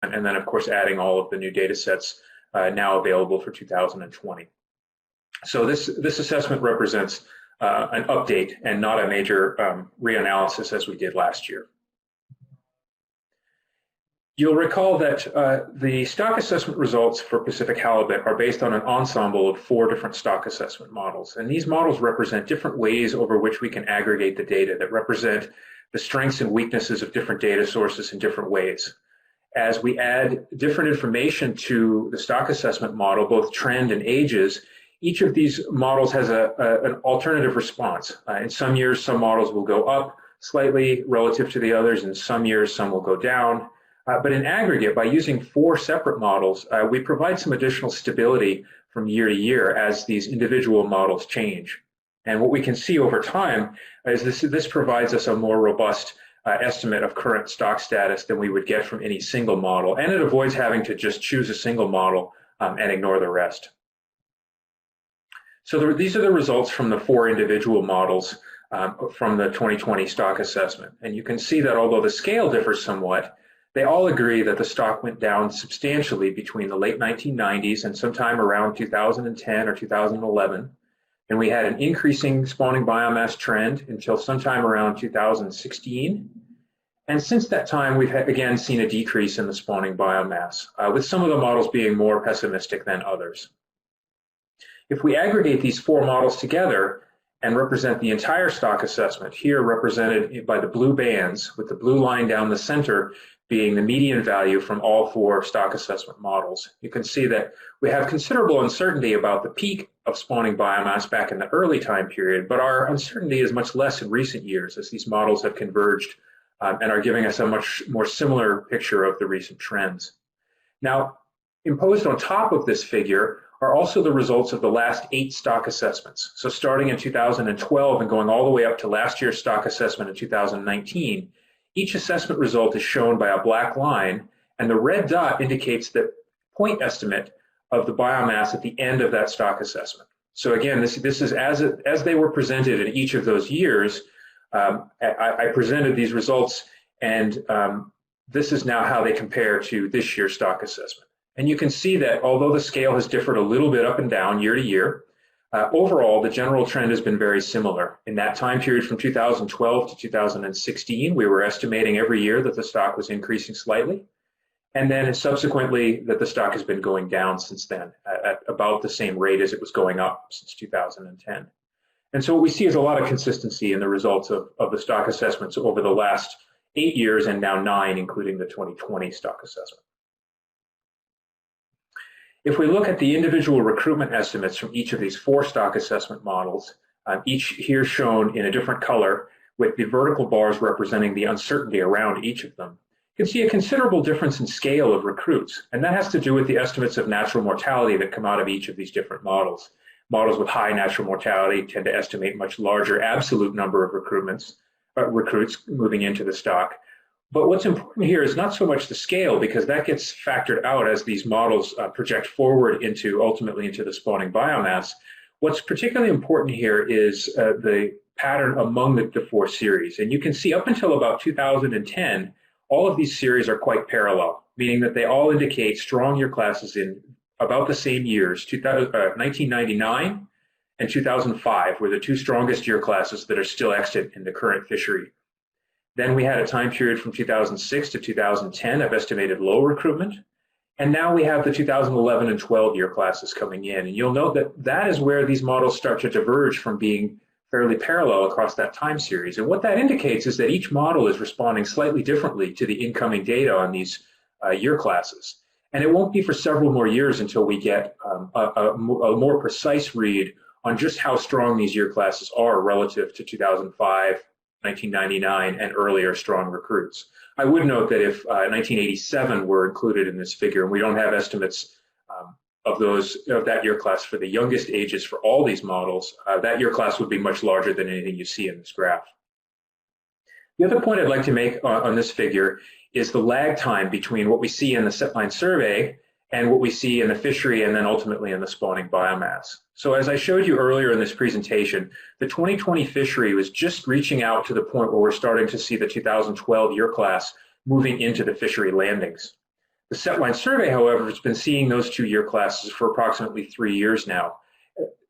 and then of course adding all of the new data sets now available for 2020. So this assessment represents an update and not a major reanalysis as we did last year. You'll recall that the stock assessment results for Pacific halibut are based on an ensemble of 4 different stock assessment models. And these models represent different ways over which we can aggregate the data that represent the strengths and weaknesses of different data sources in different ways. As we add different information to the stock assessment model, both trend and ages, each of these models has an alternative response. In some years, some models will go up slightly relative to the others. In some years, some will go down. But in aggregate, by using 4 separate models, we provide some additional stability from year to year as these individual models change. And what we can see over time is this provides us a more robust estimate of current stock status than we would get from any single model. And it avoids having to just choose a single model and ignore the rest. So these are the results from the 4 individual models from the 2020 stock assessment. And you can see that although the scale differs somewhat, they all agree that the stock went down substantially between the late 1990s and sometime around 2010 or 2011. And we had an increasing spawning biomass trend until sometime around 2016. And since that time, we've again seen a decrease in the spawning biomass, with some of the models being more pessimistic than others. If we aggregate these 4 models together and represent the entire stock assessment, here represented by the blue bands, with the blue line down the center being the median value from all 4 stock assessment models, you can see that we have considerable uncertainty about the peak of spawning biomass back in the early time period, but our uncertainty is much less in recent years as these models have converged and are giving us a much more similar picture of the recent trends. Now, imposed on top of this figure are also the results of the last 8 stock assessments. So starting in 2012 and going all the way up to last year's stock assessment in 2019, each assessment result is shown by a black line, and the red dot indicates the point estimate of the biomass at the end of that stock assessment. So again, this is as they were presented in each of those years. I presented these results, and this is now how they compare to this year's stock assessment. And you can see that although the scale has differed a little bit up and down year to year, overall, the general trend has been very similar. In that time period from 2012 to 2016, we were estimating every year that the stock was increasing slightly. And then subsequently that the stock has been going down since then at about the same rate as it was going up since 2010. And so what we see is a lot of consistency in the results of the stock assessments over the last 8 years and now 9, including the 2020 stock assessment. If we look at the individual recruitment estimates from each of these 4 stock assessment models, each here shown in a different color with the vertical bars representing the uncertainty around each of them, you can see a considerable difference in scale of recruits, and that has to do with the estimates of natural mortality that come out of each of these different models. Models with high natural mortality tend to estimate much larger absolute number of recruits moving into the stock. But what's important here is not so much the scale, because that gets factored out as these models project forward ultimately into the spawning biomass. What's particularly important here is the pattern among the 4 series. And you can see up until about 2010, all of these series are quite parallel, meaning that they all indicate strong year classes in about the same years. 1999 and 2005 were the 2 strongest year classes that are still extant in the current fishery. Then we had a time period from 2006 to 2010 of estimated low recruitment. And now we have the 2011 and 12 year classes coming in. And you'll note that that is where these models start to diverge from being fairly parallel across that time series. And what that indicates is that each model is responding slightly differently to the incoming data on these year classes. And it won't be for several more years until we get a more precise read on just how strong these year classes are relative to 2005, 1999, and earlier strong recruits. I would note that if 1987 were included in this figure, and we don't have estimates of that year class for the youngest ages for all these models, that year class would be much larger than anything you see in this graph. The other point I'd like to make on this figure is the lag time between what we see in the setline survey and what we see in the fishery and then ultimately in the spawning biomass. So as I showed you earlier in this presentation, the 2020 fishery was just reaching out to the point where we're starting to see the 2012 year class moving into the fishery landings. The setline survey, however, has been seeing those 2 year classes for approximately 3 years now.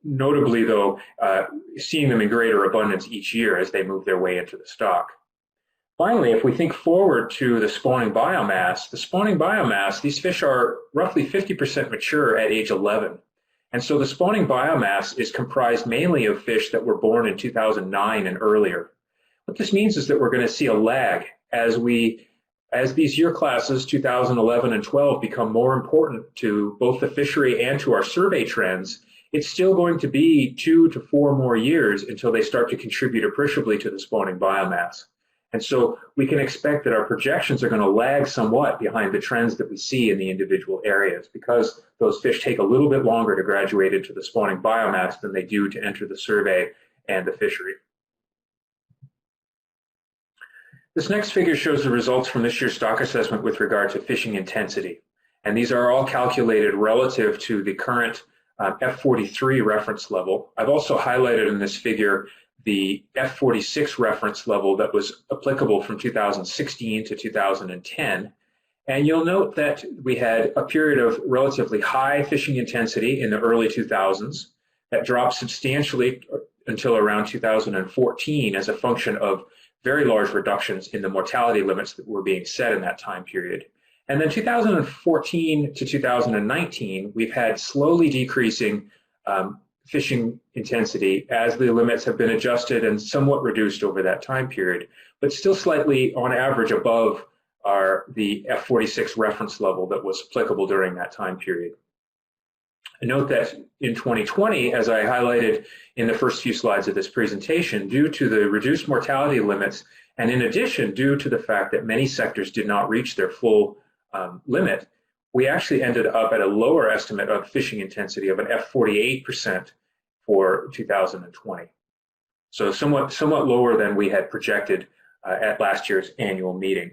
Notably, though, seeing them in greater abundance each year as they move their way into the stock. Finally, if we think forward to the spawning biomass, these fish are roughly 50% mature at age 11. And so the spawning biomass is comprised mainly of fish that were born in 2009 and earlier. What this means is that we're going to see a lag as these year classes, 2011 and 12, become more important to both the fishery and to our survey trends. It's still going to be 2 to 4 more years until they start to contribute appreciably to the spawning biomass. And so we can expect that our projections are going to lag somewhat behind the trends that we see in the individual areas because those fish take a little bit longer to graduate into the spawning biomass than they do to enter the survey and the fishery. This next figure shows the results from this year's stock assessment with regard to fishing intensity. And these are all calculated relative to the current F43 reference level. I've also highlighted in this figure the F46 reference level that was applicable from 2016 to 2010. And you'll note that we had a period of relatively high fishing intensity in the early 2000s that dropped substantially until around 2014 as a function of very large reductions in the mortality limits that were being set in that time period. And then 2014 to 2019, we've had slowly decreasing fishing intensity as the limits have been adjusted and somewhat reduced over that time period, but still slightly on average above the F46 reference level that was applicable during that time period. I note that in 2020, as I highlighted in the first few slides of this presentation, due to the reduced mortality limits, and in addition, due to the fact that many sectors did not reach their full limit, we actually ended up at a lower estimate of fishing intensity of an F48% for 2020. So somewhat lower than we had projected at last year's annual meeting.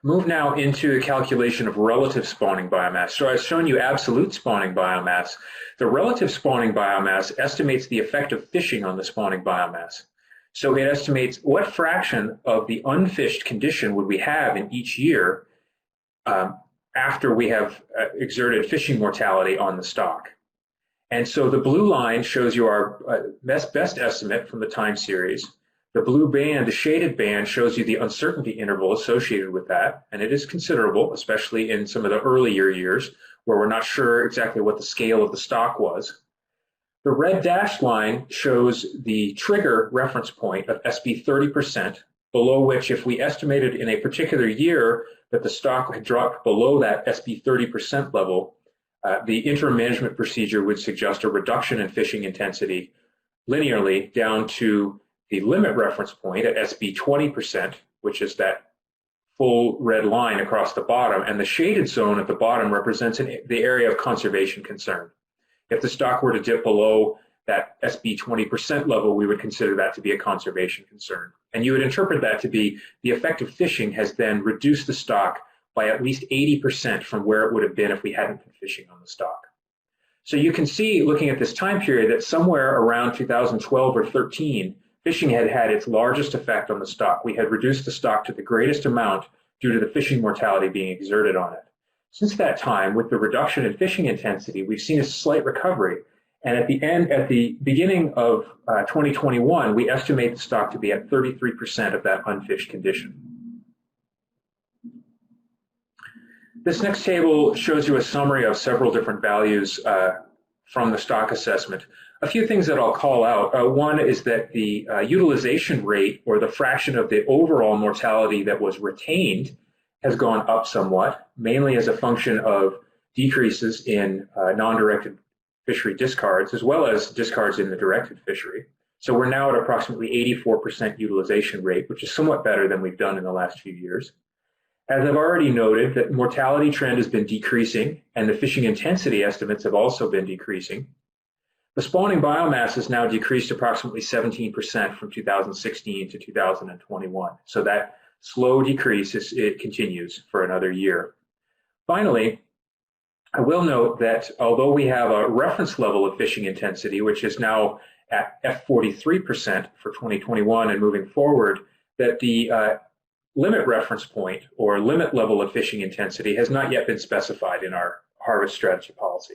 Move now into the calculation of relative spawning biomass. So I've shown you absolute spawning biomass. The relative spawning biomass estimates the effect of fishing on the spawning biomass. So it estimates what fraction of the unfished condition would we have in each year after we have exerted fishing mortality on the stock. And so the blue line shows you our best estimate from the time series. The blue band, the shaded band, shows you the uncertainty interval associated with that, and it is considerable, especially in some of the earlier years where we're not sure exactly what the scale of the stock was. The red dashed line shows the trigger reference point of SB 30%, below which if we estimated in a particular year that the stock had dropped below that SB 30% level, the interim management procedure would suggest a reduction in fishing intensity linearly down to the limit reference point at SB 20%, which is that full red line across the bottom, and the shaded zone at the bottom represents the area of conservation concern. If the stock were to dip below that SB 20% level, we would consider that to be a conservation concern. And you would interpret that to be the effect of fishing has then reduced the stock by at least 80% from where it would have been if we hadn't been fishing on the stock. So you can see, looking at this time period, that somewhere around 2012 or 13, fishing had had its largest effect on the stock. We had reduced the stock to the greatest amount due to the fishing mortality being exerted on it. Since that time, with the reduction in fishing intensity, we've seen a slight recovery. And at the beginning of 2021, we estimate the stock to be at 33% of that unfished condition. This next table shows you a summary of several different values from the stock assessment. A few things that I'll call out. One is that the utilization rate, or the fraction of the overall mortality that was retained, has gone up somewhat, mainly as a function of decreases in non-directed fishery discards, as well as discards in the directed fishery. So we're now at approximately 84% utilization rate, which is somewhat better than we've done in the last few years. As I've already noted, that mortality trend has been decreasing, and the fishing intensity estimates have also been decreasing. The spawning biomass has now decreased approximately 17% from 2016 to 2021. So that slow decrease, it continues for another year. Finally, I will note that although we have a reference level of fishing intensity, which is now at F43% for 2021 and moving forward, that the limit reference point or limit level of fishing intensity has not yet been specified in our harvest strategy policy.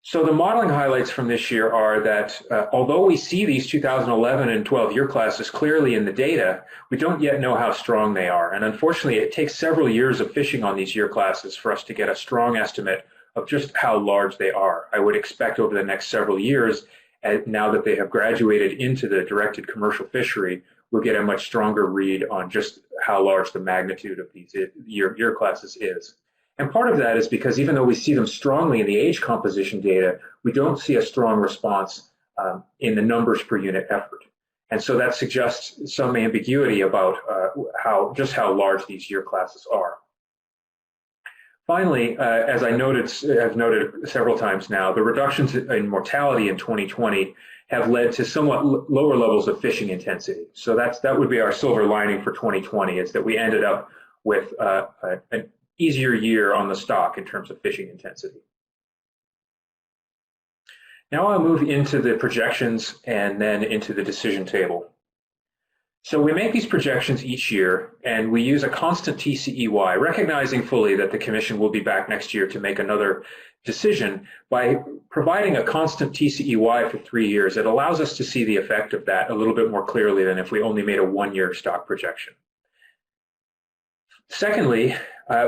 So the modeling highlights from this year are that although we see these 2011 and 12 year classes clearly in the data, we don't yet know how strong they are. And unfortunately, it takes several years of fishing on these year classes for us to get a strong estimate of just how large they are. I would expect over the next several years, now that they have graduated into the directed commercial fishery, we'll get a much stronger read on just how large the magnitude of these year classes is. And part of that is because even though we see them strongly in the age composition data, we don't see a strong response in the numbers per unit effort. And so that suggests some ambiguity about how large these year classes are. Finally, as I've noted several times now, the reductions in mortality in 2020 have led to somewhat lower levels of fishing intensity. So that would be our silver lining for 2020, is that we ended up with an easier year on the stock in terms of fishing intensity. Now I'll move into the projections and then into the decision table. So we make these projections each year, and we use a constant TCEY, recognizing fully that the Commission will be back next year to make another decision. By providing a constant TCEY for 3 years, it allows us to see the effect of that a little bit more clearly than if we only made a one-year stock projection. Secondly,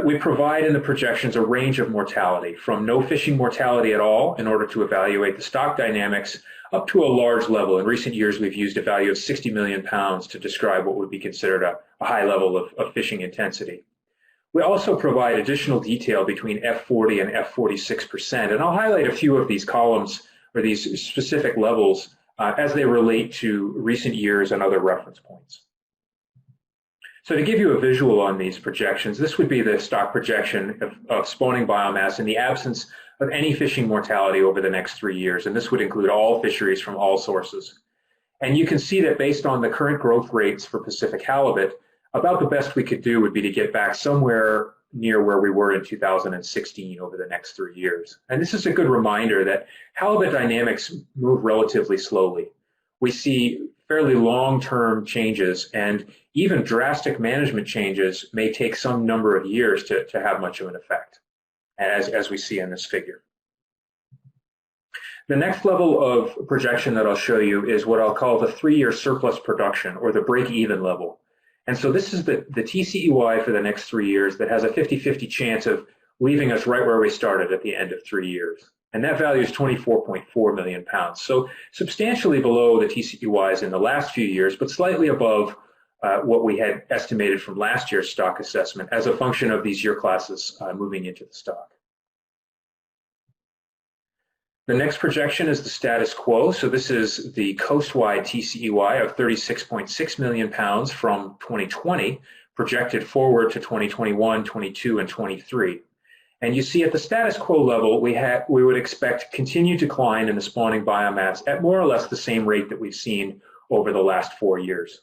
we provide in the projections a range of mortality, from no fishing mortality at all in order to evaluate the stock dynamics, up to a large level. In recent years, we've used a value of 60 million pounds to describe what would be considered a high level of fishing intensity. We also provide additional detail between F40 and F46%, and I'll highlight a few of these columns or these specific levels as they relate to recent years and other reference points. So to give you a visual on these projections, this would be the stock projection of spawning biomass in the absence of any fishing mortality over the next 3 years, and this would include all fisheries from all sources. And you can see that based on the current growth rates for Pacific halibut, about the best we could do would be to get back somewhere near where we were in 2016 over the next 3 years. And this is a good reminder that halibut dynamics move relatively slowly. We see fairly long-term changes, and even drastic management changes may take some number of years to have much of an effect, as we see in this figure. The next level of projection that I'll show you is what I'll call the 3-year surplus production, or the break-even level. And so this is the TCEY for the next 3 years that has a 50-50 chance of leaving us right where we started at the end of 3 years. And that value is 24.4 million pounds. So substantially below the TCEYs in the last few years, but slightly above what we had estimated from last year's stock assessment as a function of these year classes moving into the stock. The next projection is the status quo. So this is the coast-wide TCEY of 36.6 million pounds from 2020, projected forward to 2021, 22, and 23. And you see at the status quo level, we would expect continued decline in the spawning biomass at more or less the same rate that we've seen over the last 4 years.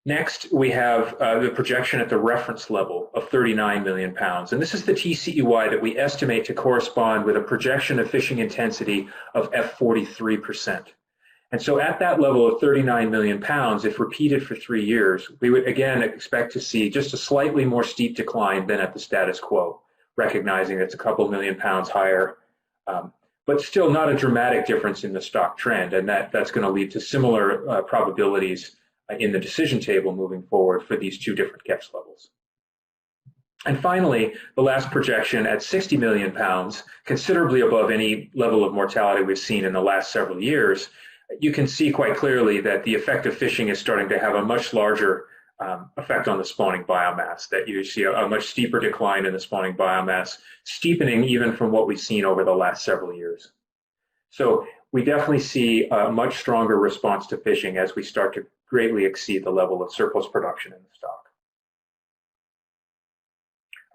Next, we have the projection at the reference level of 39 million pounds. And this is the TCEY that we estimate to correspond with a projection of fishing intensity of F43%. And so at that level of 39 million pounds, if repeated for 3 years, we would again expect to see just a slightly more steep decline than at the status quo, recognizing it's a couple million pounds higher, but still not a dramatic difference in the stock trend. And that's going to lead to similar probabilities in the decision table moving forward for these two different catch levels. And finally, the last projection at 60 million pounds, considerably above any level of mortality we've seen in the last several years, you can see quite clearly that the effect of fishing is starting to have a much larger effect on the spawning biomass, that you see a much steeper decline in the spawning biomass, steepening even from what we've seen over the last several years. So we definitely see a much stronger response to fishing as we start to greatly exceed the level of surplus production in the stock.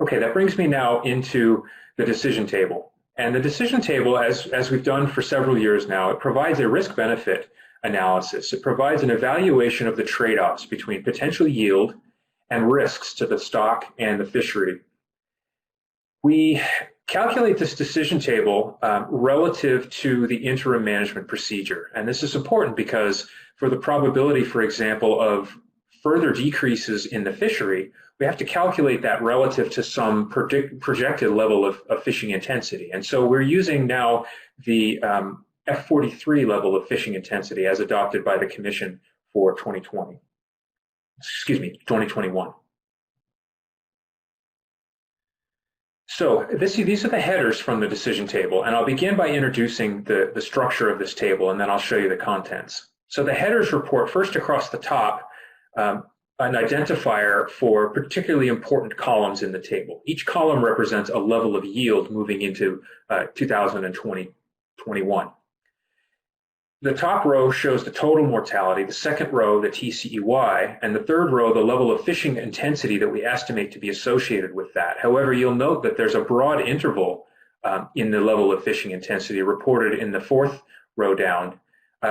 Okay, that brings me now into the decision table. And the decision table, as we've done for several years now, it provides a risk-benefit analysis. It provides an evaluation of the trade-offs between potential yield and risks to the stock and the fishery. We calculate this decision table relative to the interim management procedure. And this is important because for the probability, for example, of further decreases in the fishery, we have to calculate that relative to some projected level of fishing intensity. And so we're using now the F43 level of fishing intensity as adopted by the Commission for 2021. So these are the headers from the decision table, and I'll begin by introducing the structure of this table, and then I'll show you the contents. So the headers report first across the top an identifier for particularly important columns in the table. Each column represents a level of yield moving into 2021. The top row shows the total mortality, the second row the TCEY, and the third row the level of fishing intensity that we estimate to be associated with that. However, you'll note that there's a broad interval in the level of fishing intensity reported in the fourth row down,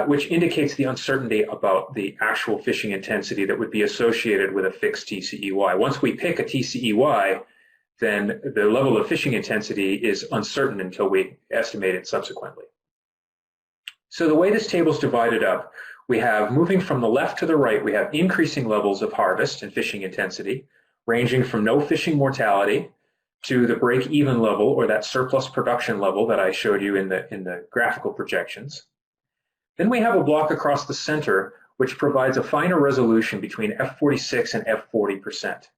which indicates the uncertainty about the actual fishing intensity that would be associated with a fixed TCEY. Once we pick a TCEY, then the level of fishing intensity is uncertain until we estimate it subsequently. So the way this table is divided up, we have, moving from the left to the right, we have increasing levels of harvest and fishing intensity, ranging from no fishing mortality to the break-even level, or that surplus production level that I showed you in the graphical projections. Then we have a block across the center, which provides a finer resolution between F46 and F40%.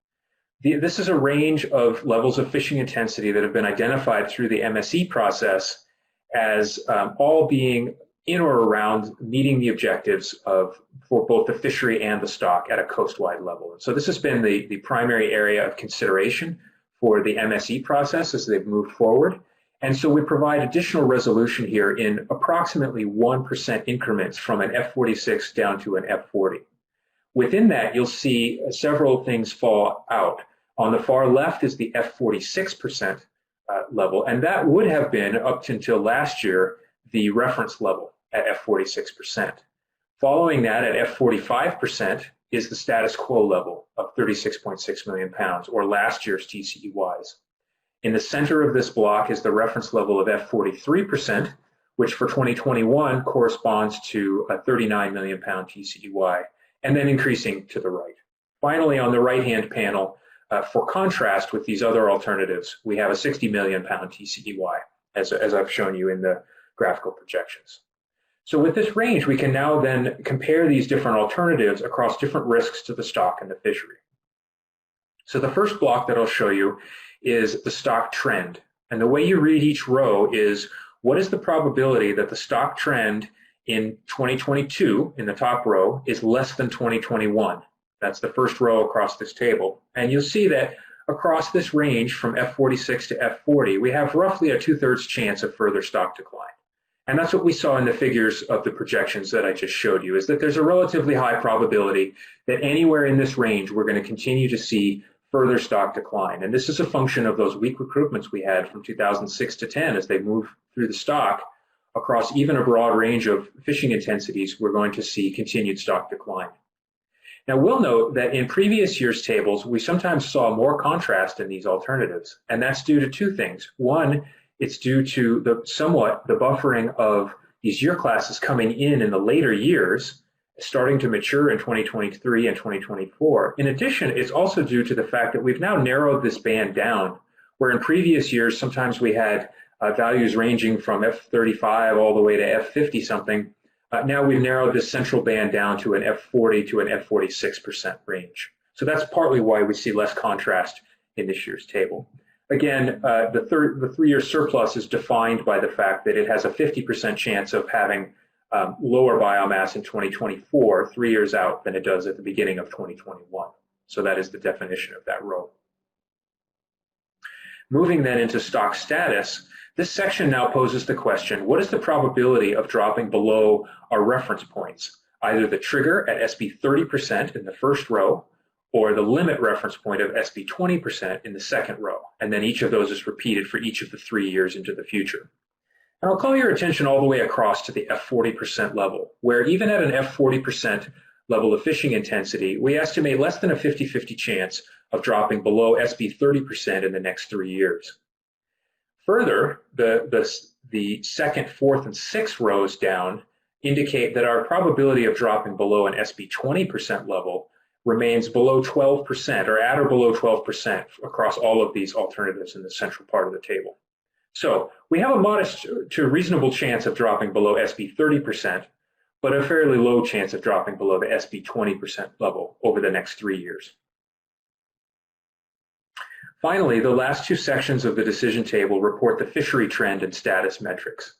This is a range of levels of fishing intensity that have been identified through the MSE process as all being in or around meeting the objectives for both the fishery and the stock at a coast-wide level. So this has been the primary area of consideration for the MSE process as they've moved forward. And so we provide additional resolution here in approximately 1% increments from an F46 down to an F40. Within that, you'll see several things fall out. On the far left is the F46% level, and that would have been, up until last year, the reference level at F46%. Following that, at F45%, is the status quo level of 36.6 million pounds, or last year's TCEYs. In the center of this block is the reference level of F43%, which for 2021 corresponds to a 39 million pound TCEY, and then increasing to the right. Finally, on the right-hand panel, for contrast with these other alternatives, we have a 60 million pound TCEY, as I've shown you in the graphical projections. So with this range, we can now then compare these different alternatives across different risks to the stock and the fishery. So the first block that I'll show you is the stock trend. And the way you read each row is, what is the probability that the stock trend in 2022, in the top row, is less than 2021? That's the first row across this table. And you'll see that across this range from F46 to F40, we have roughly a 2/3 chance of further stock decline. And that's what we saw in the figures of the projections that I just showed you, is that there's a relatively high probability that anywhere in this range, we're going to continue to see further stock decline. And this is a function of those weak recruitments we had from 2006 to 10 as they move through the stock across even a broad range of fishing intensities, we're going to see continued stock decline. Now, we'll note that in previous year's tables, we sometimes saw more contrast in these alternatives, and that's due to two things. One, it's due to the buffering of these year classes coming in the later years, starting to mature in 2023 and 2024. In addition, it's also due to the fact that we've now narrowed this band down, where in previous years, sometimes we had values ranging from F35 all the way to F50 something. Now we've narrowed this central band down to an F40 to an F46% range. So that's partly why we see less contrast in this year's table. Again, the 3-year surplus is defined by the fact that it has a 50% chance of having lower biomass in 2024, 3 years out, than it does at the beginning of 2021. So that is the definition of that row. Moving then into stock status, this section now poses the question, what is the probability of dropping below our reference points, either the trigger at SB 30% in the first row, or the limit reference point of SB 20% in the second row, and then each of those is repeated for each of the 3 years into the future. And I'll call your attention all the way across to the F40% level, where even at an F40% level of fishing intensity, we estimate less than a 50-50 chance of dropping below SB 30% in the next 3 years. Further, the second, fourth, and sixth rows down indicate that our probability of dropping below an SB 20% level remains below 12% or at or below 12% across all of these alternatives in the central part of the table. So we have a modest to reasonable chance of dropping below SB 30%, but a fairly low chance of dropping below the SB 20% level over the next 3 years. Finally, the last two sections of the decision table report the fishery trend and status metrics.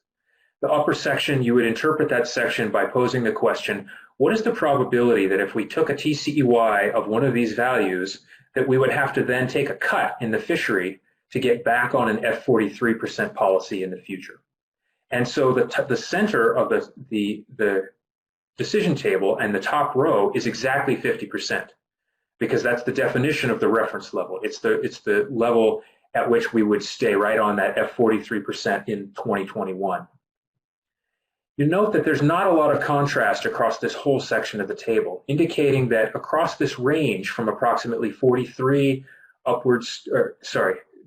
The upper section, you would interpret that section by posing the question, what is the probability that if we took a TCEY of one of these values, that we would have to then take a cut in the fishery to get back on an F43% policy in the future? And so the center of the decision table and the top row is exactly 50%. Because that's the definition of the reference level. It's the level at which we would stay right on that F43% in 2021. You note that there's not a lot of contrast across this whole section of the table, indicating that across this range from approximately 43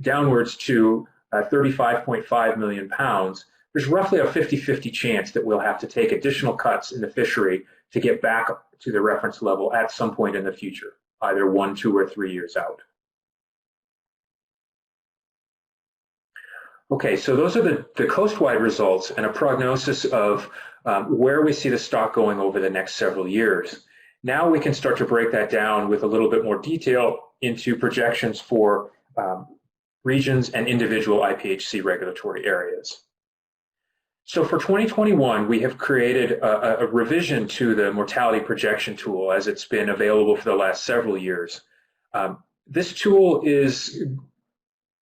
downwards to 35.5 million pounds, there's roughly a 50-50 chance that we'll have to take additional cuts in the fishery to get back to the reference level at some point in the future, either 1, 2, or 3 years out. Okay, so those are the coast-wide results and a prognosis of where we see the stock going over the next several years. Now we can start to break that down with a little bit more detail into projections for regions and individual IPHC regulatory areas. So for 2021, we have created a revision to the mortality projection tool as it's been available for the last several years. This tool is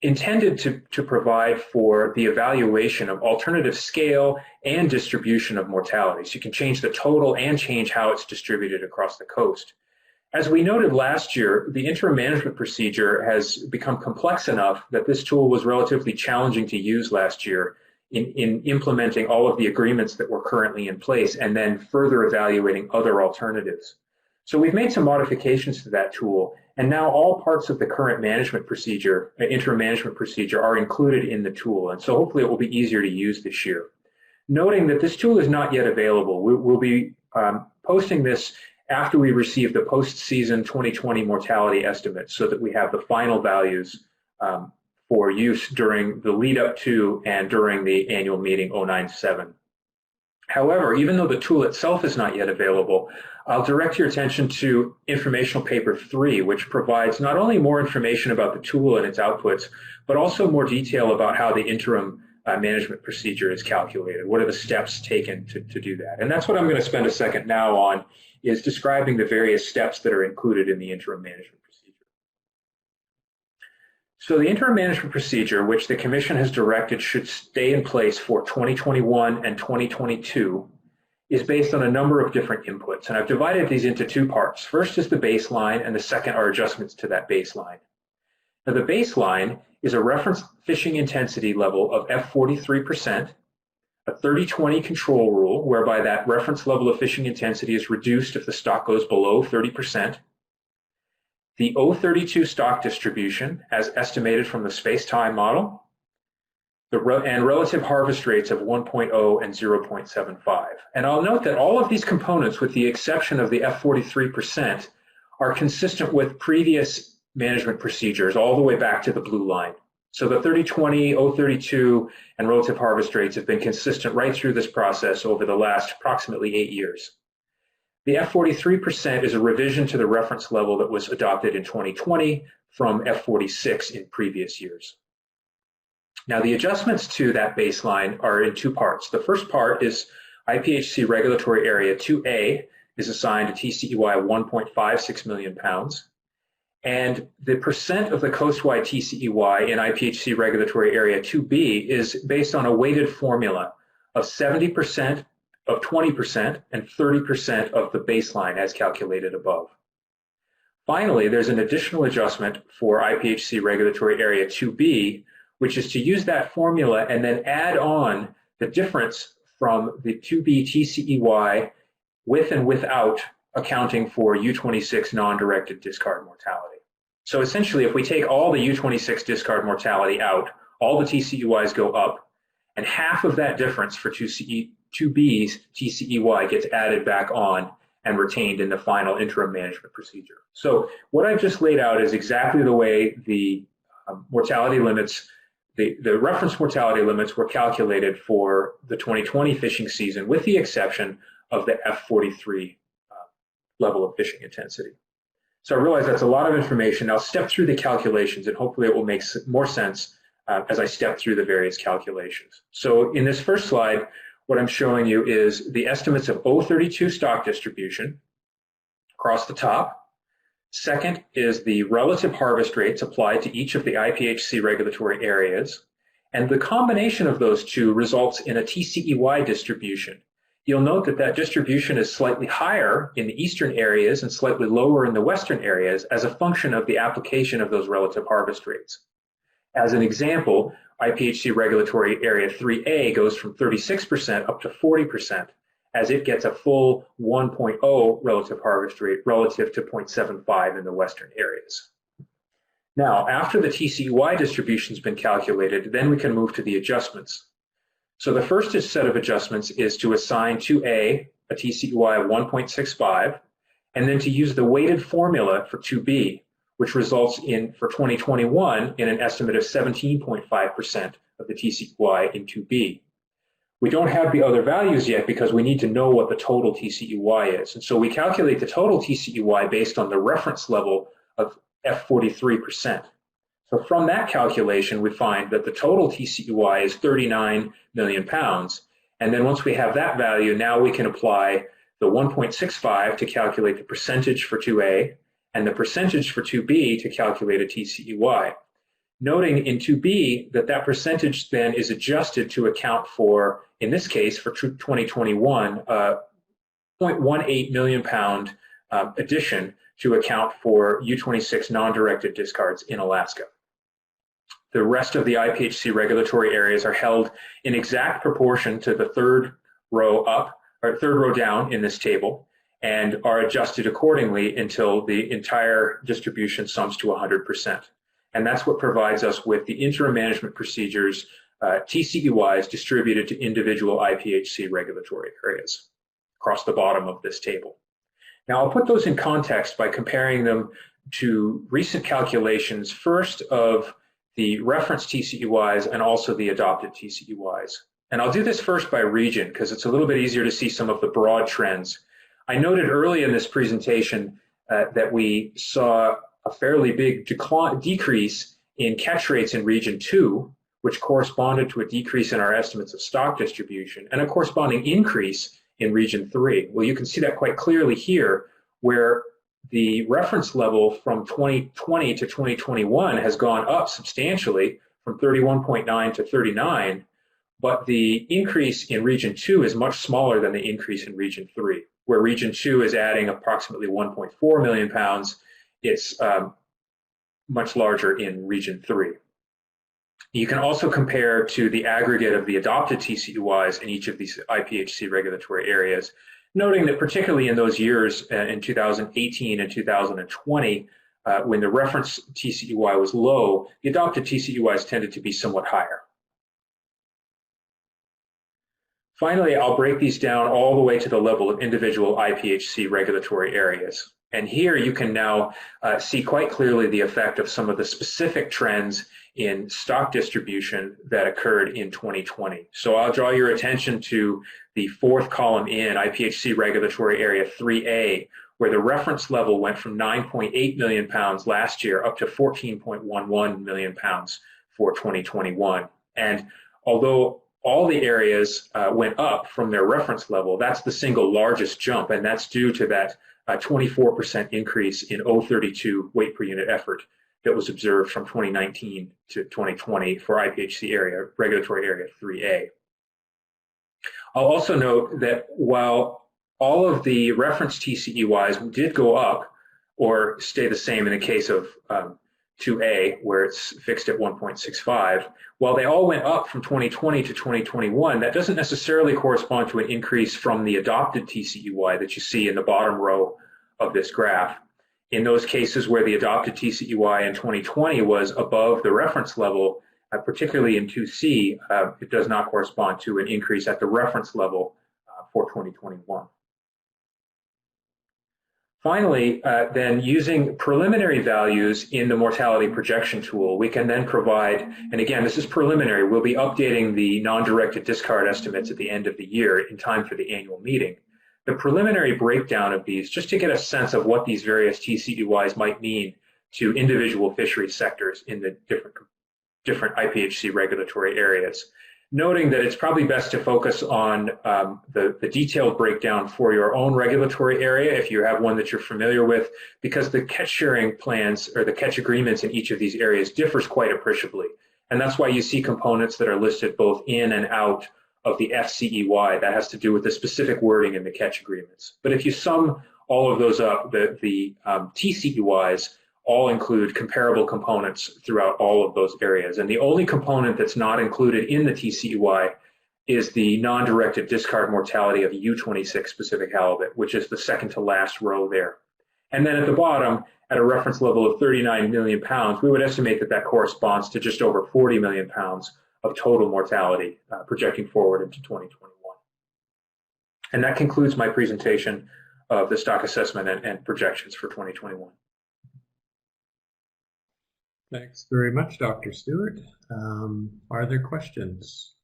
intended to provide for the evaluation of alternative scale and distribution of mortality. So you can change the total and change how it's distributed across the coast. As we noted last year, the interim management procedure has become complex enough that this tool was relatively challenging to use last year in implementing all of the agreements that were currently in place and then further evaluating other alternatives. So we've made some modifications to that tool, and now all parts of the current management procedure, interim management procedure, are included in the tool, and so hopefully it will be easier to use this year. Noting that this tool is not yet available, we'll be posting this after we receive the post-season 2020 mortality estimates so that we have the final values for use during the lead up to and during the annual meeting 097. However, even though the tool itself is not yet available, I'll direct your attention to informational paper 3, which provides not only more information about the tool and its outputs, but also more detail about how the interim management procedure is calculated. What are the steps taken to do that? And that's what I'm going to spend a second now on, is describing the various steps that are included in the interim management procedure. So the interim management procedure, which the Commission has directed should stay in place for 2021 and 2022, is based on a number of different inputs. And I've divided these into two parts. First is the baseline, and the second are adjustments to that baseline. Now the baseline is a reference fishing intensity level of F43%, a 30-20 control rule, whereby that reference level of fishing intensity is reduced if the stock goes below 30%, the O32 stock distribution as estimated from the space-time model, and relative harvest rates of 1.0 and 0.75. And I'll note that all of these components, with the exception of the F43%, are consistent with previous management procedures all the way back to the blue line. So the 30-20, O32, and relative harvest rates have been consistent right through this process over the last approximately 8 years. The F43% is a revision to the reference level that was adopted in 2020 from F46 in previous years. Now the adjustments to that baseline are in two parts. The first part is IPHC Regulatory Area 2A is assigned a TCEY of 1.56 million pounds. And the percent of the coastwide TCEY in IPHC Regulatory Area 2B is based on a weighted formula of 70%, of 20%, and 30% of the baseline as calculated above. Finally, there's an additional adjustment for IPHC Regulatory Area 2B, which is to use that formula and then add on the difference from the 2B TCEY with and without accounting for U26 non-directed discard mortality. So essentially, if we take all the U26 discard mortality out, all the TCEYs go up, and half of that difference for 2B's TCEY gets added back on and retained in the final interim management procedure. So what I've just laid out is exactly the way the mortality limits, the reference mortality limits were calculated for the 2020 fishing season, with the exception of the F43 level of fishing intensity. So I realize that's a lot of information. I'll step through the calculations, and hopefully it will make more sense as I step through the various calculations. So in this first slide, what I'm showing you is the estimates of O32 stock distribution across the top. Second is the relative harvest rates applied to each of the IPHC regulatory areas. And the combination of those two results in a TCEY distribution. You'll note that that distribution is slightly higher in the eastern areas and slightly lower in the western areas as a function of the application of those relative harvest rates. As an example, IPHC regulatory area 3A goes from 36% up to 40% as it gets a full 1.0 relative harvest rate relative to 0.75 in the western areas. Now, after the TCEY distribution has been calculated, then we can move to the adjustments. So the first set of adjustments is to assign to A a TCEY of 1.65, and then to use the weighted formula for 2B, which results in, for 2021, in an estimate of 17.5% of the TCEY in 2B. We don't have the other values yet because we need to know what the total TCEY is. And so we calculate the total TCEY based on the reference level of F43%. So from that calculation, we find that the total TCEY is 39 million pounds. And then once we have that value, now we can apply the 1.65 to calculate the percentage for 2A and the percentage for 2B to calculate a TCEY. Noting in 2B that that percentage then is adjusted to account for, in this case, for 2021, 0.18 million pound addition to account for U-26 non-directed discards in Alaska. The rest of the IPHC regulatory areas are held in exact proportion to the third row up, or third row down in this table, and are adjusted accordingly until the entire distribution sums to 100%. And that's what provides us with the interim management procedures, TCEYs distributed to individual IPHC regulatory areas across the bottom of this table. Now I'll put those in context by comparing them to recent calculations, first of the reference TCEYs and also the adopted TCEYs. And I'll do this first by region because it's a little bit easier to see some of the broad trends. I noted early in this presentation that we saw a fairly big decrease in catch rates in region 2, which corresponded to a decrease in our estimates of stock distribution, and a corresponding increase in region 3. Well, you can see that quite clearly here, where the reference level from 2020 to 2021 has gone up substantially from 31.9 to 39, but the increase in region 2 is much smaller than the increase in region 3, where region 2 is adding approximately 1.4 million pounds. It's much larger in region 3. You can also compare to the aggregate of the adopted TCEYs in each of these IPHC regulatory areas, noting that particularly in those years in 2018 and 2020, when the reference TCEY was low, the adopted TCEYs tended to be somewhat higher. Finally, I'll break these down all the way to the level of individual IPHC regulatory areas. And here you can now see quite clearly the effect of some of the specific trends in stock distribution that occurred in 2020. So I'll draw your attention to the fourth column in IPHC regulatory area 3A, where the reference level went from 9.8 million pounds last year up to 14.11 million pounds for 2021. And although all the areas went up from their reference level, that's the single largest jump, and that's due to that 24% increase in O32 weight per unit effort that was observed from 2019 to 2020 for IPHC area, regulatory area 3A. I'll also note that while all of the reference TCEYs did go up or stay the same in the case of 2A, where it's fixed at 1.65, while they all went up from 2020 to 2021, that doesn't necessarily correspond to an increase from the adopted TCEY that you see in the bottom row of this graph. In those cases where the adopted TCEY in 2020 was above the reference level, particularly in 2C, it does not correspond to an increase at the reference level for 2021. Finally, then using preliminary values in the mortality projection tool, we can then provide, and again, this is preliminary, we'll be updating the non-directed discard estimates at the end of the year in time for the annual meeting. The preliminary breakdown of these, just to get a sense of what these various TCEYs might mean to individual fisheries sectors in the different IPHC regulatory areas. Noting that it's probably best to focus on the detailed breakdown for your own regulatory area if you have one that you're familiar with, because the catch sharing plans or the catch agreements in each of these areas differs quite appreciably. And that's why you see components that are listed both in and out of the FCEY. That has to do with the specific wording in the catch agreements. But if you sum all of those up, the TCEYs all include comparable components throughout all of those areas. And the only component that's not included in the TCEY is the non-directed discard mortality of U.S.A. Pacific halibut, which is the second to last row there. And then at the bottom, at a reference level of 39 million pounds, we would estimate that that corresponds to just over 40 million pounds of total mortality projecting forward into 2021. And that concludes my presentation of the stock assessment and projections for 2021. Thanks very much, Dr. Stewart. Are there questions?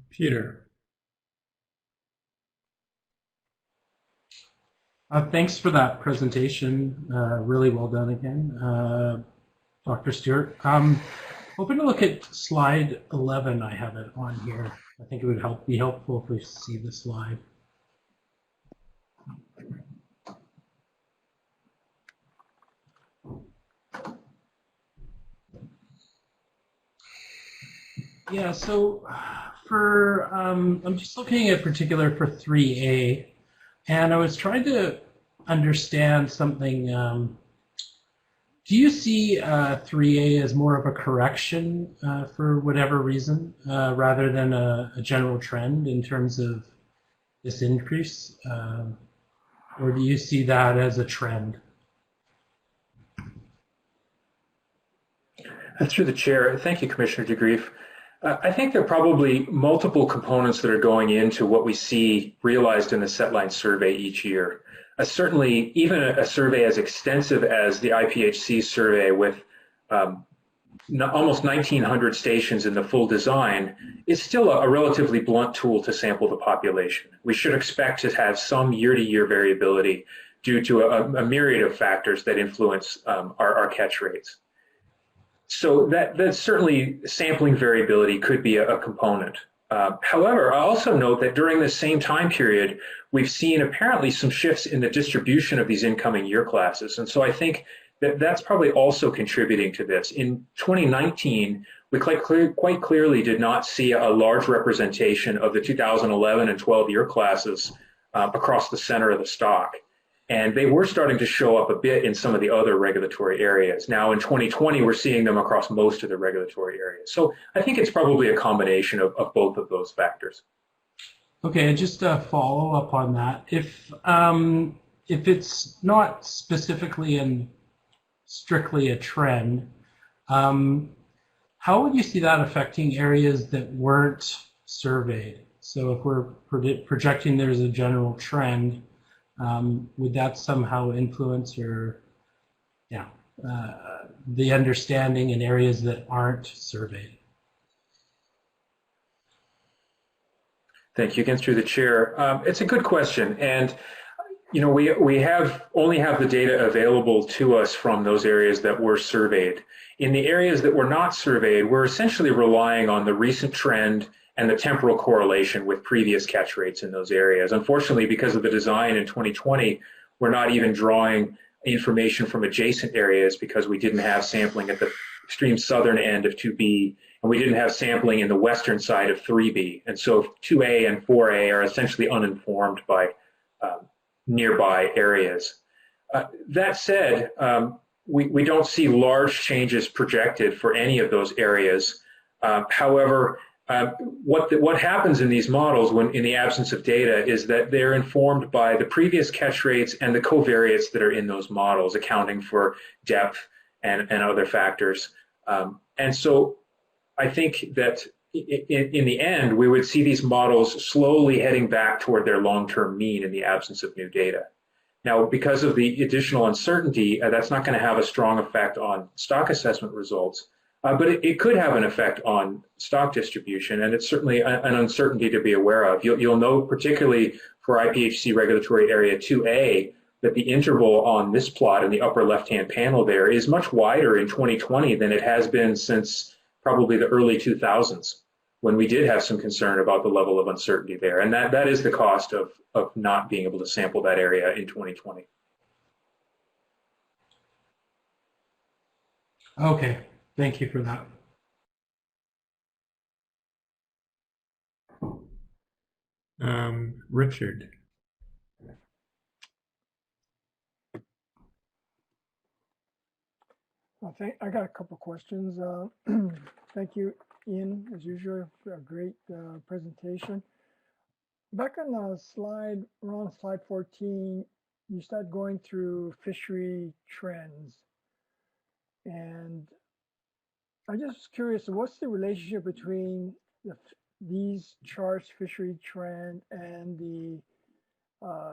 Peter. Thanks for that presentation. Really well done again, Dr. Stewart. Hoping to look at slide 11. I have it on here. I think it would be helpful if we see the slide. Yeah, so I'm just looking at particular for 3A. And I was trying to understand something. Do you see 3A as more of a correction for whatever reason, rather than a general trend in terms of this increase? Or do you see that as a trend? Through the chair, thank you, Commissioner DeGreef. I think there are probably multiple components that are going into what we see realized in the Setline survey each year. Certainly, even a survey as extensive as the IPHC survey with almost 1,900 stations in the full design is still a relatively blunt tool to sample the population. We should expect to have some year-to-year variability due to a myriad of factors that influence our catch rates. So that certainly sampling variability could be a component. However, I also note that during the same time period, we've seen apparently some shifts in the distribution of these incoming year classes. And so I think that that's probably also contributing to this. In 2019, we quite clearly did not see a large representation of the 2011 and 12 year classes across the center of the stock. And they were starting to show up a bit in some of the other regulatory areas. Now in 2020, we're seeing them across most of the regulatory areas. So I think it's probably a combination of both of those factors. Okay, and just a follow up on that. If it's not specifically and strictly a trend, how would you see that affecting areas that weren't surveyed? So if we're projecting there's a general trend, would that somehow influence the understanding in areas that aren't surveyed? Thank you again through the chair. It's a good question, and we only have the data available to us from those areas that were surveyed. In the areas that were not surveyed, we're essentially relying on the recent trend and the temporal correlation with previous catch rates in those areas. Unfortunately, because of the design in 2020, we're not even drawing information from adjacent areas because we didn't have sampling at the extreme southern end of 2B, and we didn't have sampling in the western side of 3B. And so 2A and 4A are essentially uninformed by nearby areas. That said, we don't see large changes projected for any of those areas. However, what happens in these models when in the absence of data is that they're informed by the previous catch rates and the covariates that are in those models, accounting for depth and other factors. And so I think that in the end, we would see these models slowly heading back toward their long-term mean in the absence of new data. Now, because of the additional uncertainty, that's not going to have a strong effect on stock assessment results, but it could have an effect on stock distribution, and it's certainly an uncertainty to be aware of. You'll note, particularly for IPHC Regulatory Area 2A, that the interval on this plot in the upper left-hand panel there is much wider in 2020 than it has been since probably the early 2000s, when we did have some concern about the level of uncertainty there. And that is the cost of not being able to sample that area in 2020. Okay, thank you for that. Richard. I got a couple questions. Thank you, Ian, as usual, for a great presentation. Back on the slide, around slide 14, you start going through fishery trends. And I'm just curious, what's the relationship between these charts, fishery trend, and the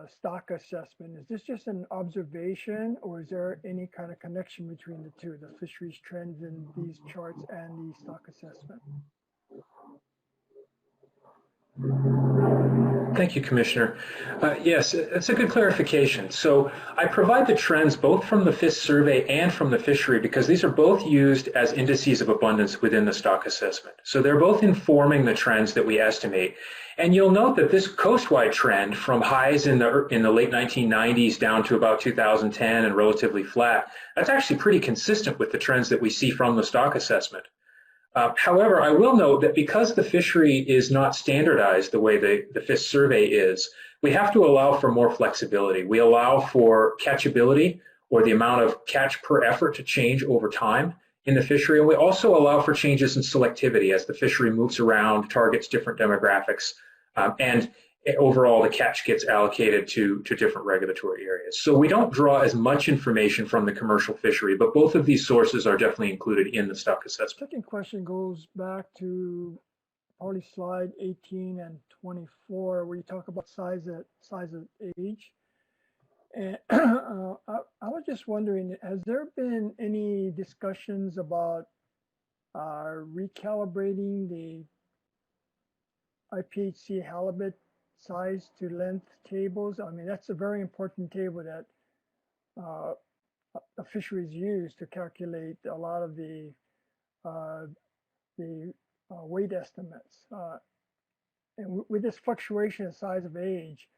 stock assessment? Is this just an observation, or is there any kind of connection between the two, the fisheries trends in these charts and the stock assessment? Thank you, Commissioner. Yes, it's a good clarification. So I provide the trends both from the FIS survey and from the fishery because these are both used as indices of abundance within the stock assessment. So they're both informing the trends that we estimate. And you'll note that this coastwide trend from highs in the late 1990s down to about 2010 and relatively flat, that's actually pretty consistent with the trends that we see from the stock assessment. However, I will note that because the fishery is not standardized the way the FIS survey is, we have to allow for more flexibility. We allow for catchability, or the amount of catch per effort, to change over time in the fishery. And we also allow for changes in selectivity as the fishery moves around, targets different demographics, and overall the catch gets allocated to different regulatory areas. So we don't draw as much information from the commercial fishery, but both of these sources are definitely included in the stock assessment. Second question goes back to probably slide 18 and 24, where you talk about size of age. And I was just wondering, has there been any discussions about recalibrating the IPHC halibut size to length tables? I mean, that's a very important table that the fisheries use to calculate a lot of the weight estimates. And with this fluctuation in size of age,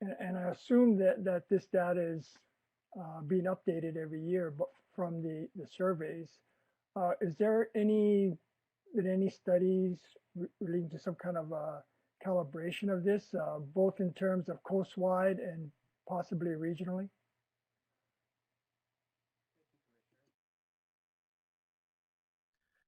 and I assume that this data is being updated every year, but from the surveys, is there any studies relating to some kind of calibration of this, both in terms of coastwide and possibly regionally?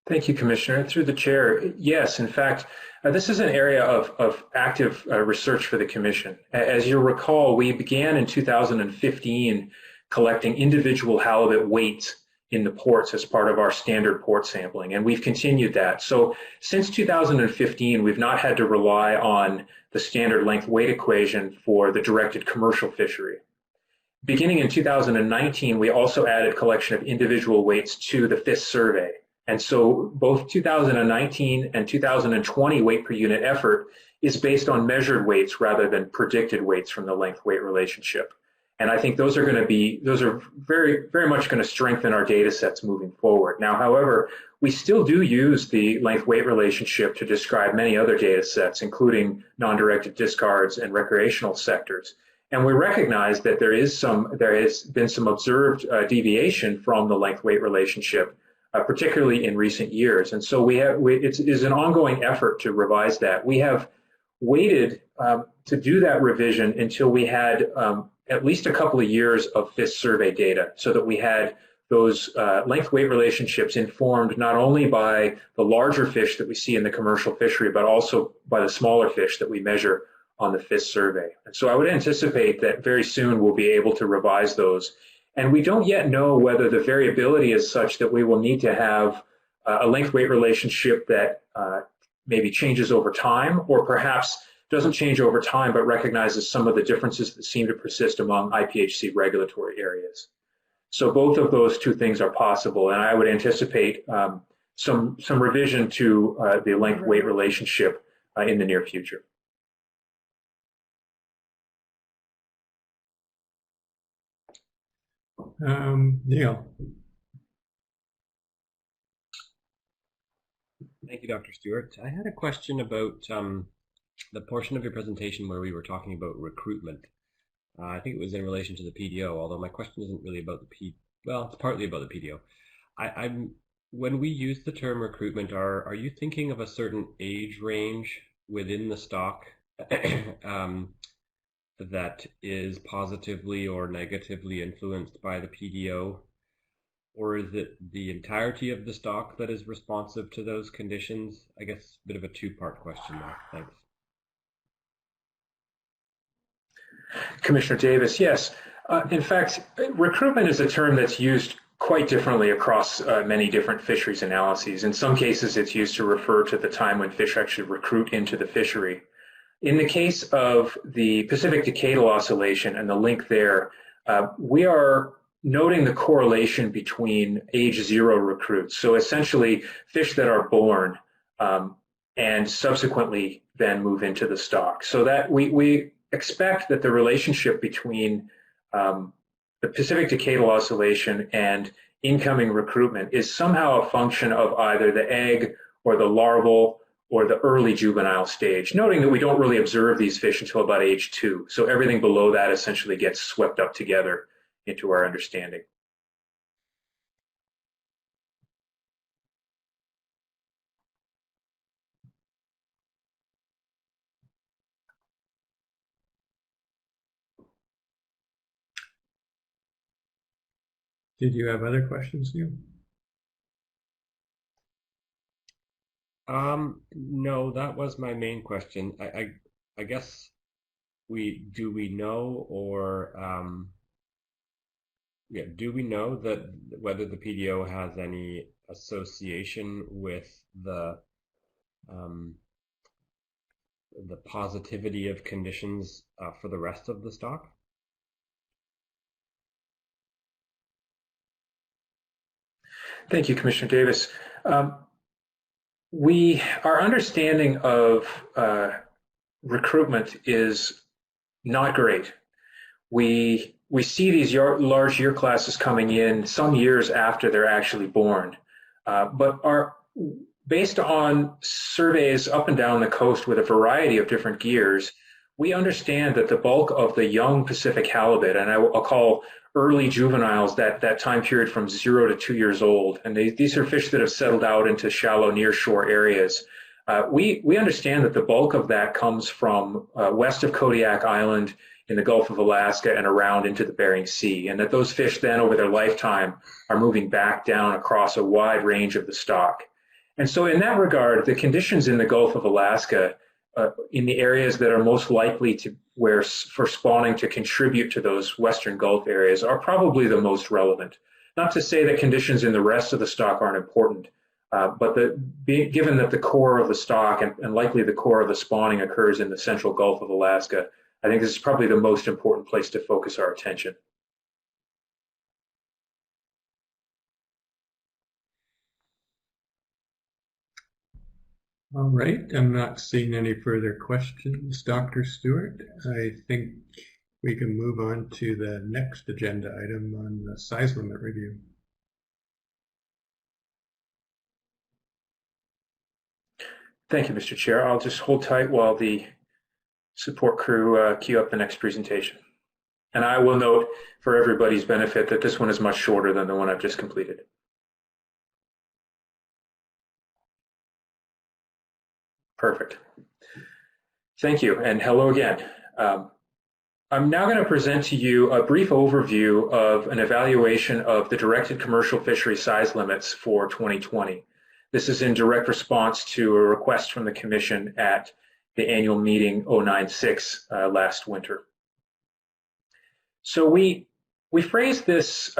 Thank you, Commissioner. Through the chair, yes, in fact, this is an area of active research for the Commission. As you'll recall, we began in 2015 collecting individual halibut weights in the ports as part of our standard port sampling, and we've continued that. So since 2015, we've not had to rely on the standard length weight equation for the directed commercial fishery. Beginning in 2019, we also added collection of individual weights to the FIS survey. And so both 2019 and 2020 weight per unit effort is based on measured weights rather than predicted weights from the length weight relationship. And I think those are very, very much going to strengthen our data sets moving forward. Now, however, we still do use the length weight relationship to describe many other data sets, including non-directed discards and recreational sectors. And we recognize that there has been some observed deviation from the length weight relationship, particularly in recent years. And so it is an ongoing effort to revise that. We have waited to do that revision until we had at least a couple of years of fish survey data, so that we had those length-weight relationships informed not only by the larger fish that we see in the commercial fishery, but also by the smaller fish that we measure on the fish survey. And so I would anticipate that very soon we'll be able to revise those. And we don't yet know whether the variability is such that we will need to have a length-weight relationship that maybe changes over time, or perhaps doesn't change over time, but recognizes some of the differences that seem to persist among IPHC regulatory areas. So both of those two things are possible, and I would anticipate some revision to the length-weight relationship in the near future. Neil. Thank you, Dr. Stewart. I had a question about the portion of your presentation where we were talking about recruitment. I think it was in relation to the PDO, although my question isn't really about the well, it's partly about the PDO. When we use the term recruitment, are you thinking of a certain age range within the stock that is positively or negatively influenced by the PDO? Or is it the entirety of the stock that is responsive to those conditions? I guess a bit of a two-part question there. Thanks. Commissioner Davis, yes. In fact, recruitment is a term that's used quite differently across many different fisheries analyses. In some cases, it's used to refer to the time when fish actually recruit into the fishery. In the case of the Pacific Decadal Oscillation and the link there, we are noting the correlation between age 0 recruits. So essentially, fish that are born and subsequently then move into the stock. So that we expect that the relationship between the Pacific Decadal Oscillation and incoming recruitment is somehow a function of either the egg or the larval or the early juvenile stage, noting that we don't really observe these fish until about age 2. So everything below that essentially gets swept up together into our understanding. Did you have other questions, Neil? No, that was my main question. I guess do we know that whether the PDO has any association with the positivity of conditions for the rest of the stock? Thank you, Commissioner Davis. Our understanding of recruitment is not great. We see these large year classes coming in some years after they're actually born, but based on surveys up and down the coast with a variety of different gears, we understand that the bulk of the young Pacific halibut, and I'll call early juveniles that time period from 0 to 2 years old, and these are fish that have settled out into shallow nearshore areas. We understand that the bulk of that comes from west of Kodiak Island in the Gulf of Alaska and around into the Bering Sea, and that those fish then over their lifetime are moving back down across a wide range of the stock. And so in that regard, the conditions in the Gulf of Alaska in the areas that are most likely for spawning to contribute to those Western Gulf areas are probably the most relevant. Not to say that conditions in the rest of the stock aren't important, but given that the core of the stock and likely the core of the spawning occurs in the central Gulf of Alaska, I think this is probably the most important place to focus our attention. All right, I'm not seeing any further questions, Dr. Stewart. I think we can move on to the next agenda item on the size limit review. Thank you, Mr. Chair. I'll just hold tight while the support crew queue up the next presentation. And I will note for everybody's benefit that this one is much shorter than the one I've just completed. Perfect. Thank you, and hello again. I'm now going to present to you a brief overview of an evaluation of the directed commercial fishery size limits for 2020. This is in direct response to a request from the Commission at the annual meeting 096 last winter. So we phrased this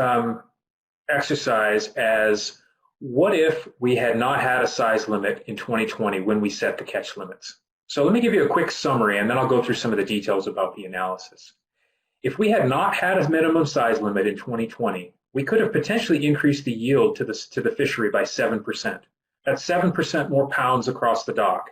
exercise as, what if we had not had a size limit in 2020 when we set the catch limits? So let me give you a quick summary, and then I'll go through some of the details about the analysis. If we had not had a minimum size limit in 2020, we could have potentially increased the yield to the fishery by 7%. That's 7% more pounds across the dock.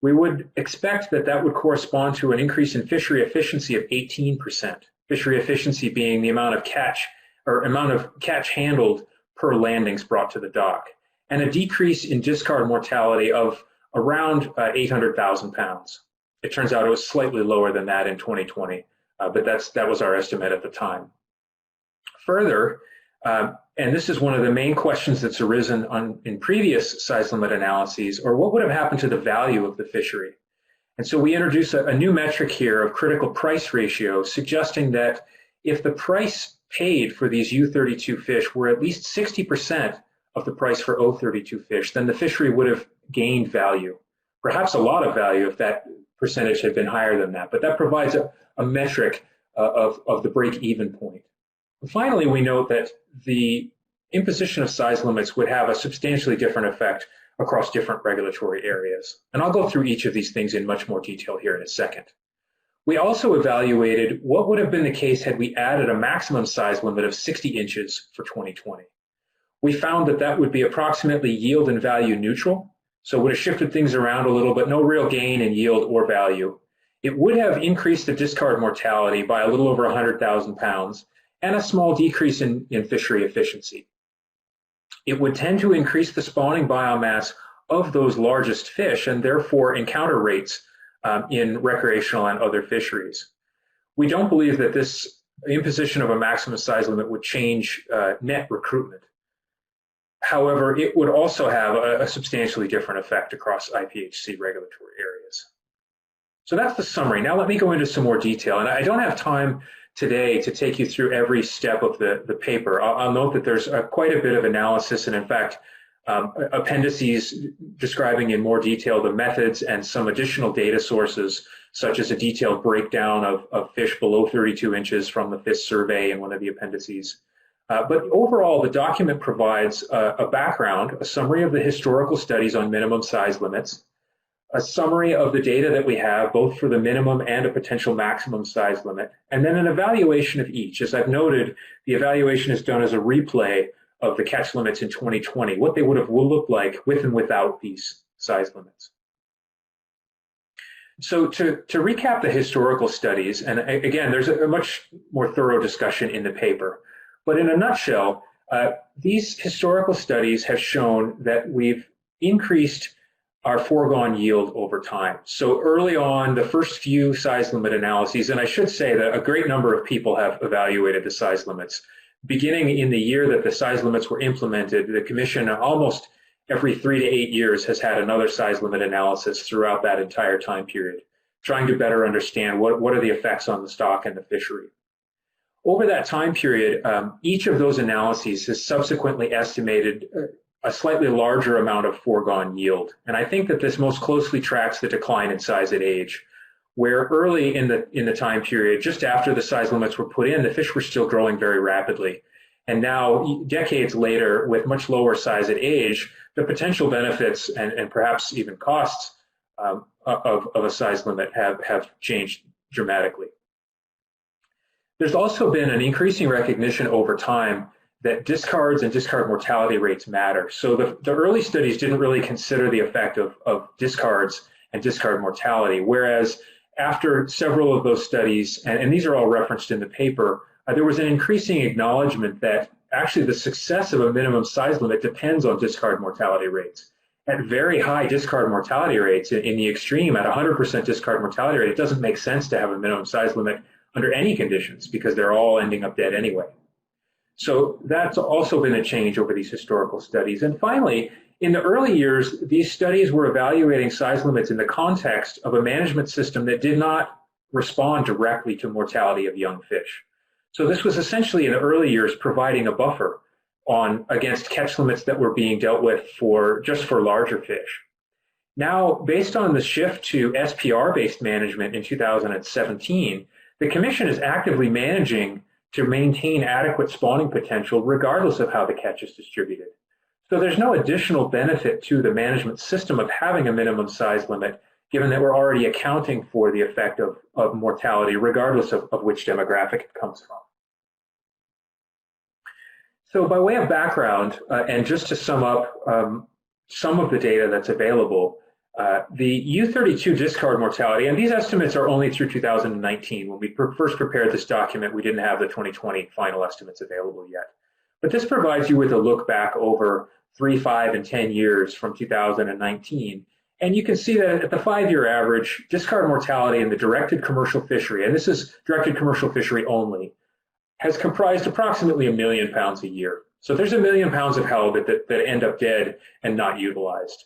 We would expect that that would correspond to an increase in fishery efficiency of 18%. Fishery efficiency being the amount of catch handled per landings brought to the dock, and a decrease in discard mortality of around 800,000 pounds. It turns out it was slightly lower than that in 2020, but that was our estimate at the time. Further, and this is one of the main questions that's arisen in previous size limit analyses, or what would have happened to the value of the fishery? And so we introduce a new metric here of critical price ratio, suggesting that if the price paid for these U32 fish were at least 60% of the price for O32 fish, then the fishery would have gained value, perhaps a lot of value if that percentage had been higher than that. But that provides a metric of the break-even point. And finally, we note that the imposition of size limits would have a substantially different effect across different regulatory areas. And I'll go through each of these things in much more detail here in a second. We also evaluated what would have been the case had we added a maximum size limit of 60 inches for 2020. We found that that would be approximately yield and value neutral, so it would have shifted things around a little, but no real gain in yield or value. It would have increased the discard mortality by a little over 100,000 pounds and a small decrease in fishery efficiency. It would tend to increase the spawning biomass of those largest fish and therefore encounter rates in recreational and other fisheries. We don't believe that this imposition of a maximum size limit would change net recruitment. However, it would also have a substantially different effect across IPHC regulatory areas. So that's the summary. Now let me go into some more detail. And I don't have time today to take you through every step of the paper. I'll note that there's quite a bit of analysis, and in fact, appendices describing in more detail the methods and some additional data sources, such as a detailed breakdown of fish below 32 inches from the FIS survey in one of the appendices. But overall, the document provides a background, a summary of the historical studies on minimum size limits, a summary of the data that we have, both for the minimum and a potential maximum size limit, and then an evaluation of each. As I've noted, the evaluation is done as a replay of the catch limits in 2020, what they would have looked like with and without these size limits. So to recap the historical studies, and again, there's a much more thorough discussion in the paper, but in a nutshell, these historical studies have shown that we've increased our foregone yield over time. So early on, the first few size limit analyses, and I should say that a great number of people have evaluated the size limits. Beginning in the year that the size limits were implemented, the Commission almost every 3 to 8 years has had another size limit analysis throughout that entire time period, trying to better understand what are the effects on the stock and the fishery. Over that time period, each of those analyses has subsequently estimated a slightly larger amount of foregone yield. And I think that this most closely tracks the decline in size at age, where early in the time period, just after the size limits were put in, the fish were still growing very rapidly. And now, decades later, with much lower size at age, the potential benefits and perhaps even costs of a size limit have changed dramatically. There's also been an increasing recognition over time that discards and discard mortality rates matter. So the early studies didn't really consider the effect of discards and discard mortality, whereas after several of those studies, and these are all referenced in the paper, there was an increasing acknowledgement that actually the success of a minimum size limit depends on discard mortality rates. At very high discard mortality rates, in the extreme, at 100% discard mortality rate, it doesn't make sense to have a minimum size limit under any conditions because they're all ending up dead anyway. So that's also been a change over these historical studies. And finally, In the early years, these studies were evaluating size limits in the context of a management system that did not respond directly to mortality of young fish. So this was essentially in the early years providing a buffer against catch limits that were being dealt with just for larger fish. Now, based on the shift to SPR-based management in 2017, the Commission is actively managing to maintain adequate spawning potential regardless of how the catch is distributed. So there's no additional benefit to the management system of having a minimum size limit, given that we're already accounting for the effect of mortality regardless of which demographic it comes from. So by way of background, and just to sum up some of the data that's available, the U32 discard mortality, and these estimates are only through 2019. When we first prepared this document, we didn't have the 2020 final estimates available yet. But this provides you with a look back over 3, 5, and 10 years from 2019. And you can see that at the 5-year average, discard mortality in the directed commercial fishery, and this is directed commercial fishery only, has comprised approximately 1 million pounds a year. So there's 1 million pounds of halibut that end up dead and not utilized.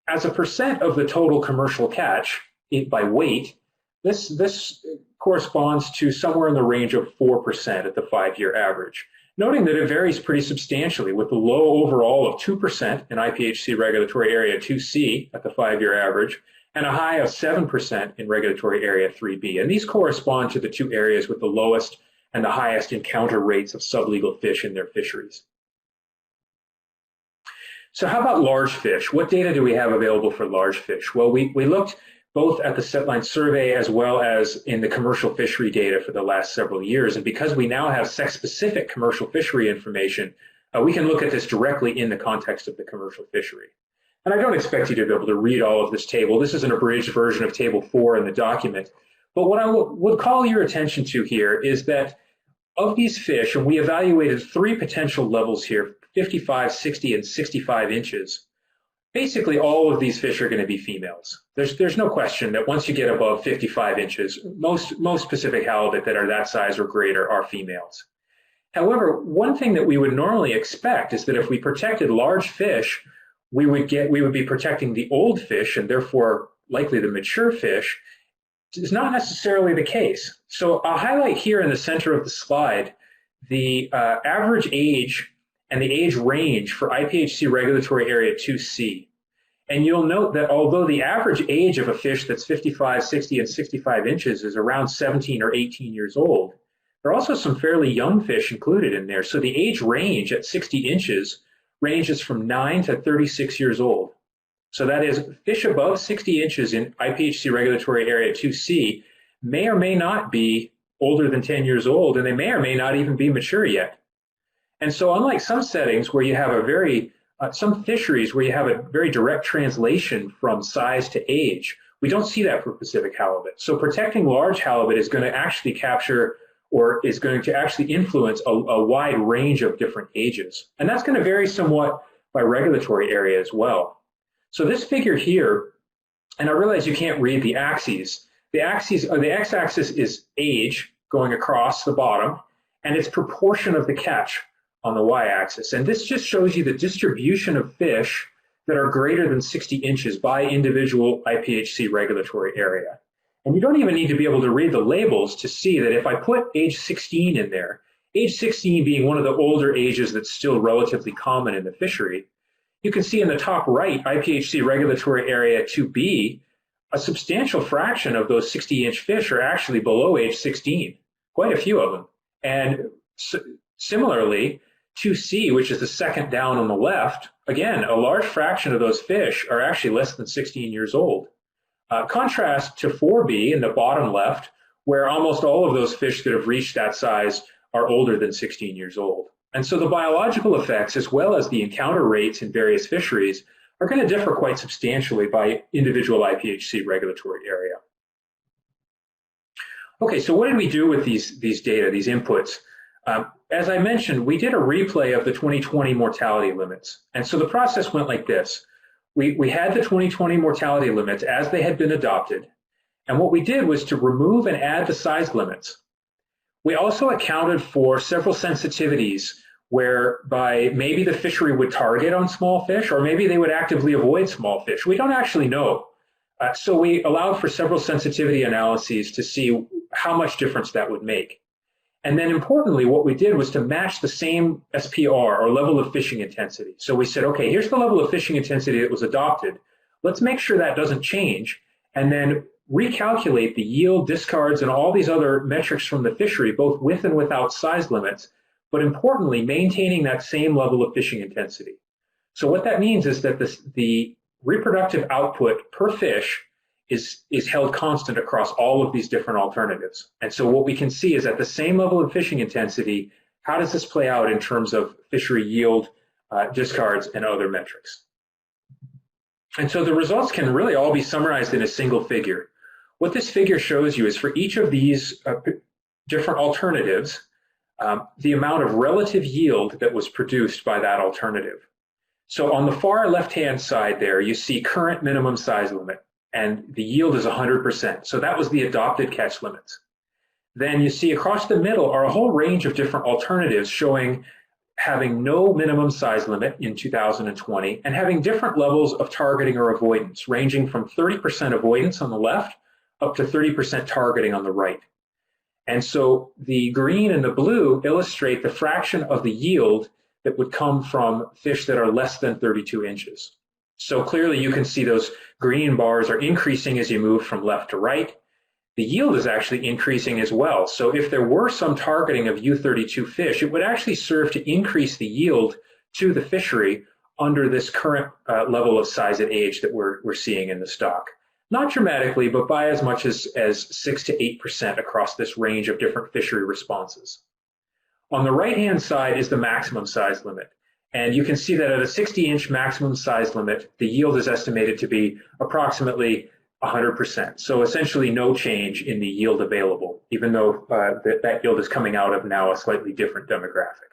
As a percent of the total commercial catch by weight, this corresponds to somewhere in the range of 4% at the 5-year average. Noting that it varies pretty substantially with the low overall of 2% in IPHC regulatory area 2C at the 5-year average and a high of 7% in regulatory area 3B. And these correspond to the two areas with the lowest and the highest encounter rates of sublegal fish in their fisheries. So how about large fish? What data do we have available for large fish? Well, we looked both at the setline survey as well as in the commercial fishery data for the last several years. And because we now have sex-specific commercial fishery information, we can look at this directly in the context of the commercial fishery. And I don't expect you to be able to read all of this table. This is an abridged version of Table 4 in the document. But what I would call your attention to here is that of these fish, and we evaluated 3 potential levels here, 55, 60, and 65 inches, basically all of these fish are going to be females. There's no question that once you get above 55 inches, most Pacific halibut that are that size or greater are females. However, one thing that we would normally expect is that if we protected large fish, we would be protecting the old fish and therefore likely the mature fish. Is not necessarily the case. So I'll highlight here in the center of the slide the average age and the age range for IPHC regulatory area 2C. And you'll note that although the average age of a fish that's 55, 60, and 65 inches is around 17 or 18 years old, there are also some fairly young fish included in there. So the age range at 60 inches ranges from 9 to 36 years old. So that is, fish above 60 inches in IPHC regulatory area 2C may or may not be older than 10 years old, and they may or may not even be mature yet. And so unlike some settings where you have some fisheries where you have a very direct translation from size to age, we don't see that for Pacific halibut. So protecting large halibut is going to actually capture or is going to actually influence a wide range of different ages. And that's going to vary somewhat by regulatory area as well. So this figure here, and I realize you can't read the axes. The x-axis is age going across the bottom, and it's proportion of the catch on the y-axis. And this just shows you the distribution of fish that are greater than 60 inches by individual IPHC regulatory area. And you don't even need to be able to read the labels to see that if I put age 16 in there, age 16 being one of the older ages that's still relatively common in the fishery, you can see in the top right, IPHC regulatory area 2B, a substantial fraction of those 60-inch fish are actually below age 16, quite a few of them. And similarly, 2C, which is the second down on the left, again, a large fraction of those fish are actually less than 16 years old. Contrast to 4B in the bottom left, where almost all of those fish that have reached that size are older than 16 years old. And so the biological effects, as well as the encounter rates in various fisheries, are going to differ quite substantially by individual IPHC regulatory area. Okay, so what did we do with these data, these inputs? As I mentioned, we did a replay of the 2020 mortality limits. And so the process went like this. We had the 2020 mortality limits as they had been adopted. And what we did was to remove and add the size limits. We also accounted for several sensitivities whereby maybe the fishery would target on small fish, or maybe they would actively avoid small fish. We don't actually know. So we allowed for several sensitivity analyses to see how much difference that would make. And then importantly, what we did was to match the same SPR, or level of fishing intensity. So we said, okay, here's the level of fishing intensity that was adopted. Let's make sure that doesn't change, and then recalculate the yield, discards, and all these other metrics from the fishery, both with and without size limits, but importantly, maintaining that same level of fishing intensity. So what that means is that the reproductive output per fish is held constant across all of these different alternatives. And so what we can see is at the same level of fishing intensity, how does this play out in terms of fishery yield, discards, and other metrics? And so the results can really all be summarized in a single figure. What this figure shows you is for each of these different alternatives, the amount of relative yield that was produced by that alternative. So on the far left-hand side there, you see current minimum size limit, and the yield is 100%. So that was the adopted catch limits. Then you see across the middle are a whole range of different alternatives showing having no minimum size limit in 2020 and having different levels of targeting or avoidance, ranging from 30% avoidance on the left up to 30% targeting on the right. And so the green and the blue illustrate the fraction of the yield that would come from fish that are less than 32 inches. So clearly you can see those green bars are increasing as you move from left to right. The yield is actually increasing as well. So if there were some targeting of U32 fish, it would actually serve to increase the yield to the fishery under this current level of size at age that we're seeing in the stock. Not dramatically, but by as much as 6 to 8% across this range of different fishery responses. On the right-hand side is the maximum size limit. And you can see that at a 60-inch maximum size limit, the yield is estimated to be approximately 100%. So essentially no change in the yield available, even though that yield is coming out of now a slightly different demographic.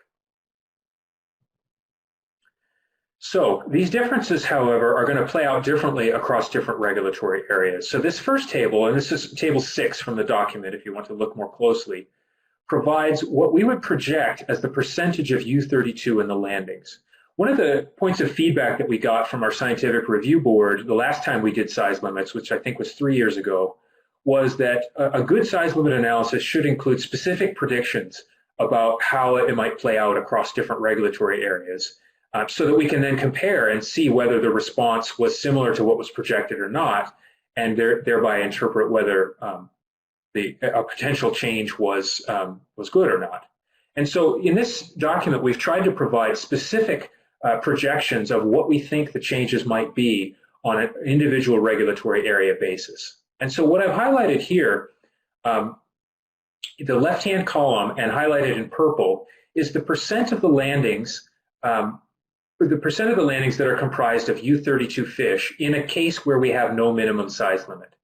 So these differences, however, are going to play out differently across different regulatory areas. So this first table, and this is table 6 from the document if you want to look more closely, provides what we would project as the percentage of U32 in the landings. One of the points of feedback that we got from our scientific review board the last time we did size limits, which I think was 3 years ago, was that a good size limit analysis should include specific predictions about how it might play out across different regulatory areas, so that we can then compare and see whether the response was similar to what was projected or not, and thereby interpret whether a potential change was good or not. And so in this document, we've tried to provide specific projections of what we think the changes might be on an individual regulatory area basis. And so what I've highlighted here, the left-hand column and highlighted in purple, is the percent of the landings, that are comprised of U32 fish in a case where we have no minimum size limit.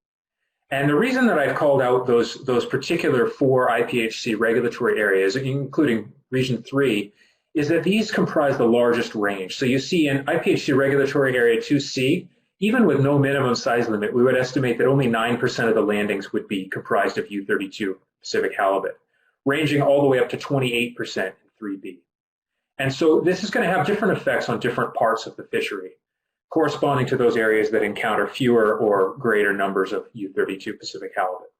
And the reason that I've called out those particular 4 IPHC regulatory areas, including Region 3, is that these comprise the largest range. So you see in IPHC regulatory area 2C, even with no minimum size limit, we would estimate that only 9% of the landings would be comprised of U32 Pacific halibut, ranging all the way up to 28% in 3B. And so this is going to have different effects on different parts of the fishery, corresponding to those areas that encounter fewer or greater numbers of U32 Pacific halibut.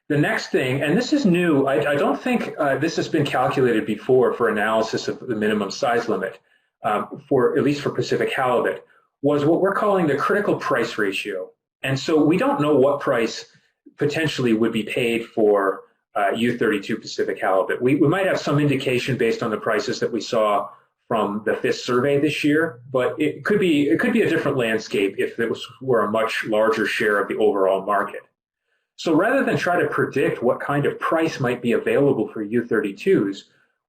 The next thing, and this is new, I don't think this has been calculated before for analysis of the minimum size limit, at least for Pacific halibut, was what we're calling the critical price ratio. And so we don't know what price potentially would be paid for U32 Pacific halibut. We might have some indication based on the prices that we saw from the FIS survey this year, but it could be a different landscape if it were a much larger share of the overall market. So rather than try to predict what kind of price might be available for U32s,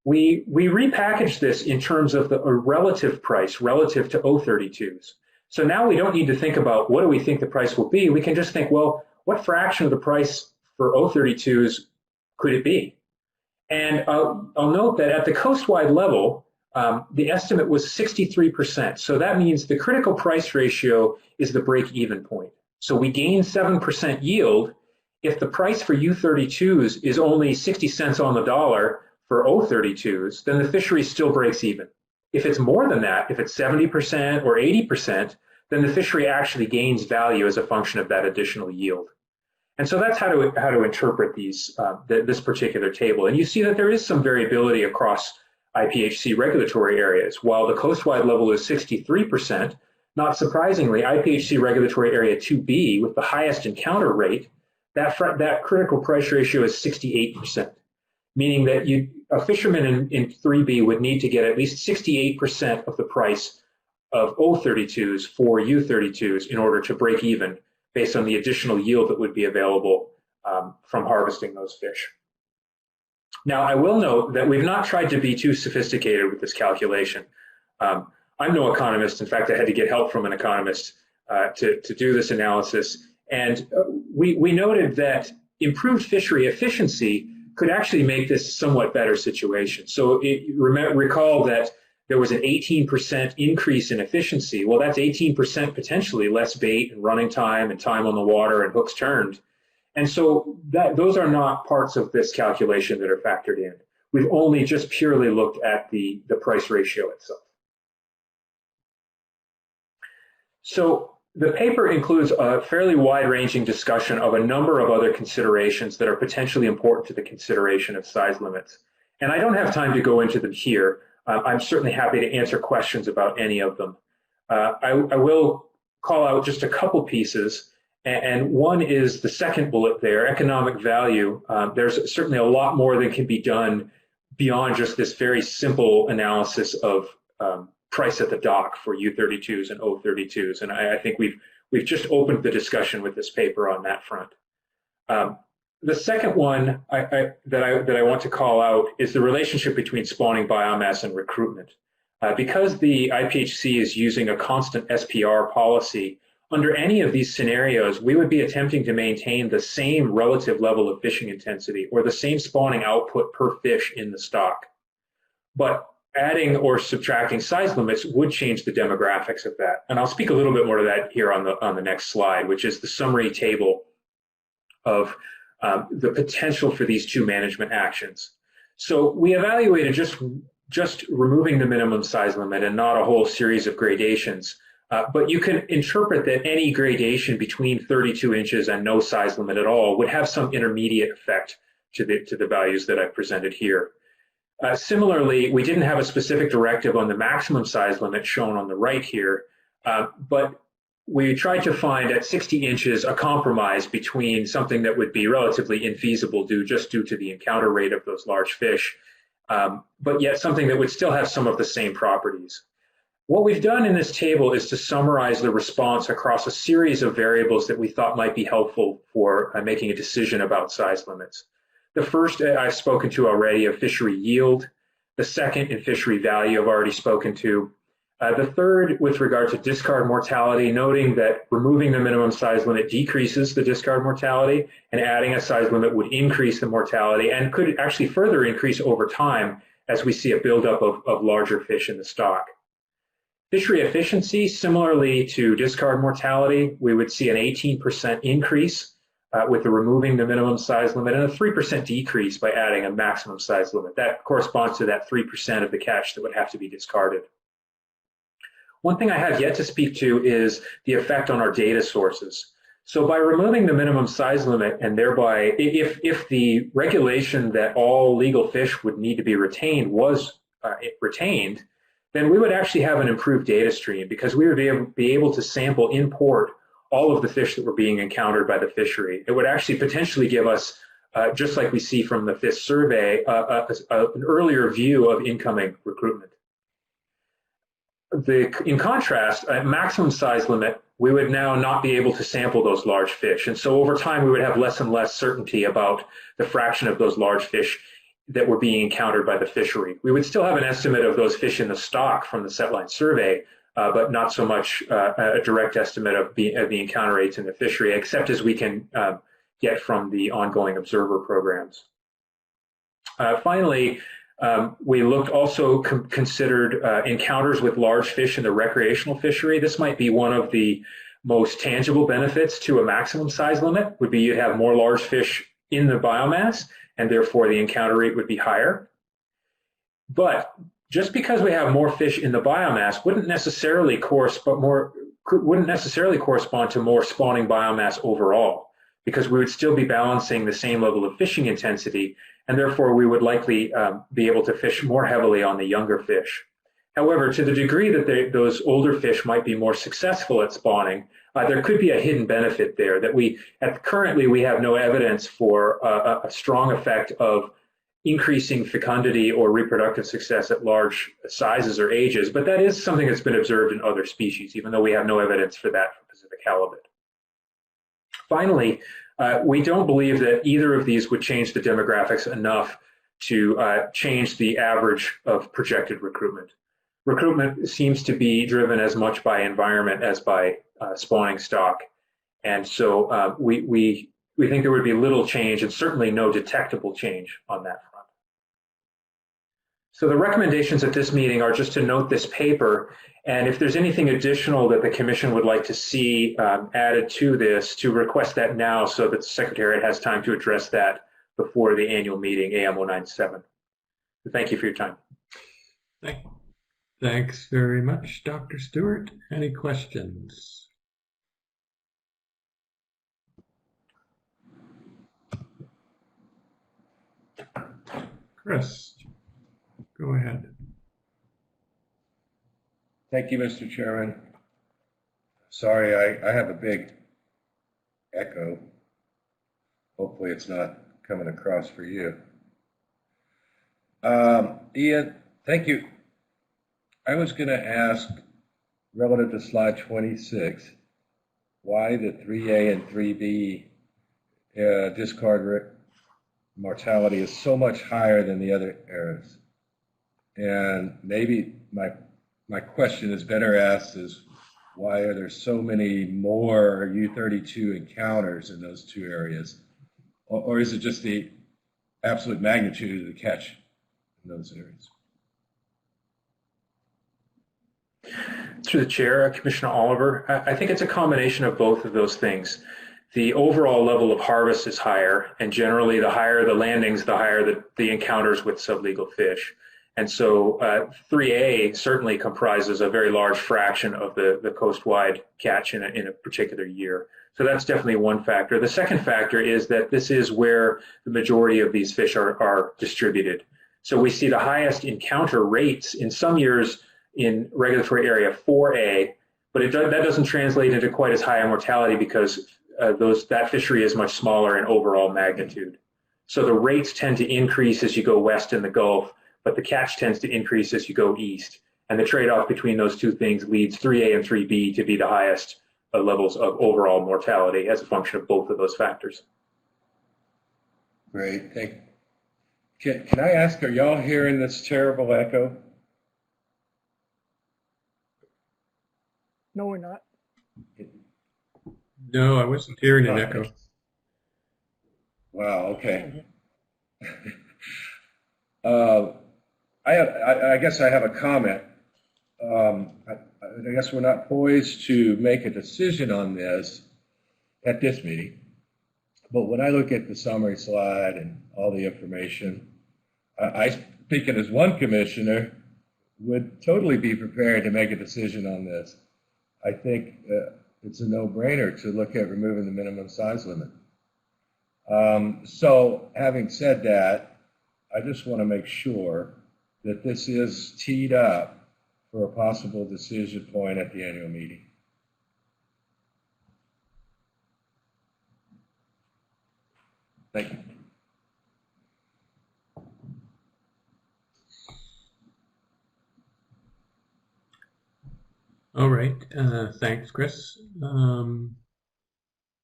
we repackaged this in terms of a relative price relative to O32s. So now we don't need to think about what do we think the price will be. We can just think, well, what fraction of the price for O32s could it be? And I'll note that at the coastwide level, the estimate was 63%. So that means the critical price ratio is the break-even point. So we gain 7% yield if the price for U32s is only 60 cents on the dollar for O32s, then the fishery still breaks even. If it's more than that, if it's 70% or 80%, then the fishery actually gains value as a function of that additional yield. And so that's how to interpret this particular table. And you see that there is some variability across IPHC regulatory areas. While the coastwide level is 63%, not surprisingly, IPHC regulatory area 2B, with the highest encounter rate, that critical price ratio is 68%, meaning that a fisherman in 3B would need to get at least 68% of the price of O32s for U32s in order to break even, based on the additional yield that would be available from harvesting those fish. Now, I will note that we've not tried to be too sophisticated with this calculation. I'm no economist. In fact, I had to get help from an economist to do this analysis. And we noted that improved fishery efficiency could actually make this a somewhat better situation. So recall that there was an 18% increase in efficiency. Well, that's 18% potentially less bait and running time and time on the water and hooks turned. And so those are not parts of this calculation that are factored in. We've only just purely looked at the price ratio itself. So the paper includes a fairly wide-ranging discussion of a number of other considerations that are potentially important to the consideration of size limits. And I don't have time to go into them here. I'm certainly happy to answer questions about any of them. I will call out just a couple pieces, and one is the second bullet there, economic value. There's certainly a lot more that can be done beyond just this very simple analysis of price at the dock for U32s and O32s, and I think we've just opened the discussion with this paper on that front. The second one that I want to call out is the relationship between spawning biomass and recruitment. Because the IPHC is using a constant SPR policy, under any of these scenarios, we would be attempting to maintain the same relative level of fishing intensity or the same spawning output per fish in the stock. But adding or subtracting size limits would change the demographics of that. And I'll speak a little bit more to that here on the next slide, which is the summary table of the potential for these two management actions. So we evaluated just removing the minimum size limit and not a whole series of gradations. But you can interpret that any gradation between 32 inches and no size limit at all would have some intermediate effect to the values that I presented here. Similarly, we didn't have a specific directive on the maximum size limit shown on the right here, but we tried to find at 60 inches a compromise between something that would be relatively infeasible due to the encounter rate of those large fish, but yet something that would still have some of the same properties. What we've done in this table is to summarize the response across a series of variables that we thought might be helpful for making a decision about size limits. The first I've spoken to already, of fishery yield. The second, in fishery value, I've already spoken to. The third, with regard to discard mortality, noting that removing the minimum size limit decreases the discard mortality, and adding a size limit would increase the mortality and could actually further increase over time as we see a buildup of larger fish in the stock. Fishery efficiency, similarly to discard mortality, we would see an 18% increase with removing the minimum size limit and a 3% decrease by adding a maximum size limit. That corresponds to that 3% of the catch that would have to be discarded. One thing I have yet to speak to is the effect on our data sources. So by removing the minimum size limit, and thereby, if the regulation that all legal fish would need to be retained was retained, then we would actually have an improved data stream, because we would be able to sample import all of the fish that were being encountered by the fishery. It would actually potentially give us, just like we see from the FIS survey, an earlier view of incoming recruitment. In contrast, at maximum size limit, we would now not be able to sample those large fish. And so over time, we would have less and less certainty about the fraction of those large fish that were being encountered by the fishery. We would still have an estimate of those fish in the stock from the setline survey, but not so much a direct estimate of the encounter rates in the fishery, except as we can get from the ongoing observer programs. Finally, we considered encounters with large fish in the recreational fishery. This might be one of the most tangible benefits to a maximum size limit, would be you'd have more large fish in the biomass, and therefore the encounter rate would be higher. But just because we have more fish in the biomass wouldn't necessarily correspond to more spawning biomass overall, because we would still be balancing the same level of fishing intensity, and therefore we would likely be able to fish more heavily on the younger fish. However, to the degree that those older fish might be more successful at spawning, there could be a hidden benefit there that currently we have no evidence for a strong effect of increasing fecundity or reproductive success at large sizes or ages, but that is something that's been observed in other species, even though we have no evidence for that for Pacific halibut. Finally, we don't believe that either of these would change the demographics enough to change the average of projected recruitment. Recruitment seems to be driven as much by environment as by spawning stock, and so we think there would be little change and certainly no detectable change on that front. So the recommendations at this meeting are just to note this paper, and if there's anything additional that the Commission would like to see added to this, to request that now so that the Secretariat has time to address that before the annual meeting, IM097. Thank you for your time. Thanks very much, Dr. Stewart. Any questions? Chris, go ahead. Thank you, Mr. Chairman. Sorry, I have a big echo. Hopefully it's not coming across for you. Ian, thank you. I was going to ask, relative to slide 26, why the 3A and 3B discard mortality is so much higher than the other areas. And maybe my question is better asked is, why are there so many more U32 encounters in those two areas? Or is it just the absolute magnitude of the catch in those areas? Through the chair, Commissioner Oliver, I think it's a combination of both of those things. The overall level of harvest is higher, and generally the higher the landings, the higher the encounters with sublegal fish. And so 3A certainly comprises a very large fraction of the coast-wide catch in a particular year. So that's definitely one factor. The second factor is that this is where the majority of these fish are distributed. So we see the highest encounter rates in some years in regulatory area 4A, but that doesn't translate into quite as high a mortality because that fishery is much smaller in overall magnitude. So the rates tend to increase as you go west in the Gulf, but the catch tends to increase as you go east. And the trade-off between those two things leads 3A and 3B to be the highest levels of overall mortality as a function of both of those factors. Great, thank you. Can I ask, are y'all hearing this terrible echo? No, we're not. No, I wasn't hearing an echo. Wow, okay. I guess I have a comment. I guess we're not poised to make a decision on this at this meeting, but when I look at the summary slide and all the information, I, speaking as one commissioner, would totally be prepared to make a decision on this. I think it's a no-brainer to look at removing the minimum size limit. So having said that, I just want to make sure that this is teed up for a possible decision point at the annual meeting. Thank you. All right, thanks, Chris.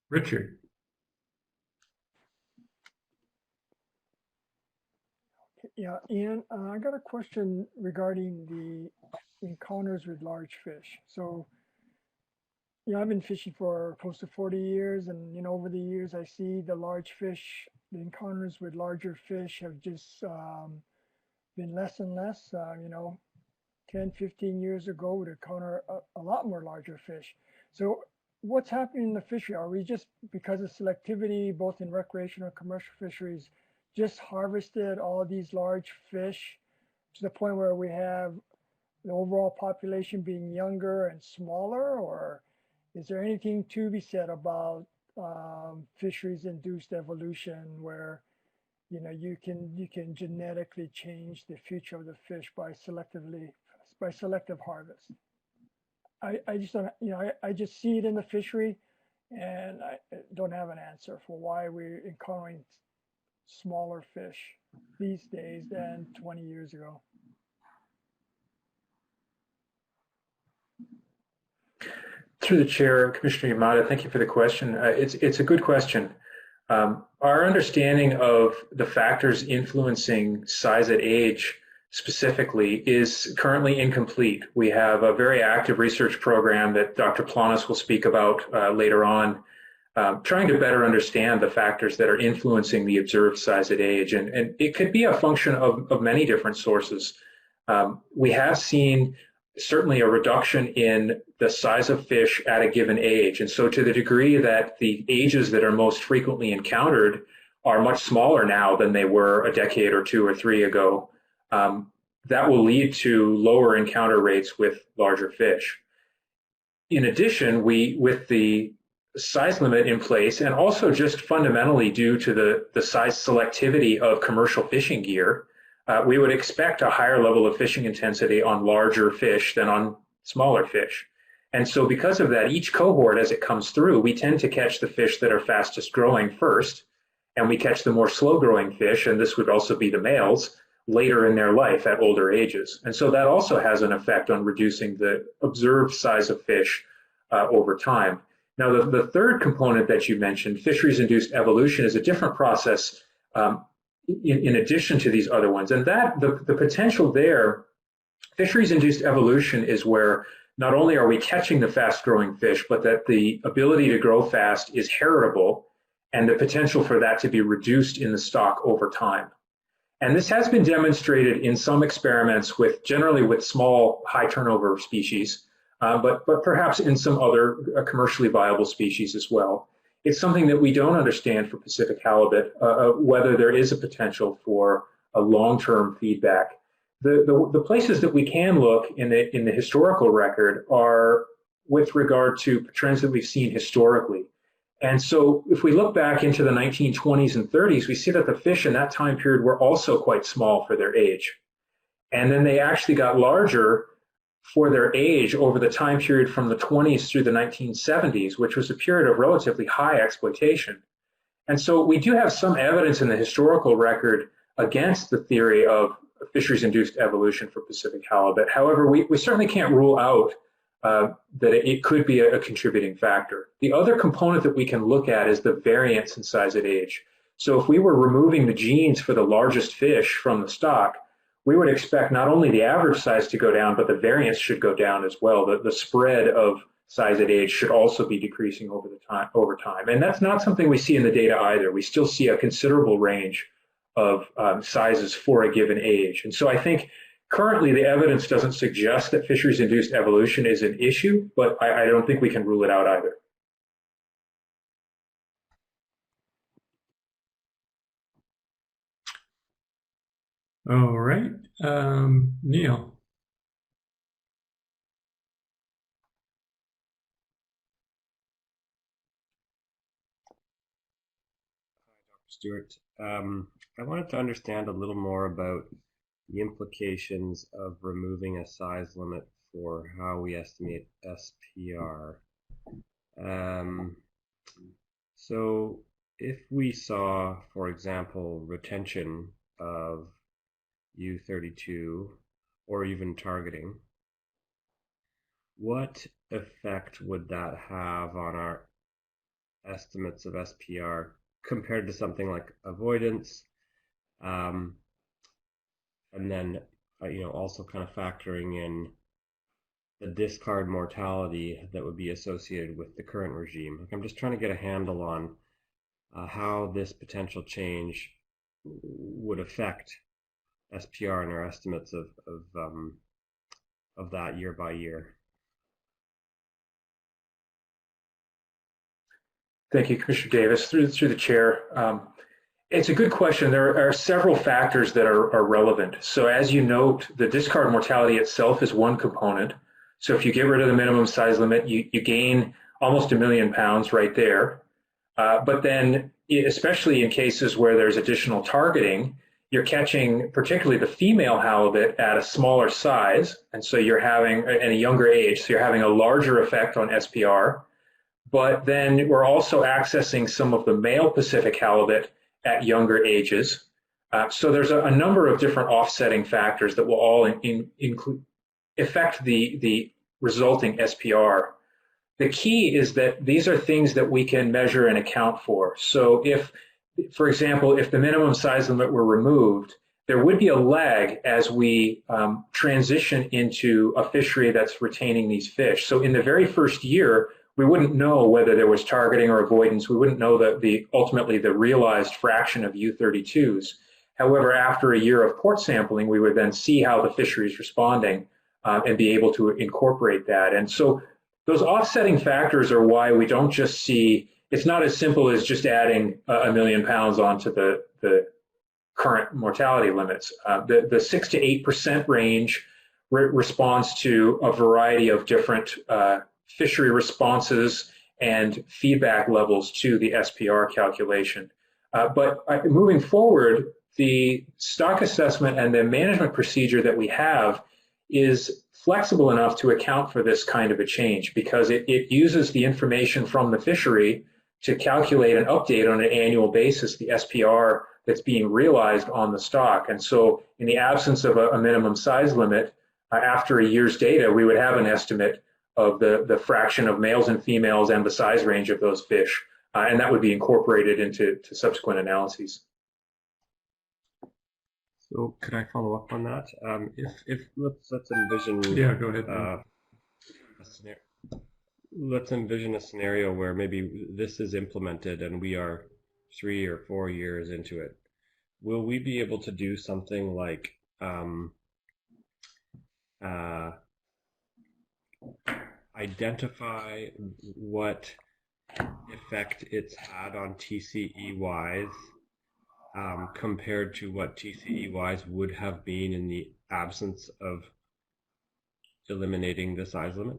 Richard. Yeah, Ian, I got a question regarding the encounters with large fish. So, I've been fishing for close to 40 years, and over the years I see the large fish, the encounters with larger fish have just been less and less. 10, 15 years ago would encounter a lot more larger fish. So what's happening in the fishery? Are we just, because of selectivity, both in recreational and commercial fisheries, just harvested all these large fish to the point where we have the overall population being younger and smaller, or is there anything to be said about fisheries-induced evolution, where you can genetically change the future of the fish by selective harvest? I just don't, I just see it in the fishery, and I don't have an answer for why we're encountering smaller fish these days than 20 years ago. Through the chair, Commissioner Yamada, thank you for the question. It's a good question. Our understanding of the factors influencing size at age specifically is currently incomplete. We have a very active research program that Dr. Planas will speak about later on, trying to better understand the factors that are influencing the observed size at age. And it could be a function of many different sources. We have seen certainly a reduction in the size of fish at a given age. And so to the degree that the ages that are most frequently encountered are much smaller now than they were a decade or 2 or 3 ago, that will lead to lower encounter rates with larger fish. In addition, with the size limit in place, and also just fundamentally due to the size selectivity of commercial fishing gear, we would expect a higher level of fishing intensity on larger fish than on smaller fish. And so because of that, each cohort as it comes through, we tend to catch the fish that are fastest growing first, and we catch the more slow growing fish, and this would also be the males, later in their life at older ages. And so that also has an effect on reducing the observed size of fish over time. Now, the third component that you mentioned, fisheries-induced evolution, is a different process in addition to these other ones. And that the potential there, fisheries-induced evolution is where not only are we catching the fast-growing fish, but that the ability to grow fast is heritable, and the potential for that to be reduced in the stock over time. And this has been demonstrated in some experiments generally with small, high turnover species, but perhaps in some other commercially viable species as well. It's something that we don't understand for Pacific halibut, whether there is a potential for a long-term feedback. The places that we can look in the historical record are with regard to trends that we've seen historically. And so if we look back into the 1920s and 30s, we see that the fish in that time period were also quite small for their age. And then they actually got larger for their age over the time period from the 20s through the 1970s, which was a period of relatively high exploitation. And so we do have some evidence in the historical record against the theory of fisheries-induced evolution for Pacific halibut. However, we certainly can't rule out that it could be a contributing factor. The other component that we can look at is the variance in size at age. So if we were removing the genes for the largest fish from the stock, we would expect not only the average size to go down, but the variance should go down as well. The spread of size at age should also be decreasing over time. And that's not something we see in the data either. We still see a considerable range of sizes for a given age. And so I think currently the evidence doesn't suggest that fisheries-induced evolution is an issue, but I don't think we can rule it out either. All right, Neil. Stuart. I wanted to understand a little more about the implications of removing a size limit for how we estimate SPR. So if we saw, for example, retention of U32 or even targeting, what effect would that have on our estimates of SPR compared to something like avoidance, and then also kind of factoring in the discard mortality that would be associated with the current regime? Like, I'm just trying to get a handle on how this potential change would affect SPR and our estimates of that year by year. Thank you, Commissioner Davis. Through the chair, It's a good question. There are several factors that are relevant. So as you note, the discard mortality itself is one component. So if you get rid of the minimum size limit, you gain almost 1 million pounds right there. But then, especially in cases where there's additional targeting, you're catching particularly the female halibut at a smaller size, and so you're having at a younger age, so you're having a larger effect on SPR. But then we're also accessing some of the male Pacific halibut at younger ages. So there's a number of different offsetting factors that will all affect the resulting SPR. The key is that these are things that we can measure and account for. So if, for example, if the minimum size limit were removed, there would be a lag as we transition into a fishery that's retaining these fish. So in the very first year, we wouldn't know whether there was targeting or avoidance. We wouldn't know ultimately the realized fraction of U32s. However, after a year of port sampling, we would then see how the fishery is responding and be able to incorporate that. And so those offsetting factors are why we don't just see, it's not as simple as just adding 1 million pounds onto the current mortality limits. The 6 to 8% range responds to a variety of different fishery responses and feedback levels to the SPR calculation. But moving forward, the stock assessment and the management procedure that we have is flexible enough to account for this kind of a change because it uses the information from the fishery to calculate and update on an annual basis the SPR that's being realized on the stock. And so in the absence of a minimum size limit, after a year's data, we would have an estimate of the fraction of males and females and the size range of those fish. And that would be incorporated into subsequent analyses. So could I follow up on that? If let's envision go ahead. Let's envision a scenario where maybe this is implemented and we are 3 or 4 years into it. Will we be able to do something like identify what effect it's had on TCEYs compared to what TCEYs would have been in the absence of eliminating the size limit?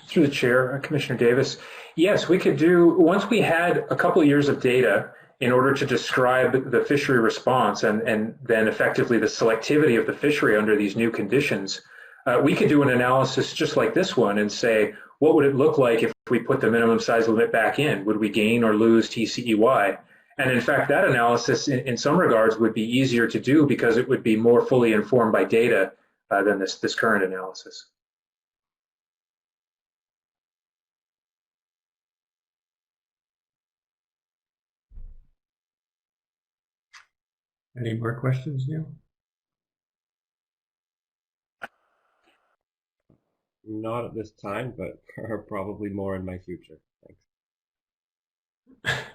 Through the chair, Commissioner Davis, yes, we could do, once we had a couple of years of data in order to describe the fishery response and then effectively the selectivity of the fishery under these new conditions, we could do an analysis just like this one and say, what would it look like if we put the minimum size limit back in? Would we gain or lose TCEY? And in fact, that analysis in some regards would be easier to do because it would be more fully informed by data than this current analysis. Any more questions, Neil? Not at this time, but probably more in my future. Thanks.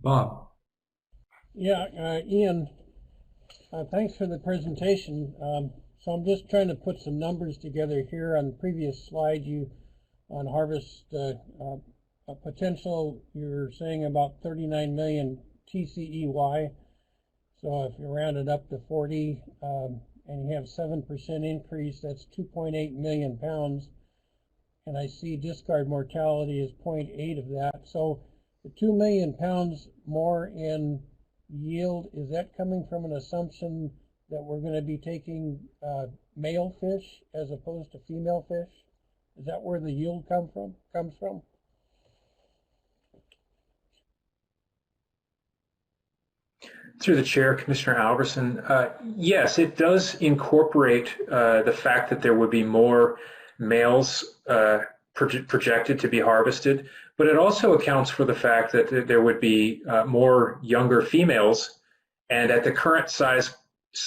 Bob. Yeah, Ian, thanks for the presentation. So I'm just trying to put some numbers together here. On the previous slide, on harvest potential, you're saying about 39 million TCEY. So if you round it up to 40 and you have 7% increase, that's 2.8 million pounds. And I see discard mortality is 0.8 of that. So the 2 million pounds more in yield, is that coming from an assumption that we're going to be taking male fish as opposed to female fish? Is that where the yield comes from? Through the chair, Commissioner Alverson, yes, it does incorporate the fact that there would be more males projected to be harvested, but it also accounts for the fact that there would be more younger females, and at the current size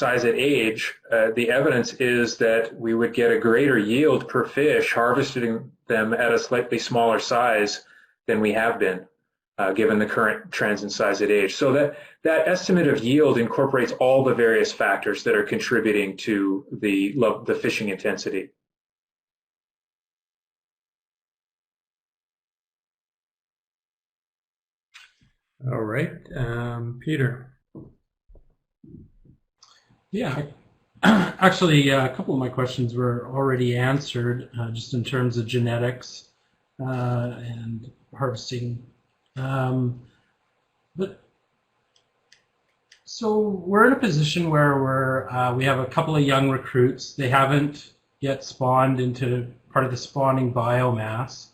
at age, the evidence is that we would get a greater yield per fish harvesting them at a slightly smaller size than we have been. Given the current trends in size at age. So that estimate of yield incorporates all the various factors that are contributing to the fishing intensity. All right, Peter. Yeah, actually, a couple of my questions were already answered, just in terms of genetics and harvesting. But so we're in a position where we have a couple of young recruits. They haven't yet spawned into part of the spawning biomass.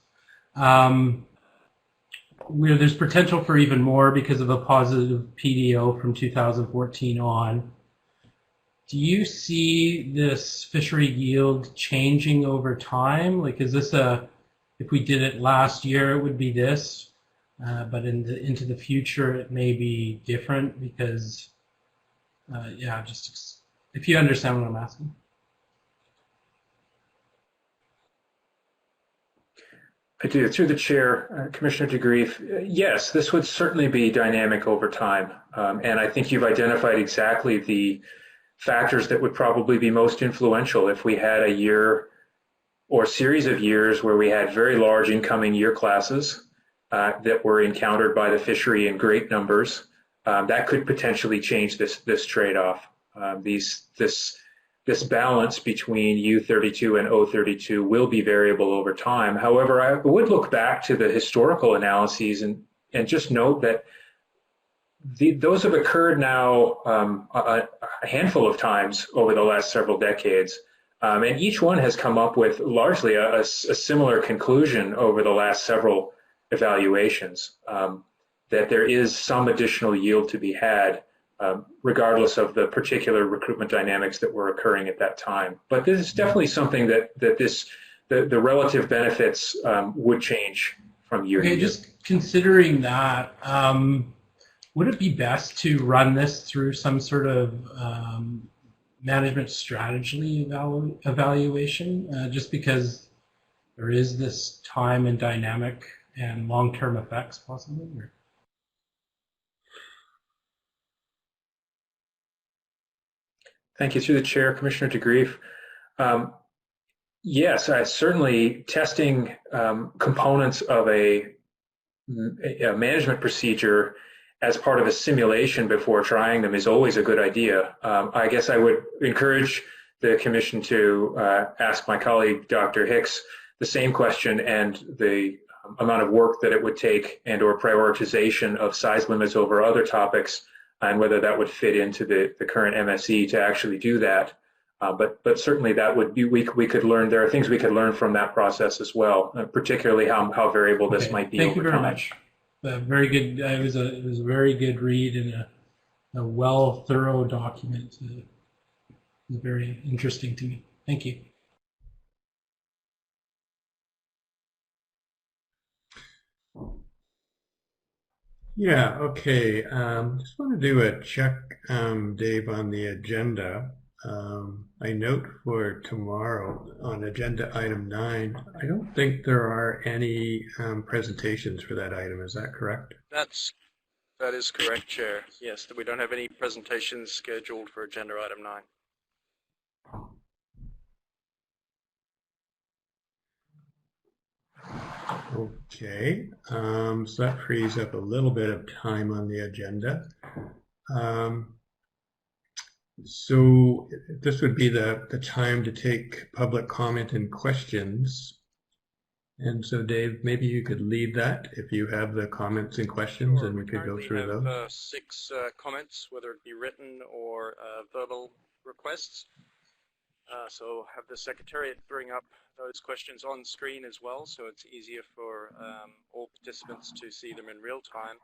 Where there's potential for even more because of a positive PDO from 2014 on. Do you see this fishery yield changing over time? Like, is this if we did it last year, it would be this, but into the future, it may be different because, yeah, just if you understand what I'm asking. I do. Through the chair, Commissioner DeGreef, yes, this would certainly be dynamic over time. And I think you've identified exactly the factors that would probably be most influential if we had a year or series of years where we had very large incoming year classes that were encountered by the fishery in great numbers. That could potentially change this trade-off. This balance between U32 and O32 will be variable over time. However, I would look back to the historical analyses and just note that those have occurred now a handful of times over the last several decades. And each one has come up with largely a similar conclusion over the last several evaluations, that there is some additional yield to be had, regardless of the particular recruitment dynamics that were occurring at that time. But this is definitely something that the relative benefits would change from year to year. Just considering that, would it be best to run this through some sort of management strategy evaluation, just because there is this time and dynamic and long-term effects possibly? Or? Thank you. Through the chair, Commissioner DeGreef. Yes, certainly testing components of a management procedure as part of a simulation before trying them is always a good idea. I guess I would encourage the Commission to ask my colleague, Dr. Hicks, the same question and the amount of work that it would take and or prioritization of size limits over other topics and whether that would fit into the current MSE to actually do that. But certainly that would be, we could learn, there are things we could learn from that process as well, particularly how variable this might be over time. Thank you very much. Very good. It was a very good read and a thorough document. It was very interesting to me. Thank you. Yeah, okay. Just want to do a check, Dave, on the agenda. I note for tomorrow on agenda item 9, I don't think there are any presentations for that item. Is that correct? That is correct, Chair. Yes, we don't have any presentations scheduled for agenda item 9. Okay, so that frees up a little bit of time on the agenda. So this would be the time to take public comment and questions. And so, Dave, maybe you could lead that if you have the comments and questions, and we could go through those. We have 6 comments, whether it be written or verbal requests. So have the Secretariat bring up those questions on screen as well, so it's easier for all participants to see them in real time.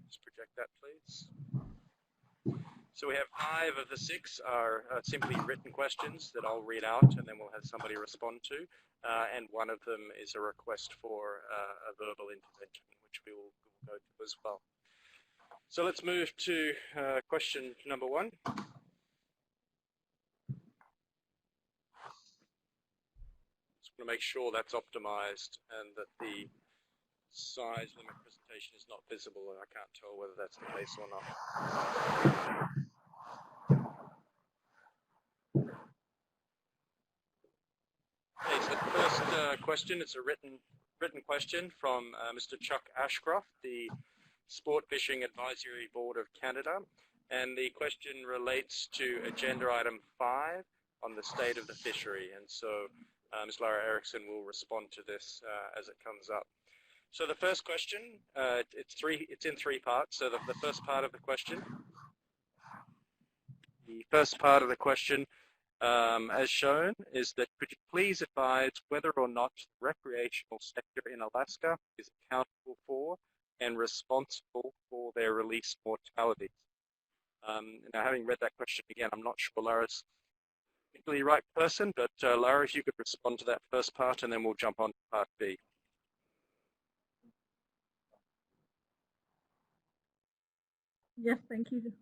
Just project that, please. So we have 5 of the 6 are simply written questions that I'll read out and then we'll have somebody respond to. And one of them is a request for a verbal intervention, which we will go to as well. So let's move to question number 1. Just want to make sure that's optimized and that the size limit presentation is not visible, and I can't tell whether that's the case or not. Okay, so the first question, it's a written written question from Mr. Chuck Ashcroft, the Sport Fishing Advisory Board of Canada. And the question relates to agenda item 5 on the state of the fishery. And so Ms. Lara Erickson will respond to this as it comes up. So the first question, it's in 3 parts. So the first part of the question, as shown, is that could you please advise whether or not the recreational sector in Alaska is accountable for and responsible for their release mortalities? Now, having read that question again, I'm not sure Lara's the particularly right person, but Lara, if you could respond to that first part, and then we'll jump on to part B. Yes, thank you.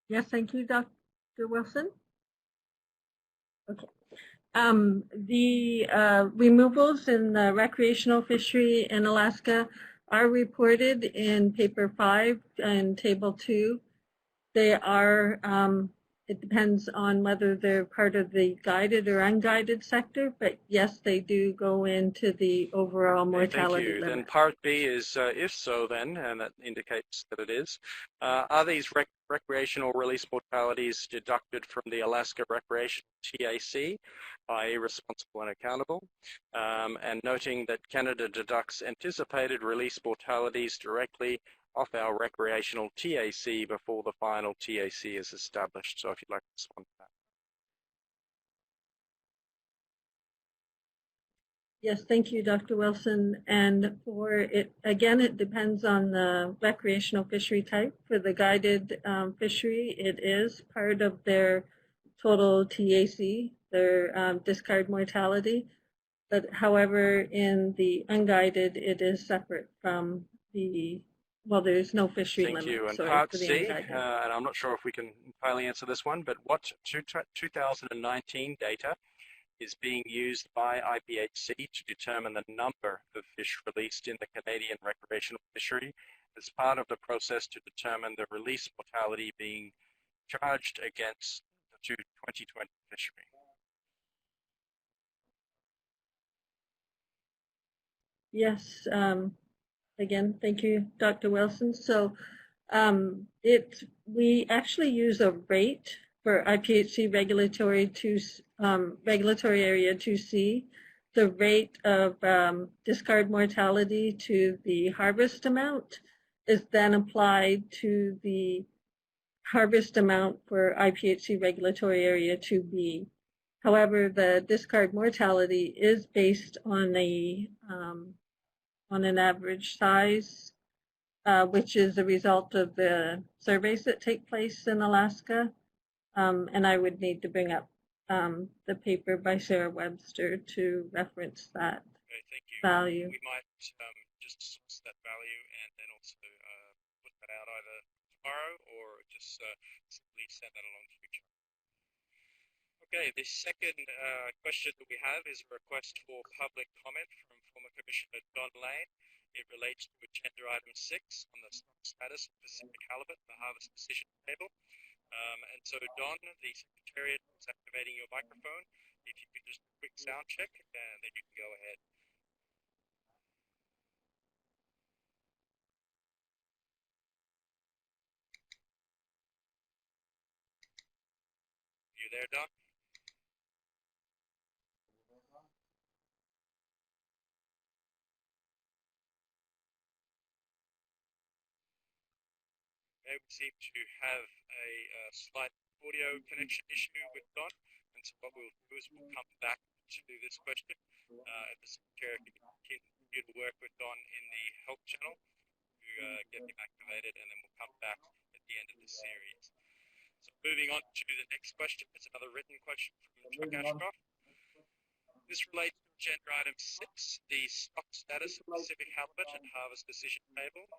Yes, thank you, Dr. Wilson. Okay. The removals in the recreational fishery in Alaska are reported in paper 5 and table 2. They are, it depends on whether they're part of the guided or unguided sector, but yes, they do go into the overall mortality Thank you. limit. Then part B is if so then, and that indicates that it is. Are these recreational release mortalities deducted from the Alaska Recreation TAC, i.e. responsible and accountable? And noting that Canada deducts anticipated release mortalities directly off our recreational TAC before the final TAC is established. So if you'd like to respond to that. Yes, thank you, Dr. Wilson. And for it, again, it depends on the recreational fishery type. For the guided fishery, it is part of their total TAC, their discard mortality. But however, in the unguided, it is separate from the, well, there's no fishery limit. Thank you. And sorry, part for the C, unguided. and I'm not sure if we can entirely answer this one, but what 2019 data is being used by IPHC to determine the number of fish released in the Canadian recreational fishery as part of the process to determine the release mortality being charged against the 2020 fishery? Yes, again, thank you, Dr. Wilson. So we actually use a rate for IPHC regulatory area 2C. The rate of discard mortality to the harvest amount is then applied to the harvest amount for IPHC regulatory area 2B. However, the discard mortality is based on an average size, which is a result of the surveys that take place in Alaska. And I would need to bring up the paper by Sarah Webster to reference that value. We might just source that value and then also put that out either tomorrow or just simply send that along to each other. Okay, the second question that we have is a request for public comment from former Commissioner Don Lane. It relates to agenda item 6 on the status of Pacific halibut, the harvest decision table. And so, Don, the Secretariat is activating your microphone. If you could just do a quick sound check, and then you can go ahead. You there, Don? We seem to have a slight audio connection issue with Don, and so what we'll do is we'll come back to this question. The Secretary can continue to work with Don in the help channel to get him activated, and then we'll come back at the end of the series. So moving on to the next question, it's another written question from Chuck Ashcroft. This relates to agenda item 6, the stock status of Pacific halibut and harvest decision table.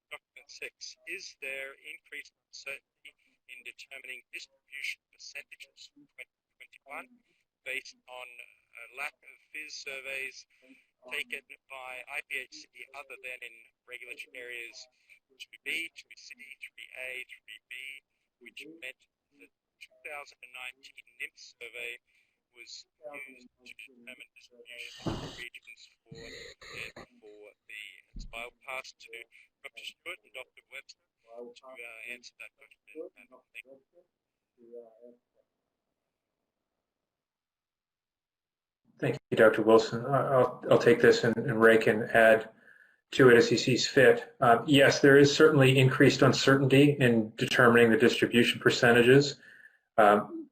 Document 6, is there increased uncertainty in determining distribution percentages for 2021 based on a lack of FIS surveys taken by IPHC other than in regulatory areas 2B, 2C, 3A, 3B, which meant the 2019 NIMS survey was used to determine distribution regions for the so I'll pass to Dr. Stewart and Dr. Webster to answer that question. Thank you, Dr. Wilson. I'll take this, and Ray can add to it as he sees fit. Yes, there is certainly increased uncertainty in determining the distribution percentages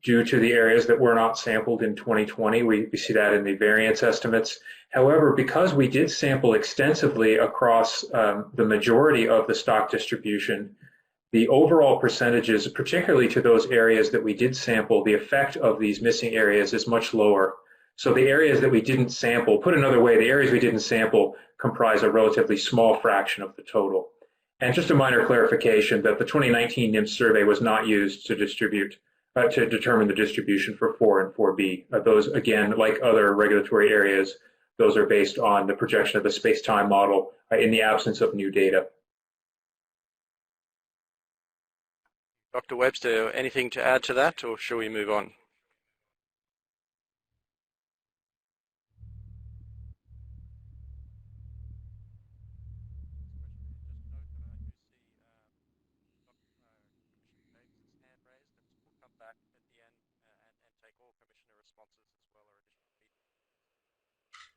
due to the areas that were not sampled in 2020. We see that in the variance estimates. However, because we did sample extensively across the majority of the stock distribution, the overall percentages, particularly to those areas that we did sample, the effect of these missing areas is much lower. So the areas that we didn't sample, put another way, the areas we didn't sample comprise a relatively small fraction of the total. And just a minor clarification that the 2019 NIMS survey was not used to determine the distribution for 4 and 4B. Those, again, like other regulatory areas, those are based on the projection of the space-time model in the absence of new data. Dr. Webster, anything to add to that, or shall we move on?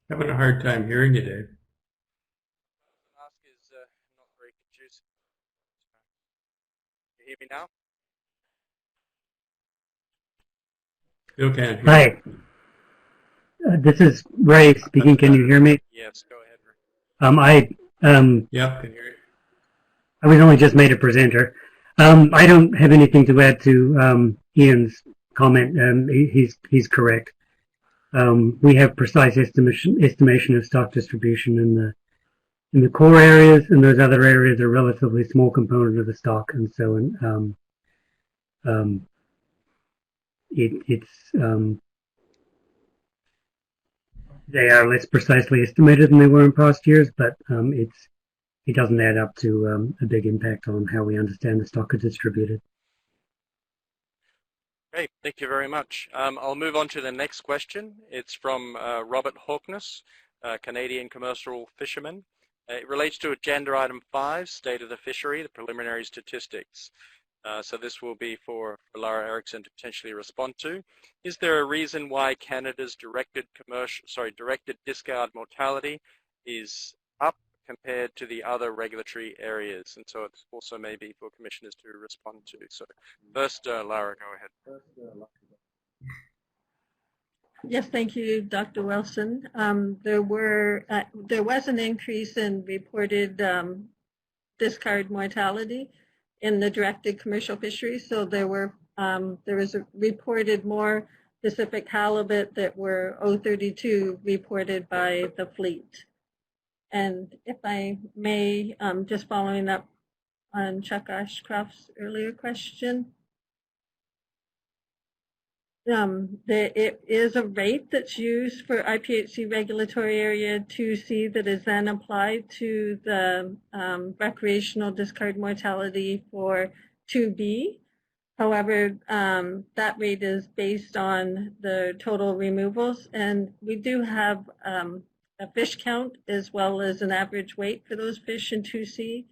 Having a hard time hearing you, Dave. Ask is not very conducive. You hear me now? Still can't hear. Hi. This is Ray speaking. Can you hear me? Yes, go ahead, Ray. Yep, can hear you. I was only just made a presenter. I don't have anything to add to Ian's comment. He's correct. We have precise estimation of stock distribution in the core areas, and those other areas are relatively small component of the stock, and so they are less precisely estimated than they were in past years, but it doesn't add up to a big impact on how we understand the stock is distributed. Great, thank you very much. I'll move on to the next question. It's from Robert Hawkness, Canadian commercial fisherman. It relates to agenda item 5, state of the fishery, the preliminary statistics. So this will be for Lara Erickson to potentially respond to. Is there a reason why Canada's directed discard mortality is up compared to the other regulatory areas? And so it's also maybe for commissioners to respond to. So first, Lara, go ahead. Yes, thank you, Dr. Wilson. There was an increase in reported discard mortality in the directed commercial fisheries. So there was reported more Pacific halibut that were 032 reported by the fleet. And if I may, just following up on Chuck Ashcroft's earlier question, it is a rate that's used for IPHC regulatory area 2C that is then applied to the recreational discard mortality for 2B. However, that rate is based on the total removals, and we do have a fish count as well as an average weight for those fish in 2C.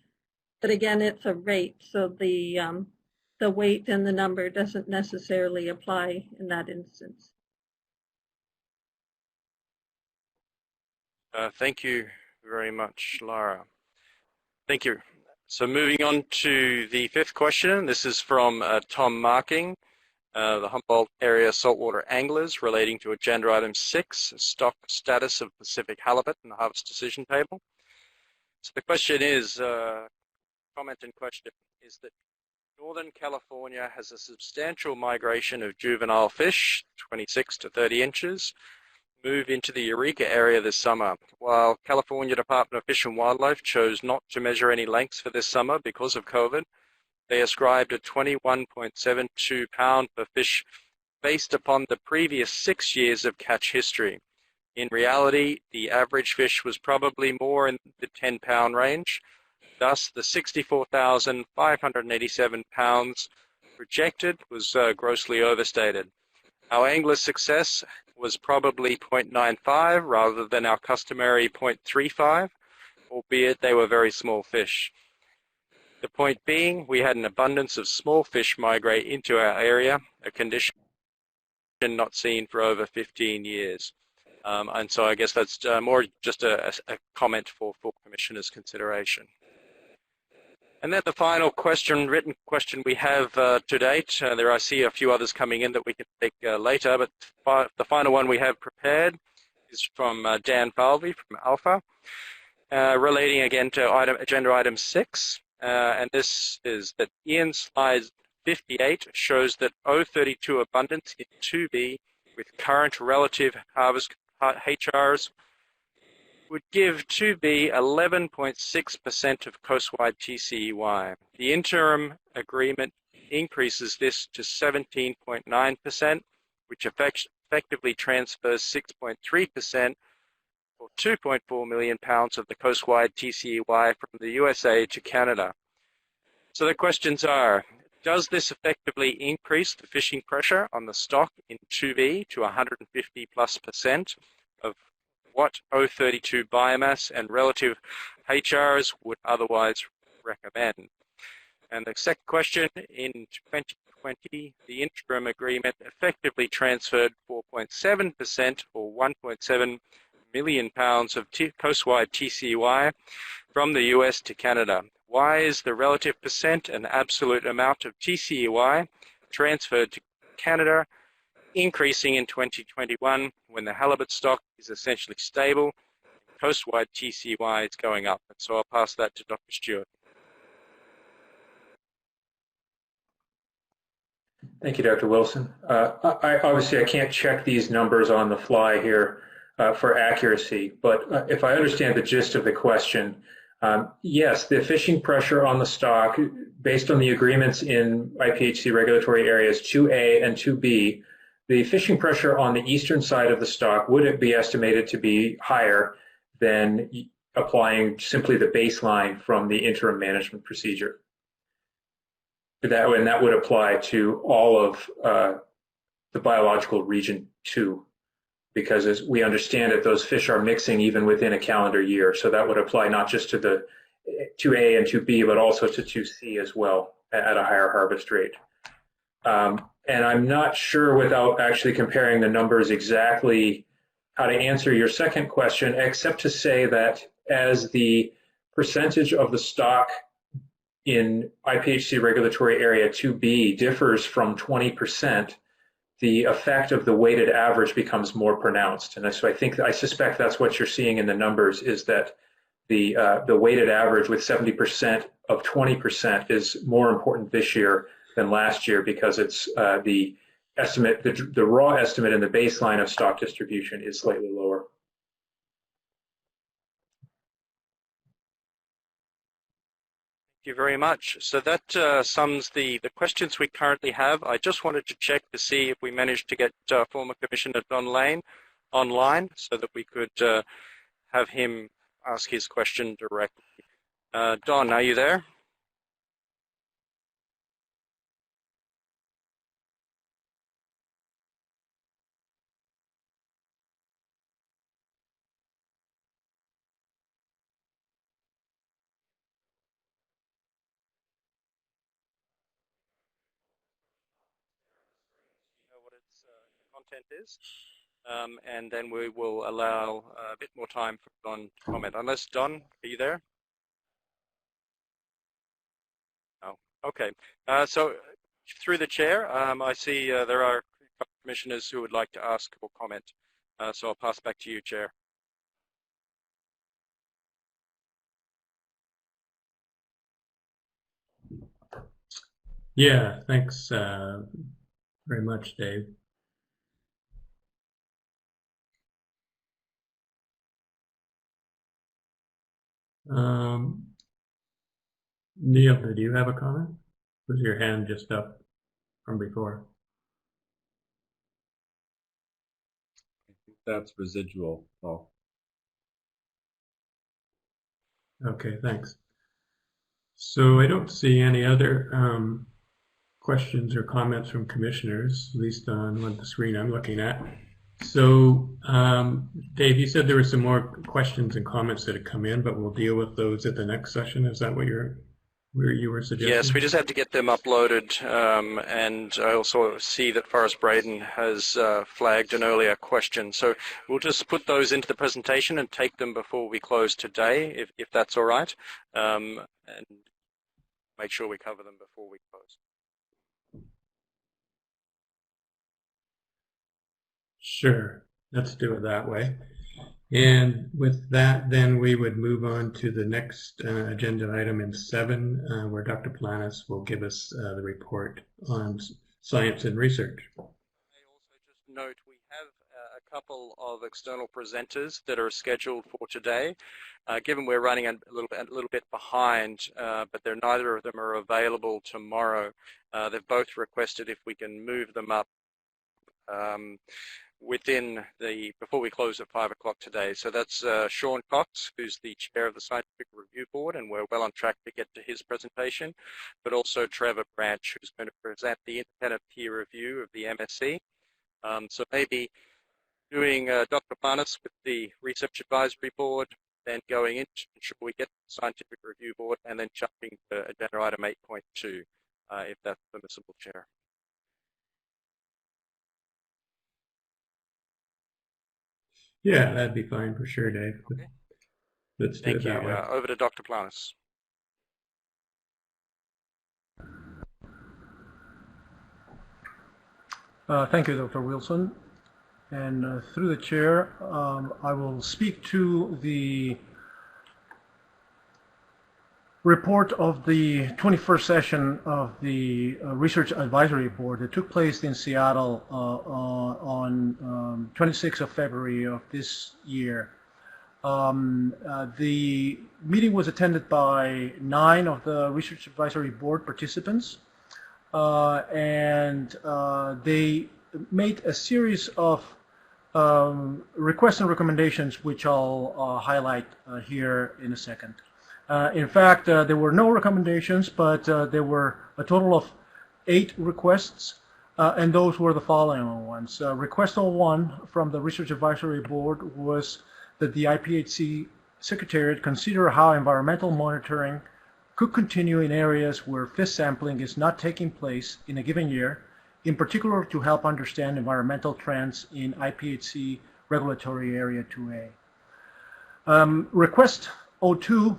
But again, it's a rate, so the weight and the number doesn't necessarily apply in that instance. Thank you very much, Lara. Thank you. So moving on to the 5th question. This is from Tom Marking, the Humboldt area saltwater anglers, relating to agenda item 6, stock status of Pacific halibut and the harvest decision table. So the question is, comment and question is that Northern California has a substantial migration of juvenile fish, 26 to 30 inches, move into the Eureka area this summer. While California Department of Fish and Wildlife chose not to measure any lengths for this summer because of COVID, they ascribed a 21.72 pound per fish based upon the previous 6 years of catch history. In reality, the average fish was probably more in the 10-pound range. Thus, the 64,587 pounds projected was grossly overstated. Our angler success was probably 0.95 rather than our customary 0.35, albeit they were very small fish. The point being, we had an abundance of small fish migrate into our area, a condition not seen for over 15 years. And so I guess that's more just a comment for Commissioner's consideration. And then the final question, written question we have to date, I see a few others coming in that we can take later, but the final one we have prepared is from Dan Falvey from Alpha, relating again to agenda item 6. And this is that Ian's slide 58 shows that O32 abundance in 2B with current relative harvest HRs would give 2B 11.6% of coastwide TCEY. The interim agreement increases this to 17.9%, which effectively transfers 6.3% or 2.4 million pounds of the coastwide TCEY from the USA to Canada. So the questions are, does this effectively increase the fishing pressure on the stock in 2B to 150+% of what O32 biomass and relative HRs would otherwise recommend? And the second question, in 2020, the interim agreement effectively transferred 4.7% or 1.7 million pounds of coastwide TCEY from the US to Canada. Why is the relative percent and absolute amount of TCEY transferred to Canada increasing in 2021 when the halibut stock is essentially stable and coastwide TCEY is going up? And so I'll pass that to Dr. Stewart. Thank you, Dr. Wilson. Obviously, I can't check these numbers on the fly here for accuracy, but if I understand the gist of the question, yes, the fishing pressure on the stock, based on the agreements in IPHC regulatory areas 2A and 2B, the fishing pressure on the eastern side of the stock would be estimated to be higher than applying simply the baseline from the interim management procedure. And that would apply to all of the biological region 2, because as we understand it, those fish are mixing even within a calendar year. So that would apply not just to the 2A and 2B, but also to 2C as well at a higher harvest rate. And I'm not sure, without actually comparing the numbers, exactly how to answer your second question, except to say that as the percentage of the stock in IPHC regulatory area 2B differs from 20%, the effect of the weighted average becomes more pronounced. And so I suspect that's what you're seeing in the numbers, is that the weighted average with 70% of 20% is more important this year than last year, because it's the estimate, the raw estimate in the baseline of stock distribution is slightly lower. Thank you very much. So that sums the questions we currently have. I just wanted to check to see if we managed to get former Commissioner Don Lane online so that we could have him ask his question directly. Don, are you there? Content is, and then we will allow a bit more time for Don to comment. Unless, Don, are you there? No. Okay. So through the chair, I see there are commissioners who would like to ask or comment. So I'll pass back to you, Chair. Yeah, thanks very much, Dave. Neil, do you have a comment? Was your hand just up from before? I think that's residual. Oh. Okay, thanks. So I don't see any other questions or comments from commissioners, at least on the screen I'm looking at. So, Dave, you said there were some more questions and comments that had come in, but we'll deal with those at the next session. Is that what you were suggesting? Yes, we just have to get them uploaded, and I also see that Forrest Braden has flagged an earlier question. So we'll just put those into the presentation and take them before we close today, if that's all right, and make sure we cover them before we close. Sure, let's do it that way. And with that, then we would move on to the next agenda item in 7, where Dr. Planas will give us the report on science and research. I also just note we have a couple of external presenters that are scheduled for today. Given we're running a little bit behind, but neither of them are available tomorrow. They've both requested if we can move them up before we close at 5 o'clock today. So that's Sean Cox, who's the chair of the Scientific Review Board, and we're well on track to get to his presentation, but also Trevor Branch, who's going to present the independent peer review of the MSc. So maybe doing Dr. Planas with the Research Advisory Board, then going in to ensure we get to the Scientific Review Board, and then jumping to agenda item 8.2, if that's permissible, Chair. Yeah, that'd be fine for sure, Dave. Okay. Let's do Thank it you. that way. Over to Dr. Planas. Thank you, Dr. Wilson. And through the chair, I will speak to the report of the 21st session of the Research Advisory Board that took place in Seattle on 26th of February of this year. The meeting was attended by 9 of the Research Advisory Board participants, and they made a series of requests and recommendations, which I'll highlight here in a second. In fact, there were no recommendations, but there were a total of 8 requests, and those were the following ones. Request 01 from the Research Advisory Board was that the IPHC Secretariat consider how environmental monitoring could continue in areas where fish sampling is not taking place in a given year, in particular to help understand environmental trends in IPHC Regulatory Area 2A. Request 02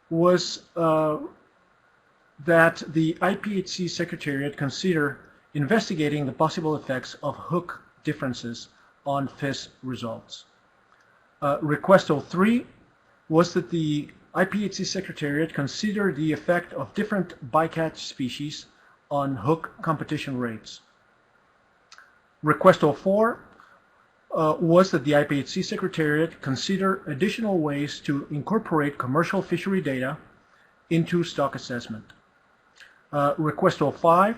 was that the IPHC Secretariat consider investigating the possible effects of hook differences on fish results. Request 03 was that the IPHC Secretariat consider the effect of different bycatch species on hook competition rates. Request 04 was that the IPHC Secretariat consider additional ways to incorporate commercial fishery data into stock assessment. Request 05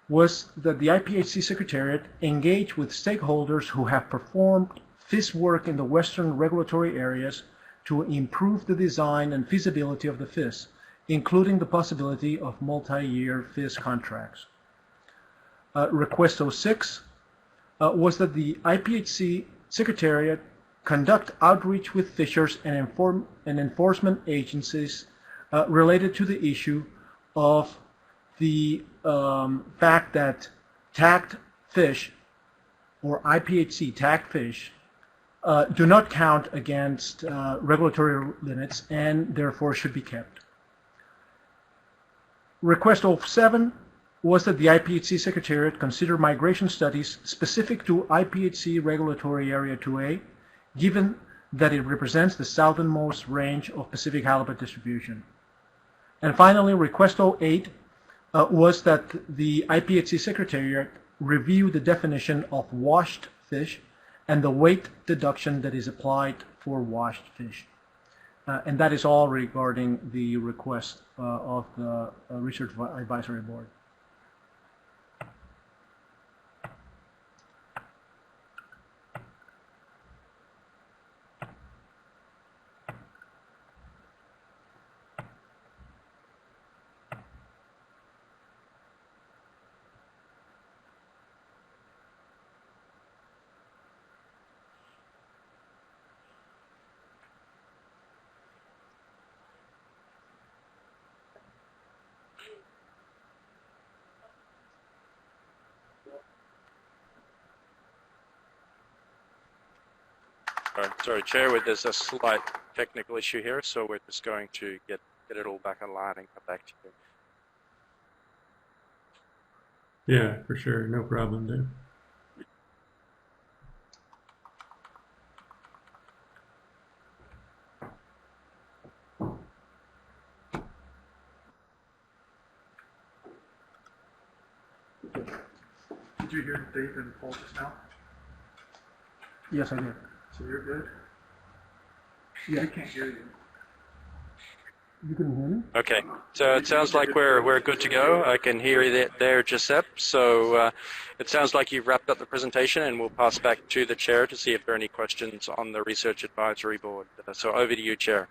was that the IPHC Secretariat engage with stakeholders who have performed fish work in the Western regulatory areas to improve the design and feasibility of the fish, including the possibility of multi-year fish contracts. Request 06 was that the IPHC Secretariat conduct outreach with fishers and enforcement agencies related to the issue of the fact that tagged fish, or IPHC tagged fish, do not count against regulatory limits and therefore should be kept. Request 07 was that the IPHC Secretariat consider migration studies specific to IPHC Regulatory Area 2A, given that it represents the southernmost range of Pacific halibut distribution. And finally, Request 08 was that the IPHC Secretariat review the definition of washed fish and the weight deduction that is applied for washed fish. And that is all regarding the request of the Research Advisory Board. Sorry, Chair, there's a slight technical issue here, so we're just going to get it all back online and come back to you. Yeah, for sure. No problem, Dave. Did you hear Dave and Paul just now? Yes, I did. So you're good? Yeah, I can't hear you. You can hear me? Okay, so it sounds like we're good to go. I can hear you there, Giuseppe. So it sounds like you've wrapped up the presentation, and we'll pass back to the Chair to see if there are any questions on the Research Advisory Board. So over to you, Chair.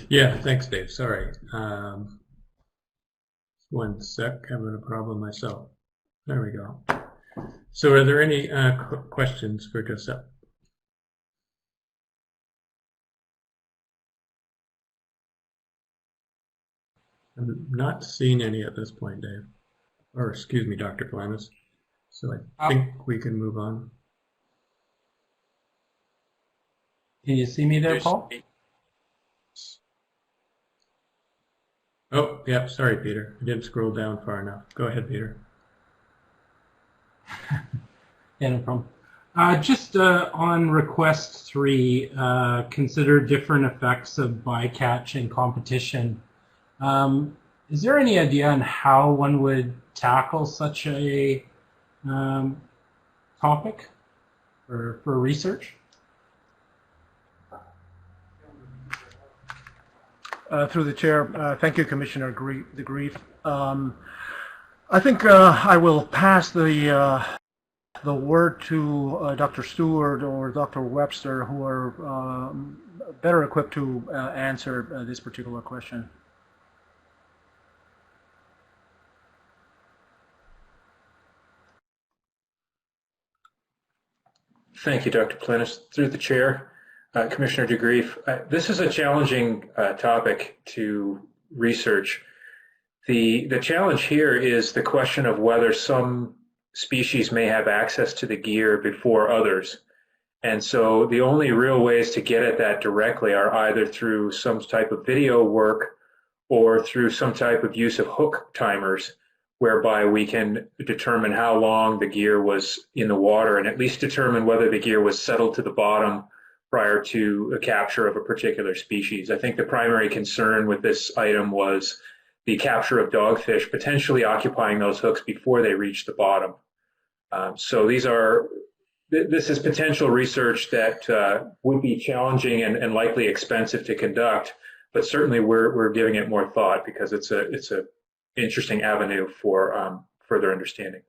Yeah, thanks, Dave. Sorry. One sec, having a problem myself. There we go. So are there any questions for Giuseppe? I'm not seeing any at this point, Dave. Or excuse me, Dr. Planis. So I think we can move on. Can you see me there, Paul? Oh, yeah, sorry, Peter. I didn't scroll down far enough. Go ahead, Peter. Yeah, no problem. Just on request 3, consider different effects of bycatch and competition. Is there any idea on how one would tackle such a topic for research? Through the Chair, thank you, Commissioner De Grief. I think I will pass the word to Dr. Stewart or Dr. Webster, who are better equipped to answer this particular question. Thank you, Dr. Planis. Through the Chair, Commissioner De Grief, this is a challenging topic to research. The challenge here is the question of whether some species may have access to the gear before others. And so the only real ways to get at that directly are either through some type of video work or through some type of use of hook timers, whereby we can determine how long the gear was in the water and at least determine whether the gear was settled to the bottom prior to a capture of a particular species. I think the primary concern with this item was the capture of dogfish potentially occupying those hooks before they reach the bottom. So this is potential research that would be challenging and likely expensive to conduct, but certainly we're giving it more thought because it's a interesting avenue for further understanding.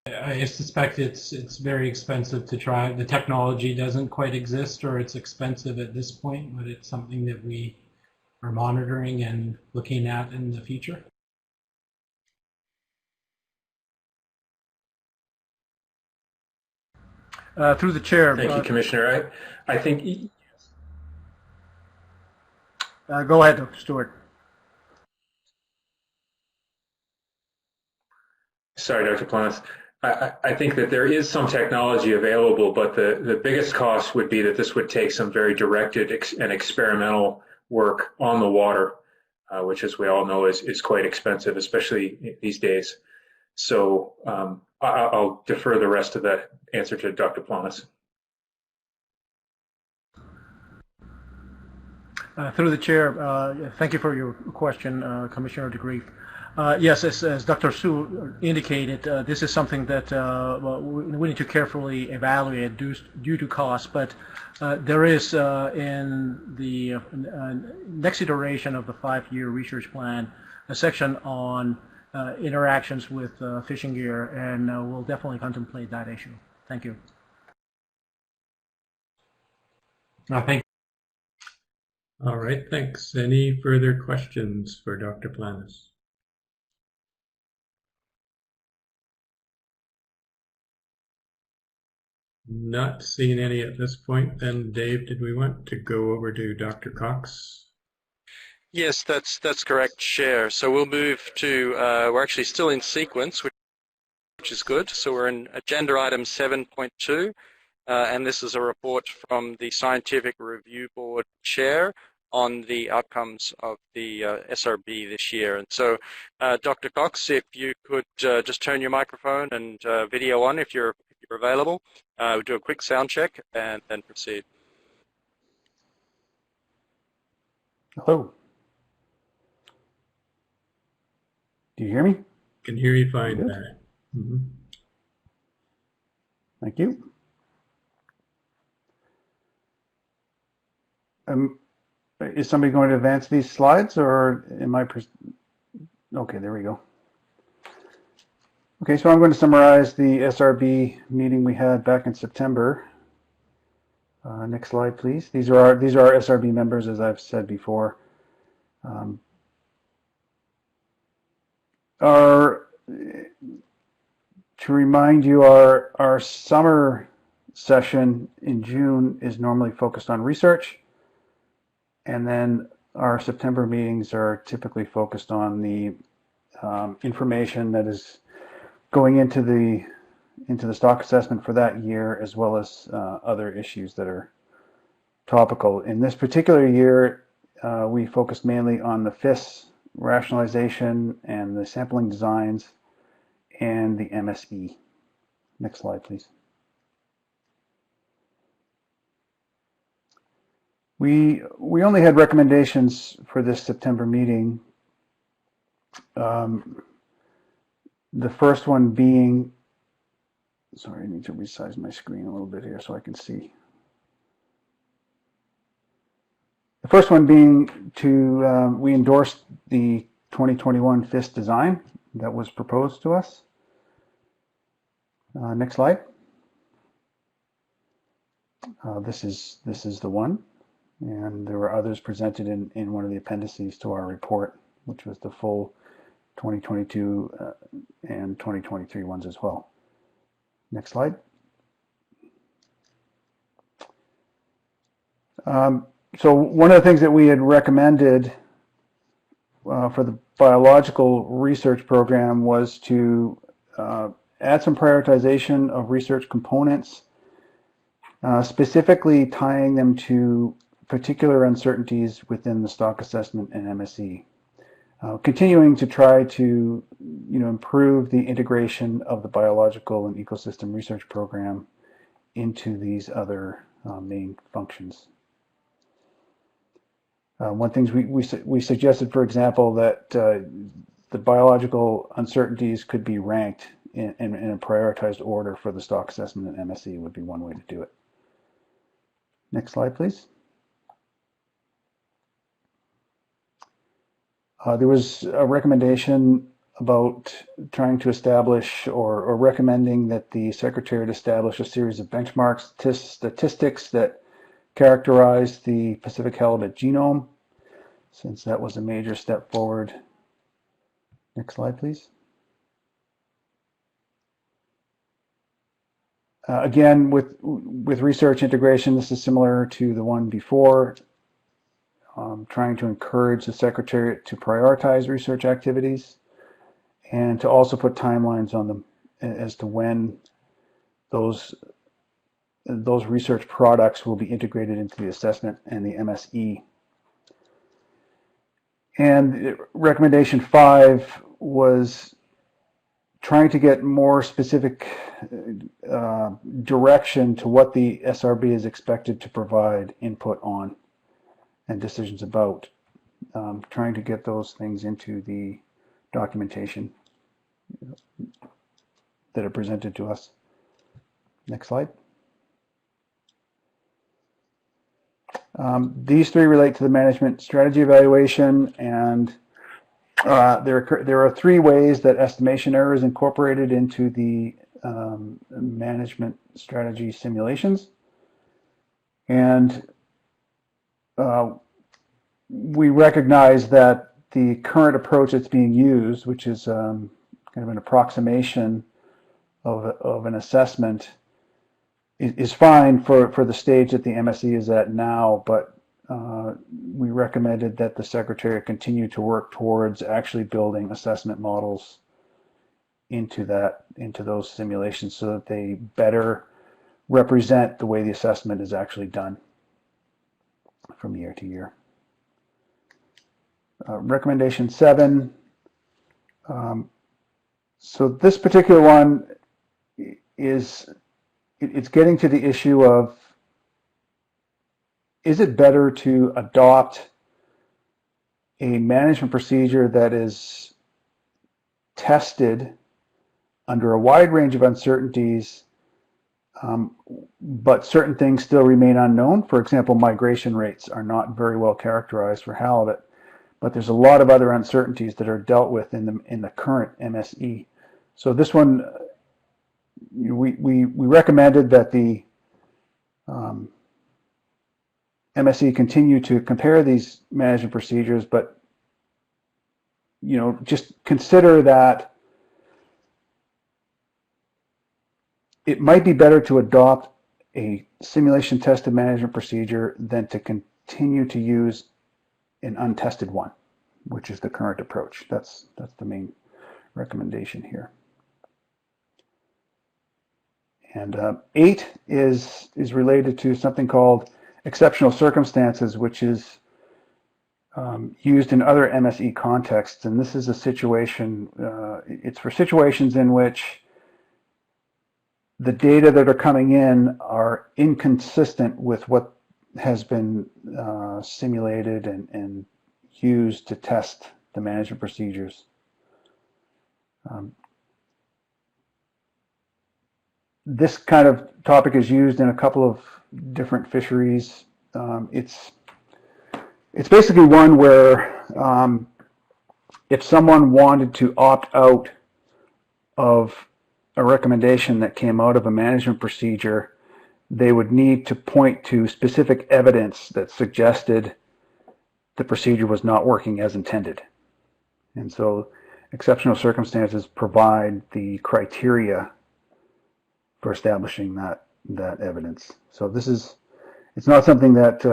I suspect it's very expensive to try. The technology doesn't quite exist, or it's expensive at this point, but it's something that we are monitoring and looking at in the future. Through the Chair. Thank you, Commissioner. I think. Go ahead, Dr. Stewart. Sorry, Dr. Planis. I think that there is some technology available, but the biggest cost would be that this would take some very directed and experimental work on the water, which, as we all know, is quite expensive, especially these days. So I'll defer the rest of the answer to Dr. Planis. Through the Chair, thank you for your question, Commissioner De Grief. Yes, as Dr. Su indicated, this is something that we need to carefully evaluate due to cost, but there is in the next iteration of the 5-year research plan a section on interactions with fishing gear, and we'll definitely contemplate that issue. Thank you. Thank you. All right, thanks. Any further questions for Dr. Planis? Not seeing any at this point. Then, Dave, did we want to go over to Dr. Cox? Yes, that's correct, Chair. So we'll move to, we're actually still in sequence, which which is good. So we're in agenda item 7.2, and this is a report from the Scientific Review Board Chair on the outcomes of the SRB this year. And so, Dr. Cox, if you could just turn your microphone and video on if you're available, we'll do a quick sound check and then proceed. Hello. Do you hear me? Can hear you fine. Mm-hmm. Thank you. Is somebody going to advance these slides, or am I? Okay, there we go. Okay, so I'm going to summarize the SRB meeting we had back in September. Next slide, please. These are our SRB members, as I've said before. To remind you, our summer session in June is normally focused on research, and then our September meetings are typically focused on the information that is going into the stock assessment for that year, as well as other issues that are topical. In this particular year, we focused mainly on the FIS rationalization and the sampling designs and the MSE. Next slide, please. We only had recommendations for this September meeting. The first one being, sorry, I need to resize my screen a little bit here so I can see. The first one being we endorsed the 2021 FIS design that was proposed to us. Next slide. This is the one, and there were others presented in one of the appendices to our report, which was the full 2022 and 2023 ones as well. Next slide. So one of the things that we had recommended for the biological research program was to add some prioritization of research components, specifically tying them to particular uncertainties within the stock assessment and MSE. Continuing to try to improve the integration of the biological and ecosystem research program into these other main functions. One thing we suggested, for example, that the biological uncertainties could be ranked in a prioritized order for the stock assessment and MSE would be one way to do it. Next slide, please. There was a recommendation about trying to establish or recommending that the Secretariat establish a series of benchmark statistics that characterize the Pacific halibut genome, since that was a major step forward. Next slide, please. Again, with research integration, this is similar to the one before. Trying to encourage the Secretariat to prioritize research activities and to also put timelines on them as to when those research products will be integrated into the assessment and the MSE. And recommendation 5 was trying to get more specific direction to what the SRB is expected to provide input on and decisions about, trying to get those things into the documentation that are presented to us. Next slide. These three relate to the management strategy evaluation, and there are 3 ways that estimation error is incorporated into the management strategy simulations. And we recognize that the current approach that's being used, which is kind of an approximation of an assessment, is fine for the stage that the MSE is at now, but we recommended that the Secretary continue to work towards actually building assessment models into those simulations so that they better represent the way the assessment is actually done from year to year. Recommendation 7. So this particular one it's getting to the issue of, is it better to adopt a management procedure that is tested under a wide range of uncertainties, but certain things still remain unknown? For example, migration rates are not very well characterized for halibut, but there's a lot of other uncertainties that are dealt with in the current MSE. So this one, we recommended that the MSE continue to compare these management procedures, but just consider that it might be better to adopt a simulation tested management procedure than to continue to use an untested one, which is the current approach. That's the main recommendation here. And 8 is related to something called exceptional circumstances, which is used in other MSE contexts. And this is a situation, it's for situations in which the data that are coming in are inconsistent with what has been simulated and used to test the management procedures. This kind of topic is used in a couple of different fisheries. It's basically one where if someone wanted to opt out of a recommendation that came out of a management procedure, they would need to point to specific evidence that suggested the procedure was not working as intended. And so exceptional circumstances provide the criteria for establishing that evidence. So it's not something that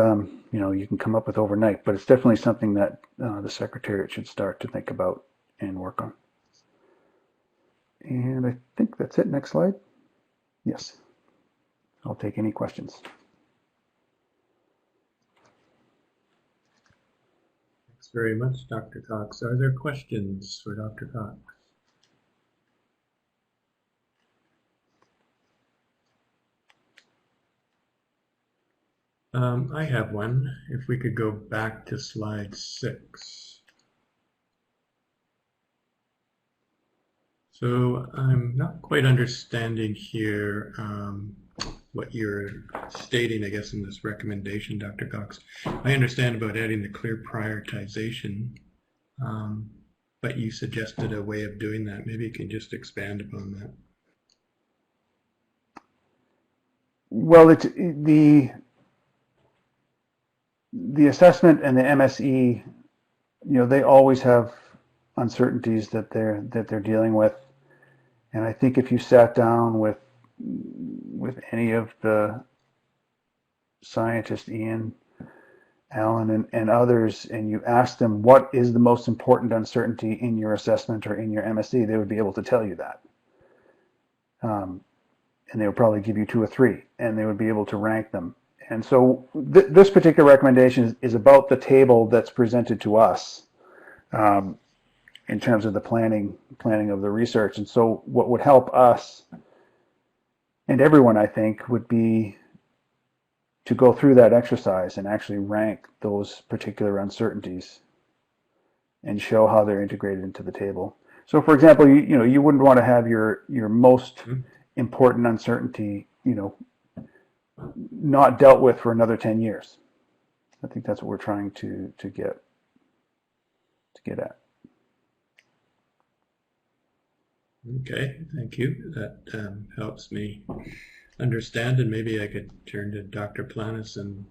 you can come up with overnight, but it's definitely something that the Secretariat should start to think about and work on. And I think that's it. Next slide. Yes. I'll take any questions. Thanks very much, Dr. Cox. Are there questions for Dr. Cox? I have one. If we could go back to slide 6. So I'm not quite understanding here what you're stating, I guess, in this recommendation, Dr. Cox. I understand about adding the clear prioritization, but you suggested a way of doing that. Maybe you can just expand upon that. Well, it's the assessment and the MSE, they always have uncertainties that they're dealing with. And I think if you sat down with any of the scientists, Ian, Alan, and others, and you asked them what is the most important uncertainty in your assessment or in your MSE, they would be able to tell you that. And they would probably give you 2 or 3, and they would be able to rank them. And so this particular recommendation is about the table that's presented to us in terms of the planning of the research. And so what would help us and everyone, I think, would be to go through that exercise and actually rank those particular uncertainties and show how they're integrated into the table. So, for example, you wouldn't want to have your most important uncertainty, not dealt with for another 10 years. I think that's what we're trying to get at. Okay, thank you. That helps me understand, and maybe I could turn to Dr. Planis and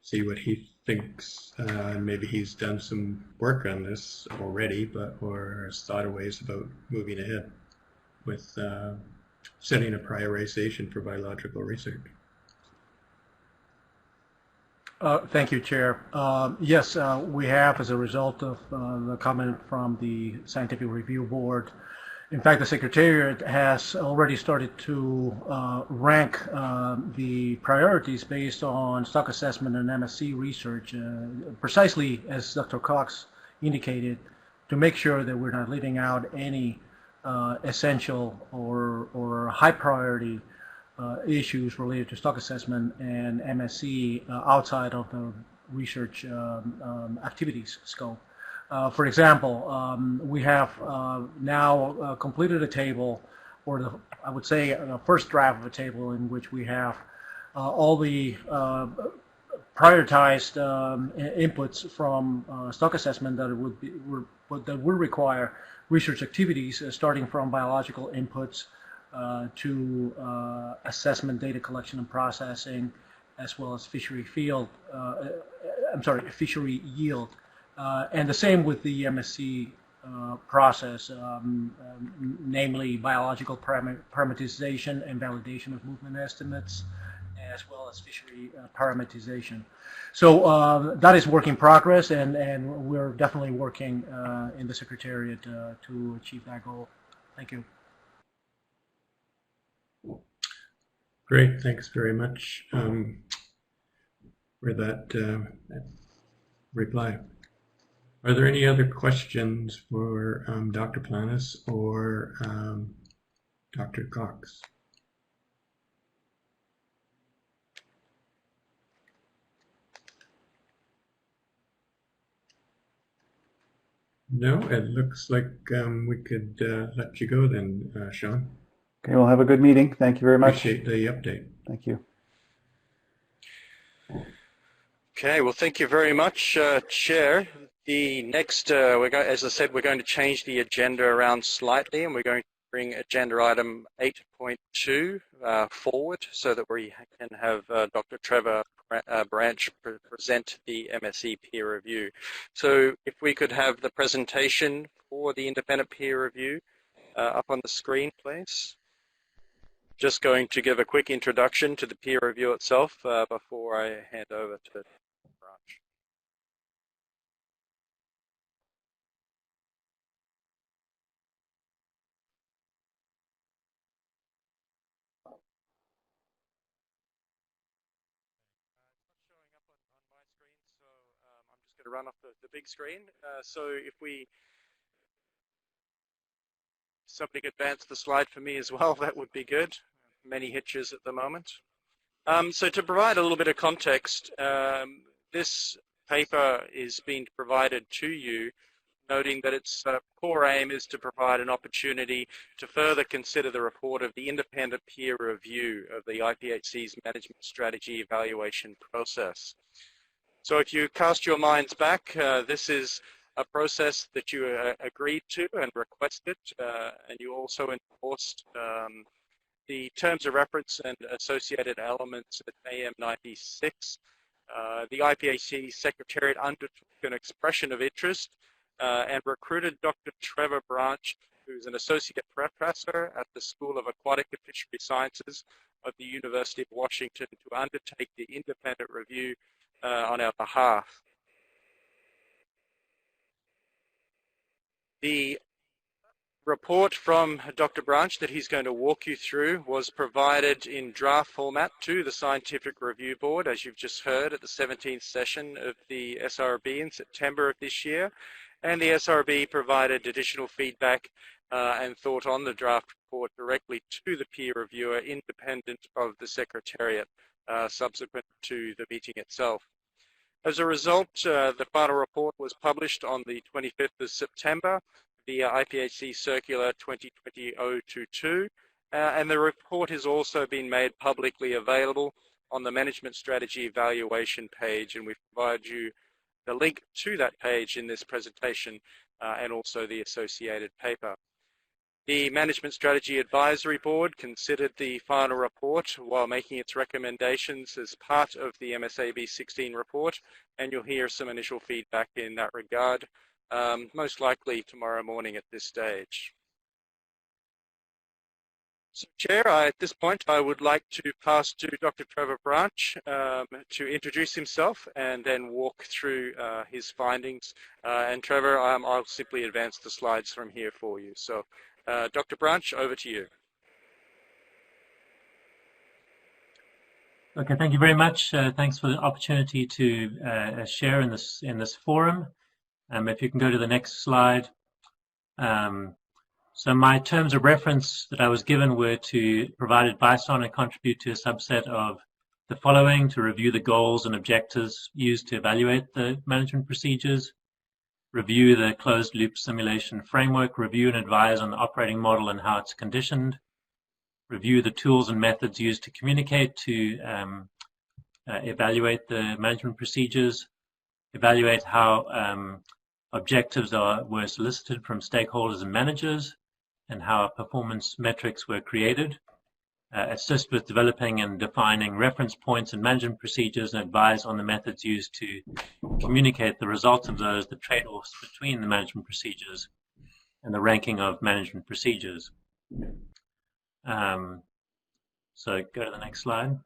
see what he thinks. Maybe he's done some work on this already, or has thought of ways about moving ahead with setting a prioritization for biological research. Thank you, Chair. Yes, we have, as a result of the comment from the Scientific Review Board In fact, the Secretariat has already started to rank the priorities based on stock assessment and MSC research, precisely as Dr. Cox indicated, to make sure that we're not leaving out any essential or high priority issues related to stock assessment and MSC outside of the research activities scope. For example, we have now completed a table, or I would say a first draft of a table in which we have all the prioritized inputs from stock assessment that would require research activities, starting from biological inputs to assessment, data collection and processing, as well as fishery yield. And the same with the MSC process, namely biological parameterization and validation of movement estimates, as well as fishery parameterization. So that is work in progress, and we're definitely working in the Secretariat to achieve that goal. Thank you. Great, thanks very much for that reply. Are there any other questions for Dr. Planas or Dr. Cox? No, it looks like we could let you go then, Sean. Okay, we'll have a good meeting. Thank you very much. Appreciate the update. Thank you. Okay, well, thank you very much, Chair. The next, as I said, we're going to change the agenda around slightly, and we're going to bring agenda item 8.2 forward so that we can have Dr. Trevor Branch present the MSc peer review. So if we could have the presentation for the independent peer review up on the screen, please. Just going to give a quick introduction to the peer review itself before I hand over to Branch. To run off the big screen. So if somebody could advance the slide for me as well, that would be good. Many hitches at the moment. So to provide a little bit of context, this paper is being provided to you, noting that its core aim is to provide an opportunity to further consider the report of the independent peer review of the IPHC's management strategy evaluation process. So if you cast your minds back, this is a process that you agreed to and requested, and you also enforced the terms of reference and associated elements at IM096. The IPHC Secretariat undertook an expression of interest and recruited Dr. Trevor Branch, who's an associate professor at the School of Aquatic and Fishery Sciences of the University of Washington, to undertake the independent review on our behalf. The report from Dr. Branch that he's going to walk you through was provided in draft format to the Scientific Review Board, as you've just heard, at the 17th session of the SRB in September of this year. And the SRB provided additional feedback and thought on the draft report directly to the peer reviewer, independent of the Secretariat, subsequent to the meeting itself. As a result, the final report was published on the 25th of September via IPHC Circular 2020-022, and the report has also been made publicly available on the Management Strategy Evaluation page, and we provide you the link to that page in this presentation and also the associated paper. The Management Strategy Advisory Board considered the final report while making its recommendations as part of the MSAB 16 report, and you'll hear some initial feedback in that regard, most likely tomorrow morning at this stage. So, Chair, at this point I would like to pass to Dr. Trevor Branch to introduce himself and then walk through his findings. And Trevor, I'll simply advance the slides from here for you. So Dr. Branch, over to you. Okay, thank you very much. Thanks for the opportunity to share in this forum. If you can go to the next slide. So my terms of reference that I was given were to provide advice on and contribute to a subset of the following: to review the goals and objectives used to evaluate the management procedures, review the closed loop simulation framework, review and advise on the operating model and how it's conditioned, review the tools and methods used to communicate to evaluate the management procedures, evaluate how objectives were solicited from stakeholders and managers, and how performance metrics were created, assist with developing and defining reference points and management procedures, and advise on the methods used to communicate the results of those, the trade-offs between the management procedures and the ranking of management procedures. So go to the next slide.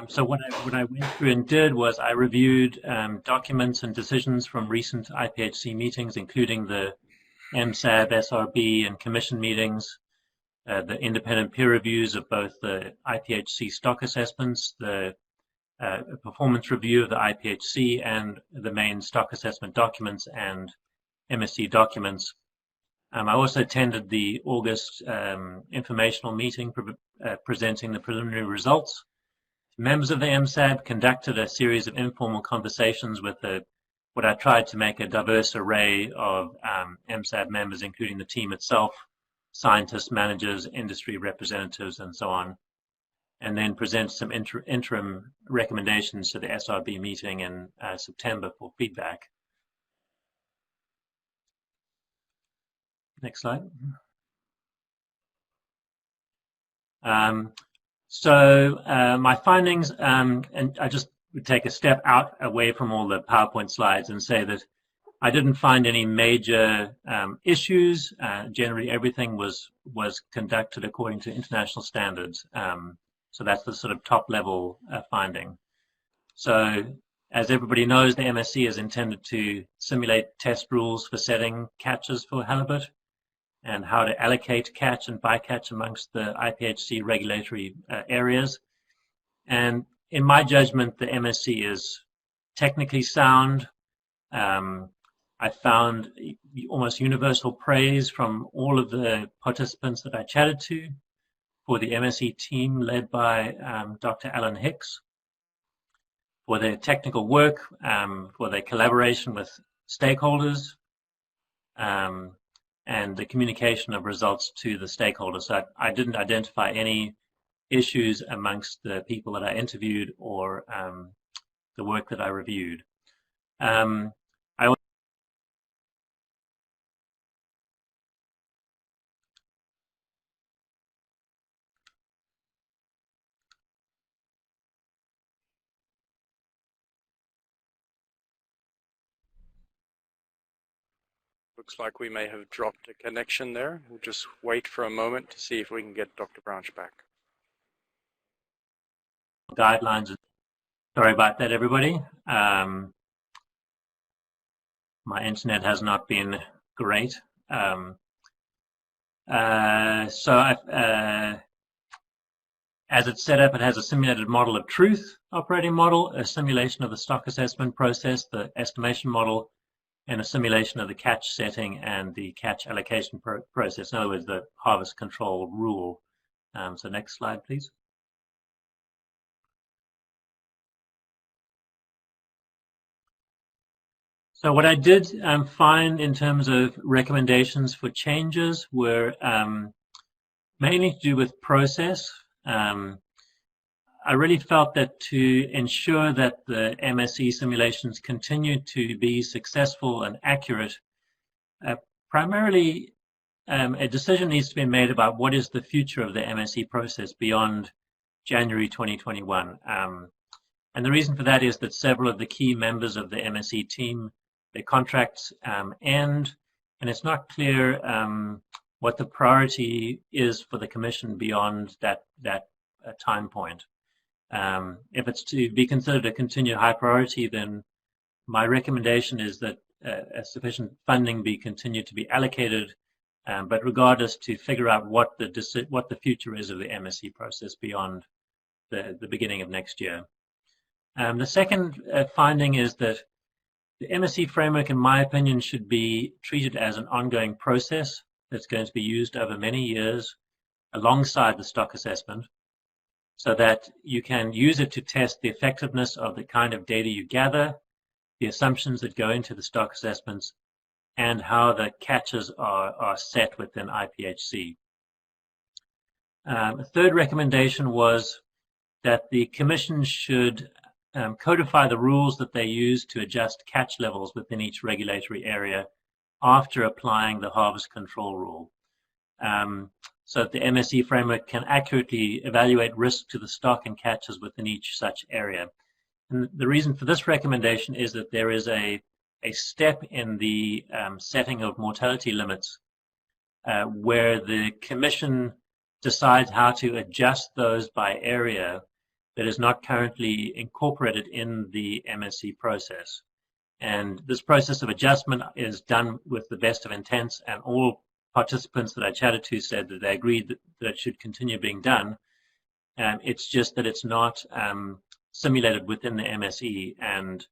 So what I went through and did was I reviewed documents and decisions from recent IPHC meetings, including the MSAB, SRB, and commission meetings, the independent peer reviews of both the IPHC stock assessments, the performance review of the IPHC, and the main stock assessment documents and MSC documents. I also attended the August informational meeting presenting the preliminary results. Members of the MSAB conducted a series of informal conversations with what I tried to make a diverse array of MSAB members, including the team itself, scientists, managers, industry representatives, and so on, and then present some interim recommendations to the SRB meeting in September for feedback. Next slide. So my findings, and I just would take a step out away from all the PowerPoint slides and say that I didn't find any major issues. Generally, everything was conducted according to international standards. So that's the sort of top level finding. So as everybody knows, the MSC is intended to simulate test rules for setting catches for halibut and how to allocate catch and bycatch amongst the IPHC regulatory areas. And in my judgment, the MSC is technically sound. I found almost universal praise from all of the participants that I chatted to for the MSC team led by Dr. Alan Hicks, for their technical work, for their collaboration with stakeholders, and the communication of results to the stakeholders. So I didn't identify any issues amongst the people that I interviewed or the work that I reviewed. Looks like we may have dropped a connection there. We'll just wait for a moment to see if we can get Dr. Branch back. Guidelines. Sorry about that, everybody. My internet has not been great. So as it's set up, it has a simulated model of truth operating model, a simulation of the stock assessment process, the estimation model, and a simulation of the catch setting and the catch allocation process. In other words, the harvest control rule. So next slide, please. So what I did find in terms of recommendations for changes were mainly to do with process. I really felt that to ensure that the MSE simulations continue to be successful and accurate, primarily a decision needs to be made about what is the future of the MSE process beyond January 2021. And the reason for that is that several of the key members of the MSE team, their contracts end, and it's not clear what the priority is for the Commission beyond that time point. If it's to be considered a continued high priority, then my recommendation is that sufficient funding be continued to be allocated, but regardless, to figure out what the future is of the MSC process beyond the beginning of next year. The second finding is that the MSC framework, in my opinion, should be treated as an ongoing process that's going to be used over many years alongside the stock assessment, so that you can use it to test the effectiveness of the kind of data you gather, the assumptions that go into the stock assessments, and how the catches are set within IPHC. A third recommendation was that the Commission should codify the rules that they use to adjust catch levels within each regulatory area after applying the harvest control rule, so that the MSC framework can accurately evaluate risk to the stock and catches within each such area. And the reason for this recommendation is that there is a step in the setting of mortality limits where the Commission decides how to adjust those by area that is not currently incorporated in the MSC process. And this process of adjustment is done with the best of intents, and all participants that I chatted to said that they agreed that it should continue being done. It's just that it's not simulated within the MSE, and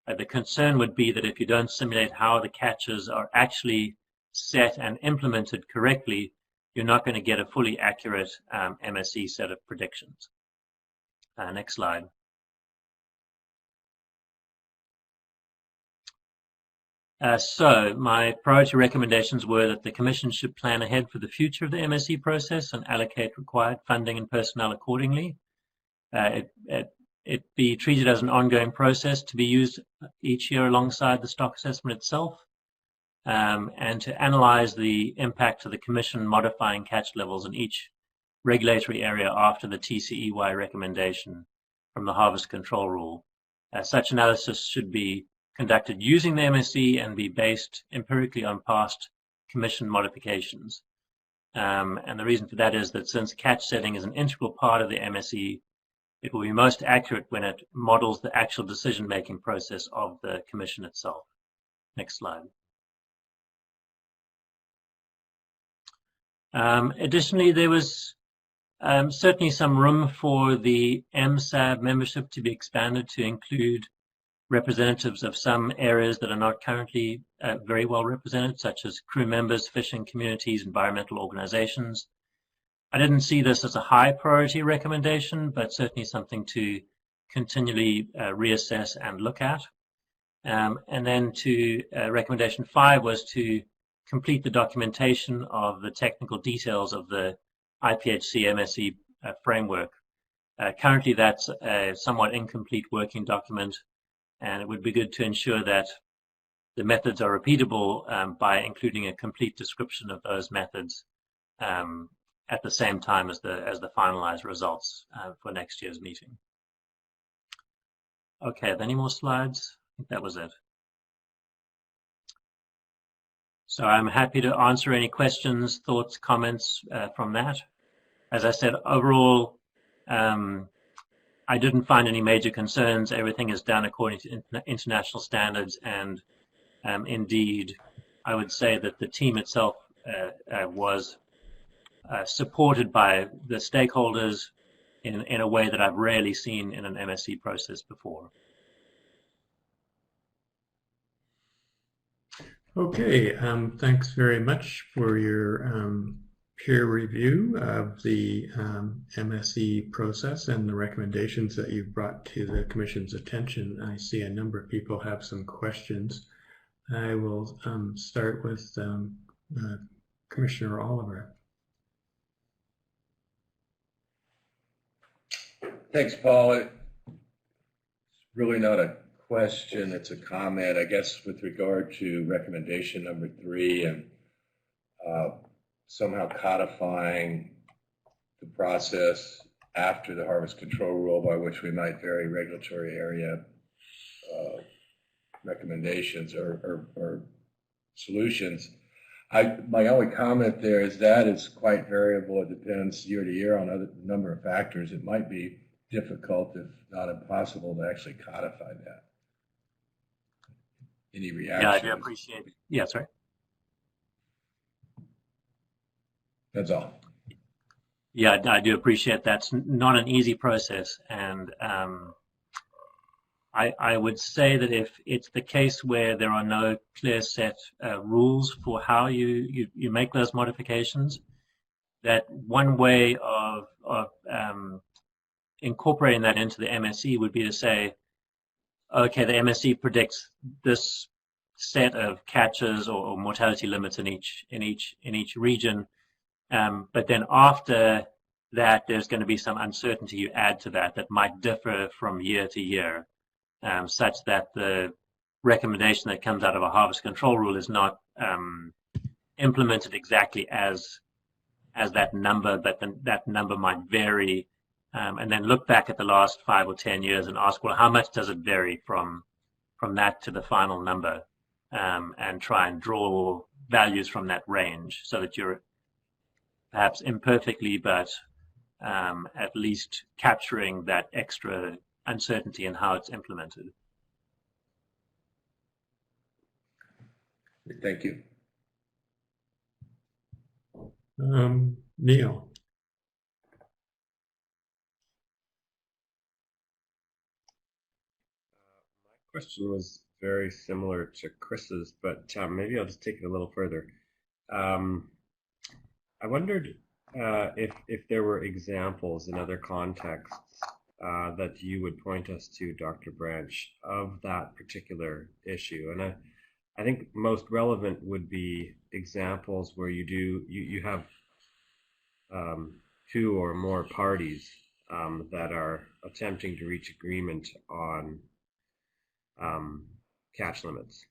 the concern would be that if you don't simulate how the catches are actually set and implemented correctly, you're not going to get a fully accurate MSE set of predictions. Next slide. So my priority recommendations were that the Commission should plan ahead for the future of the MSE process and allocate required funding and personnel accordingly. It be treated as an ongoing process to be used each year alongside the stock assessment itself, and to analyze the impact of the Commission modifying catch levels in each regulatory area after the TCEY recommendation from the harvest control rule. Such analysis should be conducted using the MSE and be based empirically on past Commission modifications. And the reason for that is that since catch setting is an integral part of the MSE, it will be most accurate when it models the actual decision-making process of the Commission itself. Next slide. Additionally, there was certainly some room for the MSAB membership to be expanded to include representatives of some areas that are not currently very well represented, such as crew members, fishing communities, environmental organizations. I didn't see this as a high priority recommendation, but certainly something to continually reassess and look at. And then to recommendation 5 was to complete the documentation of the technical details of the IPHC MSE framework. Currently, that's a somewhat incomplete working document, and it would be good to ensure that the methods are repeatable by including a complete description of those methods at the same time as the finalized results for next year's meeting. Okay, any more slides? I think that was it. So I'm happy to answer any questions, thoughts, comments from that. As I said, overall, I didn't find any major concerns. Everything is done according to international standards, and indeed, I would say that the team itself was supported by the stakeholders in a way that I've rarely seen in an MSC process before. Okay, thanks very much for your peer review of the MSE process and the recommendations that you've brought to the Commission's attention. I see a number of people have some questions. I will start with Commissioner Oliver. Thanks, Paul. It's really not a question, it's a comment, I guess, with regard to recommendation number 3 and somehow codifying the process after the harvest control rule by which we might vary regulatory area recommendations or solutions. My only comment there is that it's quite variable. It depends year to year on a number of factors. It might be difficult, if not impossible, to actually codify that. Any reaction? Yeah, I do appreciate it. Yeah, sorry. That's all. Yeah, I do appreciate that's not an easy process, and I would say that if it's the case where there are no clear set rules for how you make those modifications, that one way of incorporating that into the MSE would be to say, okay, the MSE predicts this set of catches or mortality limits in each region, but then after that, there's going to be some uncertainty you add to that might differ from year to year, such that the recommendation that comes out of a harvest control rule is not implemented exactly as that number, but then that number might vary, and then look back at the last 5 or 10 years and ask, well, how much does it vary from that to the final number, and try and draw values from that range so that you're perhaps imperfectly, but at least capturing that extra uncertainty in how it's implemented. Thank you. Neil. My question was very similar to Chris's, but maybe I'll just take it a little further. I wondered if there were examples in other contexts that you would point us to, Dr. Branch, of that particular issue. And I think most relevant would be examples where you have two or more parties that are attempting to reach agreement on catch limits.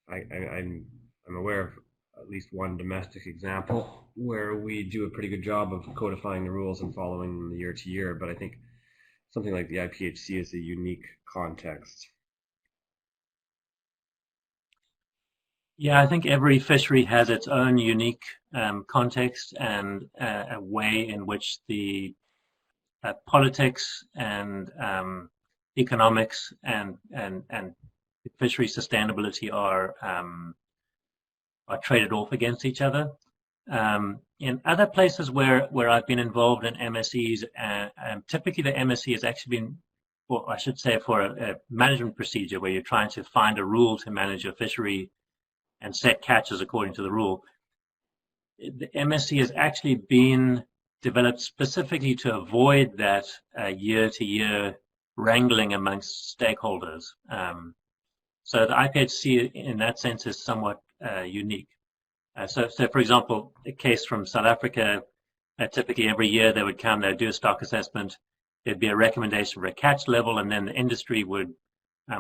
I'm aware of at least one domestic example where we do a pretty good job of codifying the rules and following them year to year, but I think something like the IPHC is a unique context. Yeah, I think every fishery has its own unique context and a way in which the politics and economics and fishery sustainability are traded off against each other. In other places where I've been involved in MSEs, typically the MSE has actually been, or I should say, for a management procedure where you're trying to find a rule to manage your fishery and set catches according to the rule. The MSE has actually been developed specifically to avoid that year-to-year wrangling amongst stakeholders. So the IPHC in that sense is somewhat unique. So for example, a case from South Africa, typically every year they would come, they would do a stock assessment, there'd be a recommendation for a catch level, and then the industry would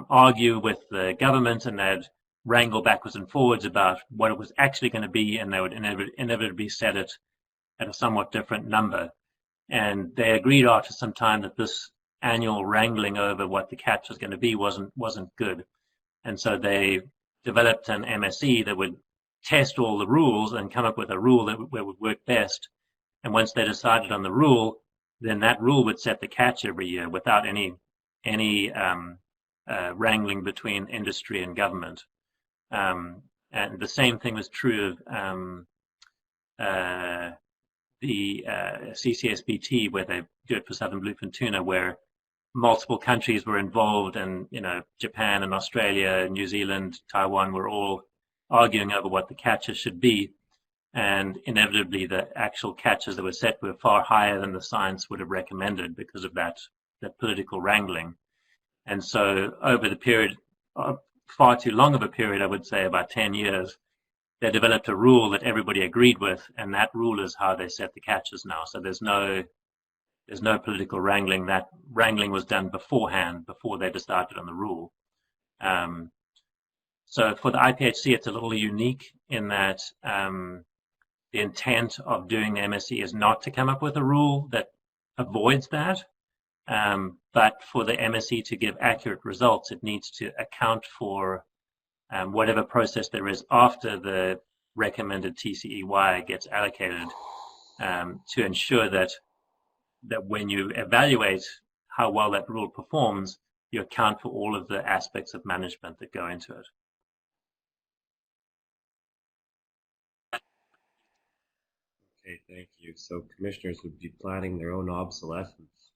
argue with the government, and they'd wrangle backwards and forwards about what it was actually going to be, and they would inevitably set it at a somewhat different number. And they agreed after some time that this annual wrangling over what the catch was going to be wasn't good. And so they developed an MSE that would test all the rules and come up with a rule that would work best. And once they decided on the rule, then that rule would set the catch every year without any wrangling between industry and government. And the same thing was true of the CCSBT, where they do it for southern bluefin tuna, where multiple countries were involved, and Japan and Australia and New Zealand, Taiwan were all arguing over what the catches should be, and inevitably the actual catches that were set were far higher than the science would have recommended because of that political wrangling. And so over the period, far too long of a period, I would say about 10 years, they developed a rule that everybody agreed with, and that rule is how they set the catches now. So there's no political wrangling. That wrangling was done beforehand, before they decided on the rule. So for the IPHC, it's a little unique in that the intent of doing the MSE is not to come up with a rule that avoids that, but for the MSE to give accurate results, it needs to account for whatever process there is after the recommended TCEY gets allocated, to ensure that when you evaluate how well that rule performs, you account for all of the aspects of management that go into it. Okay, thank you. So commissioners would be planning their own obsolescence.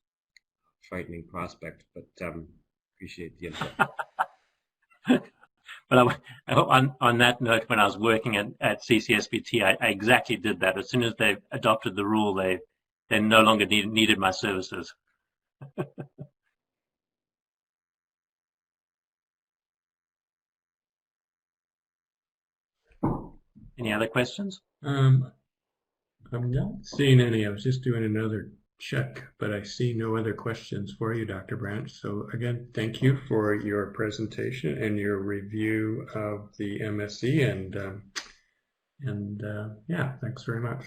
Frightening prospect, but appreciate the input. But on that note, when I was working at CCSBT, I exactly did that. As soon as they adopted the rule, they no longer needed my services. Any other questions? I'm not seeing any. I was just doing another check, but I see no other questions for you, Dr. Branch. So again, thank you for your presentation and your review of the MSc, and yeah, thanks very much.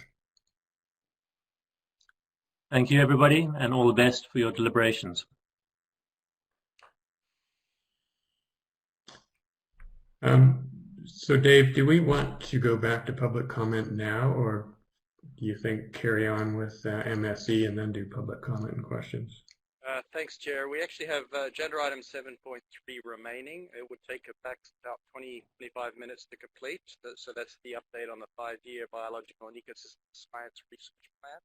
Thank you, everybody, and all the best for your deliberations. So Dave, do we want to go back to public comment now, or do you think carry on with MSc and then do public comment and questions? Thanks, Chair. We actually have agenda item 7.3 remaining. It would take about 20-25 minutes to complete. So that's the update on the 5-year biological and ecosystem science research plan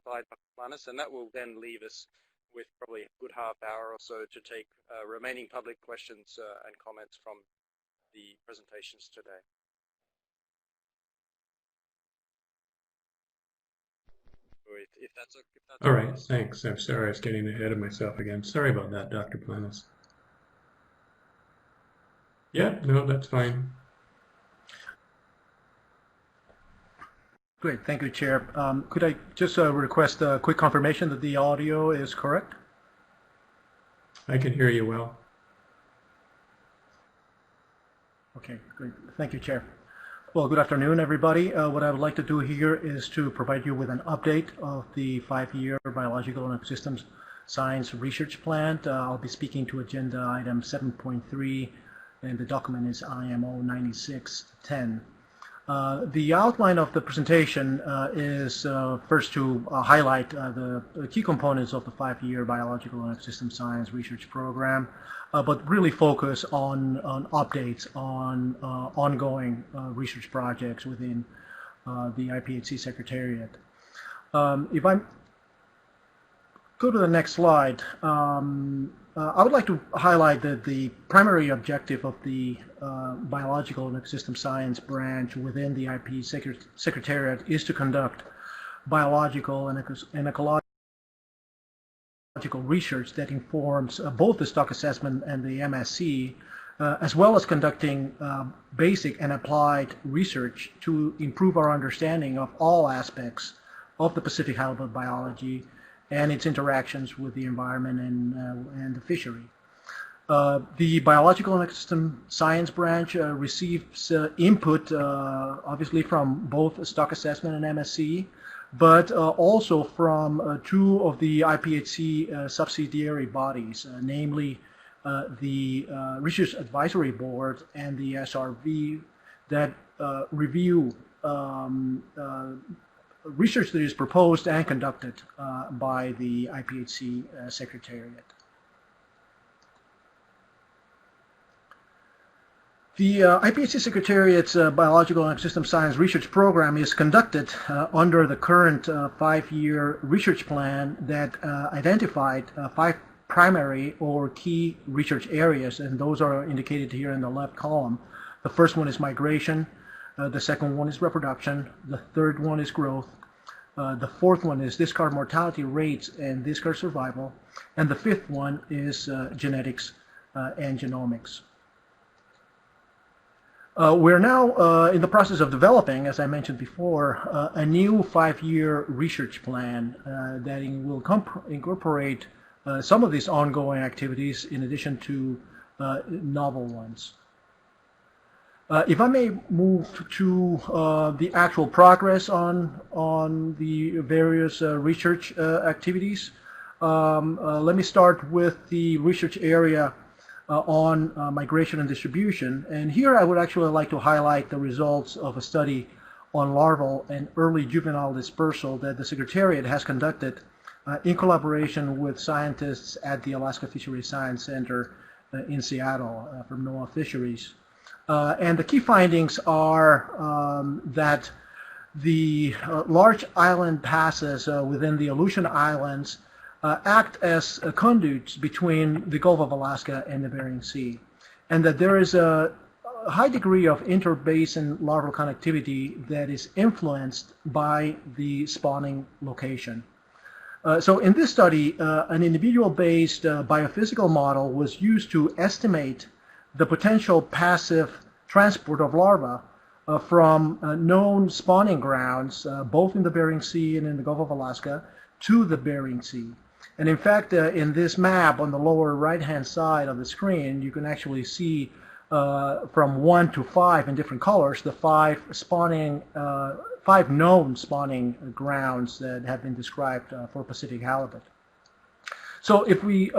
by Dr. Planas, and that will then leave us with probably a good half hour or so to take remaining public questions and comments from the presentations today. If that's all right, thanks. I'm sorry I was getting ahead of myself again. Sorry about that, Dr. Planas. Yeah, no, that's fine. Great, thank you, Chair. Could I just request a quick confirmation that the audio is correct? I can hear you well. Okay, great. Thank you, Chair. Well, good afternoon, everybody. What I would like to do here is to provide you with an update of the 5-year biological and systems science research plan. I'll be speaking to agenda item 7.3, and the document is IM096-10. The outline of the presentation is first to highlight the key components of the 5-year biological and systems science research program, but really focus on updates on ongoing research projects within the IPHC Secretariat. If I go to the next slide, I would like to highlight that the primary objective of the biological and systems science branch within the IP Secretariat is to conduct biological and ecological research that informs both the stock assessment and the MSc, as well as conducting basic and applied research to improve our understanding of all aspects of the Pacific halibut biology and its interactions with the environment and the fishery. The biological and system science branch receives input, obviously, from both stock assessment and MSc, but also from 2 of the IPHC subsidiary bodies, namely the Research Advisory Board and the SRV, that review research that is proposed and conducted by the IPHC Secretariat. The IPHC Secretariat's Biological and Systems Science Research Program is conducted under the current 5-year research plan that identified 5 primary or key research areas, and those are indicated here in the left column. The first one is migration, the second one is reproduction, the third one is growth, the fourth one is discard mortality rates and discard survival, and the fifth one is genetics and genomics. We're now in the process of developing, as I mentioned before, a new 5-year research plan that will incorporate some of these ongoing activities in addition to novel ones. If I may move to the actual progress on the various research activities, let me start with the research area on migration and distribution. And here I would actually like to highlight the results of a study on larval and early juvenile dispersal that the Secretariat has conducted in collaboration with scientists at the Alaska Fisheries Science Center in Seattle from NOAA Fisheries. And the key findings are that the large island passes within the Aleutian Islands act as conduits between the Gulf of Alaska and the Bering Sea, and that there is a high degree of interbasin larval connectivity that is influenced by the spawning location. So in this study, an individual-based biophysical model was used to estimate the potential passive transport of larvae from known spawning grounds, both in the Bering Sea and in the Gulf of Alaska, to the Bering Sea. And in fact, in this map on the lower right-hand side of the screen, you can actually see from 1 to 5 in different colors the five known spawning grounds that have been described for Pacific halibut. So if we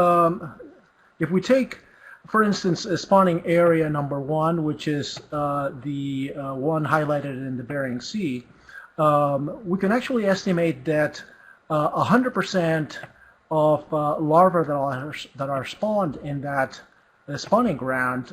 take, for instance, spawning area number 1, which is the one highlighted in the Bering Sea, we can actually estimate that 100% of larvae that are spawned in that spawning ground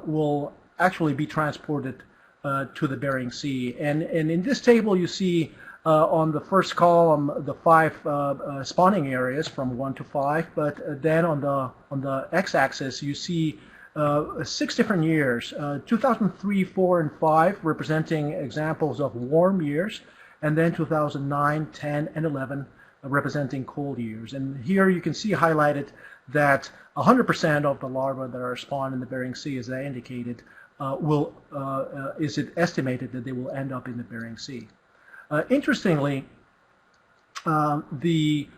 will actually be transported to the Bering Sea. And in this table you see on the first column the 5 spawning areas from 1 to 5, but then on the x-axis you see 6 different years, 2003, 4, and 5 representing examples of warm years, and then 2009, 10, and 11 representing cold years. And here you can see highlighted that 100% of the larvae that are spawned in the Bering Sea, as I indicated, is it estimated that they will end up in the Bering Sea. Interestingly, the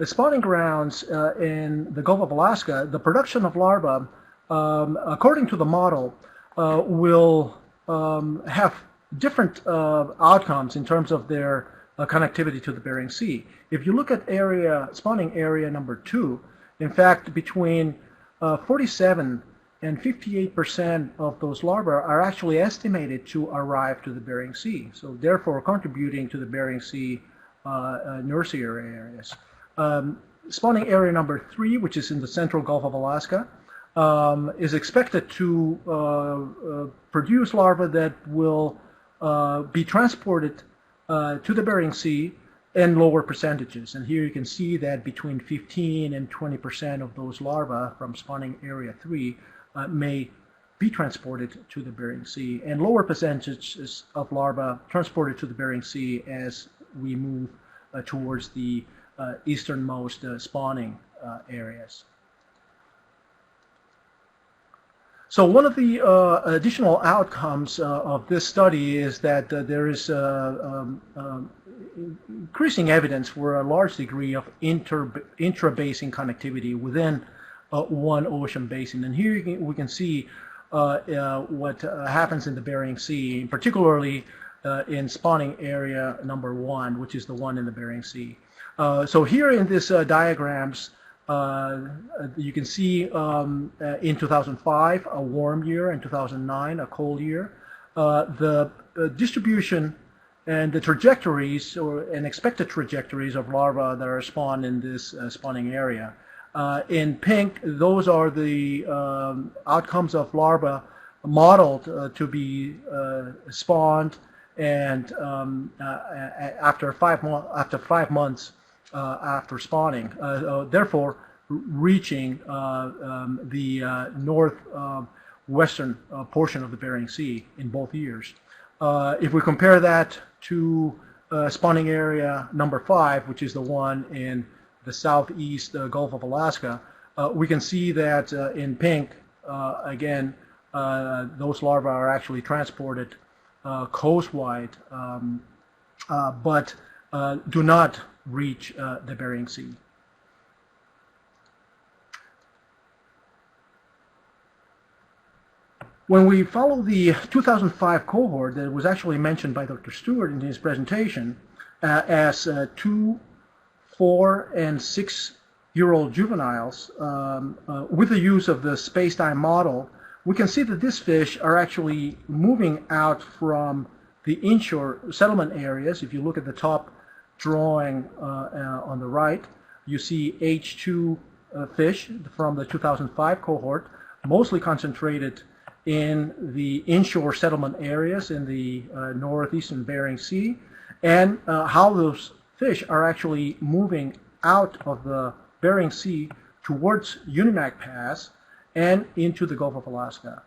spawning grounds in the Gulf of Alaska, the production of larvae, according to the model, will have different outcomes in terms of their connectivity to the Bering Sea. If you look at spawning area number 2, in fact, between 47 and 58% of those larvae are actually estimated to arrive to the Bering Sea, so therefore contributing to the Bering Sea nursery areas. Spawning area number 3, which is in the central Gulf of Alaska, is expected to produce larvae that will be transported to the Bering Sea in lower percentages. And here you can see that between 15 and 20% of those larvae from spawning area 3 may be transported to the Bering Sea, and lower percentages of larvae transported to the Bering Sea as we move towards the easternmost spawning areas. So one of the additional outcomes of this study is that there is increasing evidence for a large degree of intra-basin connectivity within one ocean basin. And here we can see what happens in the Bering Sea, particularly in spawning area number 1, which is the one in the Bering Sea. So here in this diagrams, you can see in 2005 a warm year, and 2009 a cold year. The distribution and the trajectories and expected trajectories of larvae that are spawned in this spawning area. In pink, those are the outcomes of larvae modeled to be spawned, and after 5 months after spawning, therefore reaching the northwestern portion of the Bering Sea in both years. If we compare that to spawning area number 5, which is the one in the southeast Gulf of Alaska, we can see that in pink, again, those larvae are actually transported coastwide, but do not reach the Bering Sea. When we follow the 2005 cohort that was actually mentioned by Dr. Stewart in his presentation as 2, 4, and 6-year-old juveniles with the use of the space-time model, we can see that these fish are actually moving out from the inshore settlement areas. If you look at the top drawing on the right, you see H2 fish from the 2005 cohort, mostly concentrated in the inshore settlement areas in the northeastern Bering Sea. and how those fish are actually moving out of the Bering Sea towards Unimak Pass and into the Gulf of Alaska,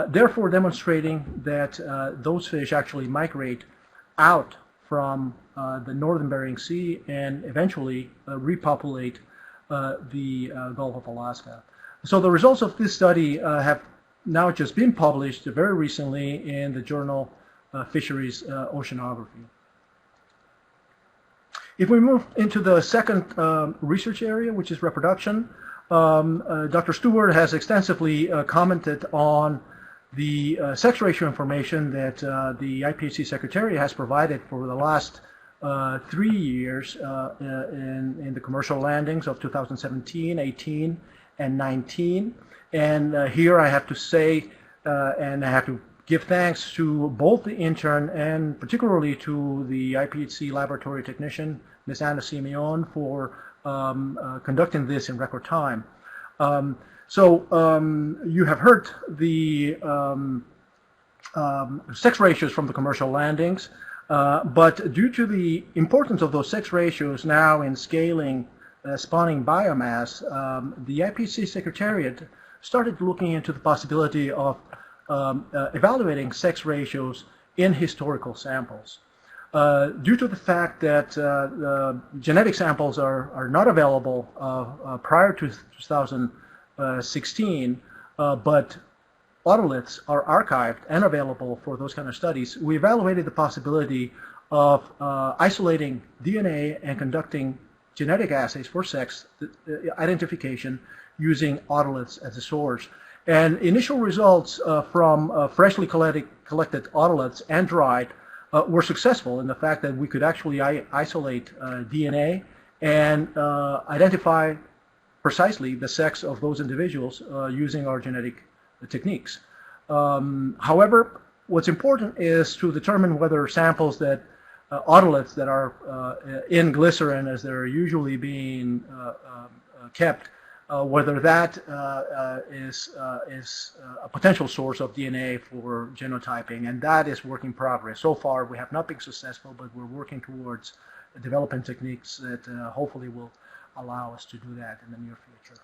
therefore demonstrating that those fish actually migrate out from the northern Bering Sea and eventually repopulate the Gulf of Alaska. So the results of this study have now just been published very recently in the journal Fisheries Oceanography. If we move into the second research area, which is reproduction, Dr. Stewart has extensively commented on the sex ratio information that the IPHC Secretariat has provided for the last 3 years in the commercial landings of 2017, 18, and 19. And here I have to say, and I have to give thanks to both the intern and particularly to the IPHC laboratory technician, Ms. Anna Simeon, for conducting this in record time. You have heard the sex ratios from the commercial landings, but due to the importance of those sex ratios now in scaling spawning biomass, the IPHC Secretariat started looking into the possibility of evaluating sex ratios in historical samples. Due to the fact that genetic samples are not available prior to 2016, but otoliths are archived and available for those kind of studies, we evaluated the possibility of isolating DNA and conducting genetic assays for sex identification using otoliths as a source. And initial results from freshly collected otoliths and dried were successful in the fact that we could actually isolate DNA and identify precisely the sex of those individuals using our genetic techniques. However, what's important is to determine whether samples that otoliths that are in glycerin as they're usually being kept, whether that is a potential source of DNA for genotyping, and that is work in progress. So far, we have not been successful, but we're working towards developing techniques that hopefully will allow us to do that in the near future.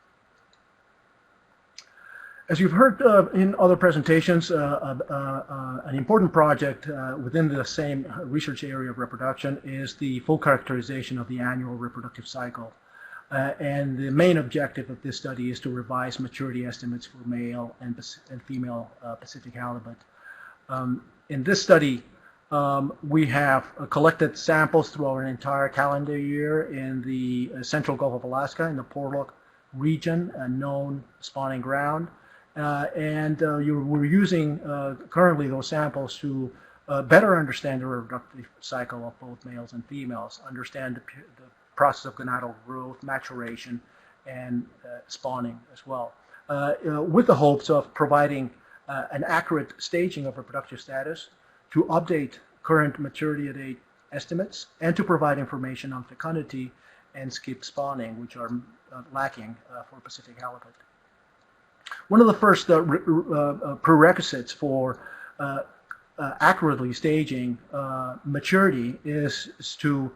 As you've heard in other presentations, an important project within the same research area of reproduction is the full characterization of the annual reproductive cycle. And the main objective of this study is to revise maturity estimates for male and female Pacific halibut. In this study, we have collected samples throughout an entire calendar year in the central Gulf of Alaska, in the Porlock region, a known spawning ground. We're using currently those samples to better understand the reproductive cycle of both males and females, understand the process of gonadal growth, maturation, and spawning as well, with the hopes of providing an accurate staging of reproductive status, to update current maturity date estimates, and to provide information on fecundity and skip spawning, which are lacking for Pacific halibut. One of the first prerequisites for accurately staging maturity is to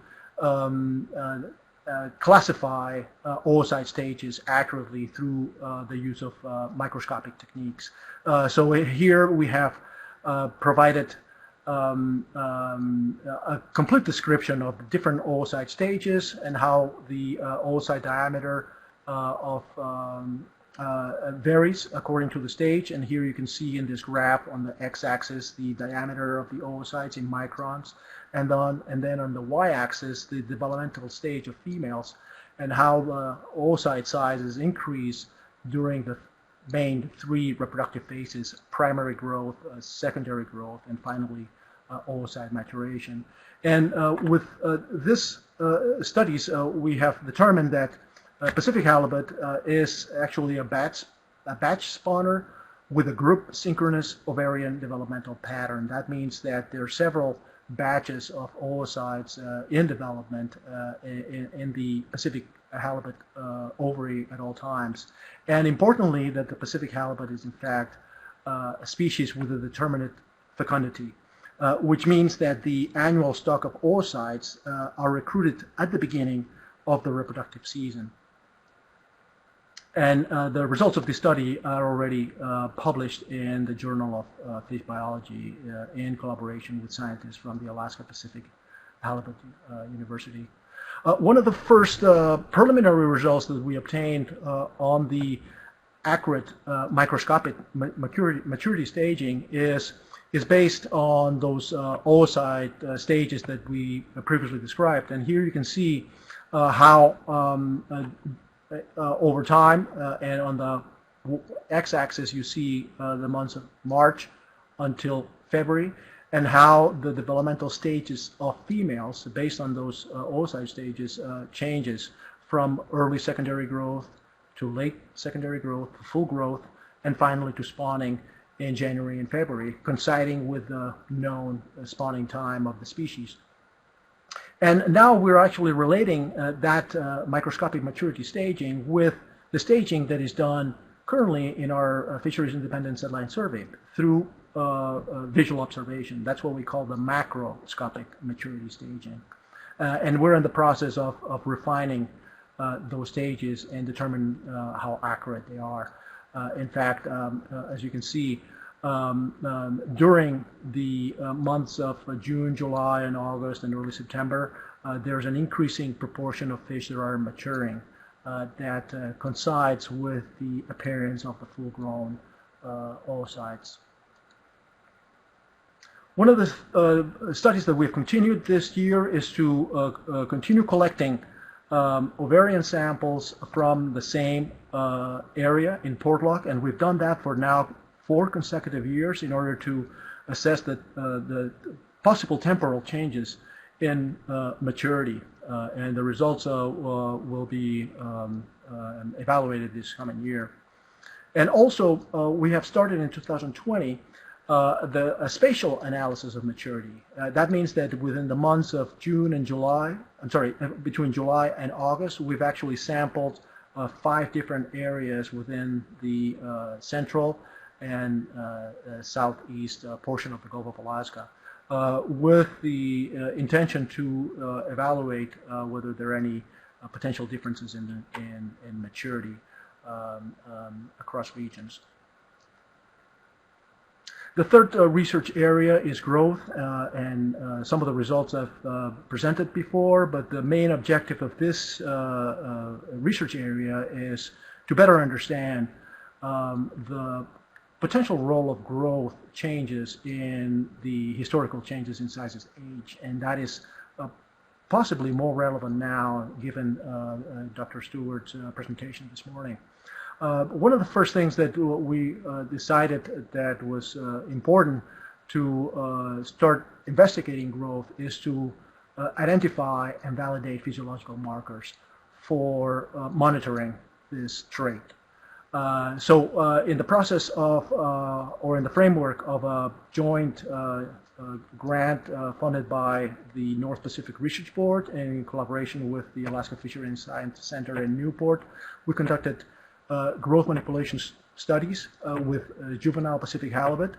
classify oocyte stages accurately through the use of microscopic techniques. So here we have provided a complete description of the different oocyte stages and how the oocyte diameter varies according to the stage. And here you can see in this graph on the x-axis the diameter of the oocytes in microns, and then on the y-axis the developmental stage of females and how the oocyte sizes increase during the main 3 reproductive phases: primary growth, secondary growth, and finally oocyte maturation. And with this studies, we have determined that Pacific halibut is actually a batch spawner with a group synchronous ovarian developmental pattern. That means that there are several batches of oocytes in development in the Pacific halibut ovary at all times. And importantly, that the Pacific halibut is in fact a species with a determinate fecundity. which means that the annual stock of oocytes are recruited at the beginning of the reproductive season. And the results of this study are already published in the Journal of Fish Biology in collaboration with scientists from the Alaska Pacific Halibut University. One of the first preliminary results that we obtained on the accurate microscopic maturity staging is based on those oocyte stages that we previously described. And here you can see how over time, and on the x-axis you see the months of March until February, and how the developmental stages of females based on those oocyte stages changes from early secondary growth to late secondary growth, to full growth, and finally to spawning in January and February, coinciding with the known spawning time of the species. And now we're actually relating that microscopic maturity staging with the staging that is done currently in our Fisheries Independent Setline Survey through visual observation. That's what we call the macroscopic maturity staging. And we're in the process of refining those stages and determine how accurate they are. In fact, as you can see, during the months of June, July, and August, and early September, there's an increasing proportion of fish that are maturing that coincides with the appearance of the full-grown oocytes. One of the studies that we've continued this year is to continue collecting ovarian samples from the same area in Portlock, and we've done that for now 4 consecutive years in order to assess the possible temporal changes in maturity, and the results will be evaluated this coming year. And also, we have started in 2020 a spatial analysis of maturity. That means that within the months of June and July, between July and August, we've actually sampled 5 different areas within the central and southeast portion of the Gulf of Alaska, with the intention to evaluate whether there are any potential differences in maturity across regions. The third research area is growth, and some of the results I've presented before, but the main objective of this research area is to better understand the potential role of growth changes in the historical changes in sizes age, and that is possibly more relevant now given Dr. Stewart's presentation this morning. One of the first things that we decided that was important to start investigating growth is to identify and validate physiological markers for monitoring this trait. So in the process of, or in the framework of a joint grant funded by the North Pacific Research Board and in collaboration with the Alaska Fisheries and Science Center in Newport, we conducted growth manipulation studies with juvenile Pacific halibut,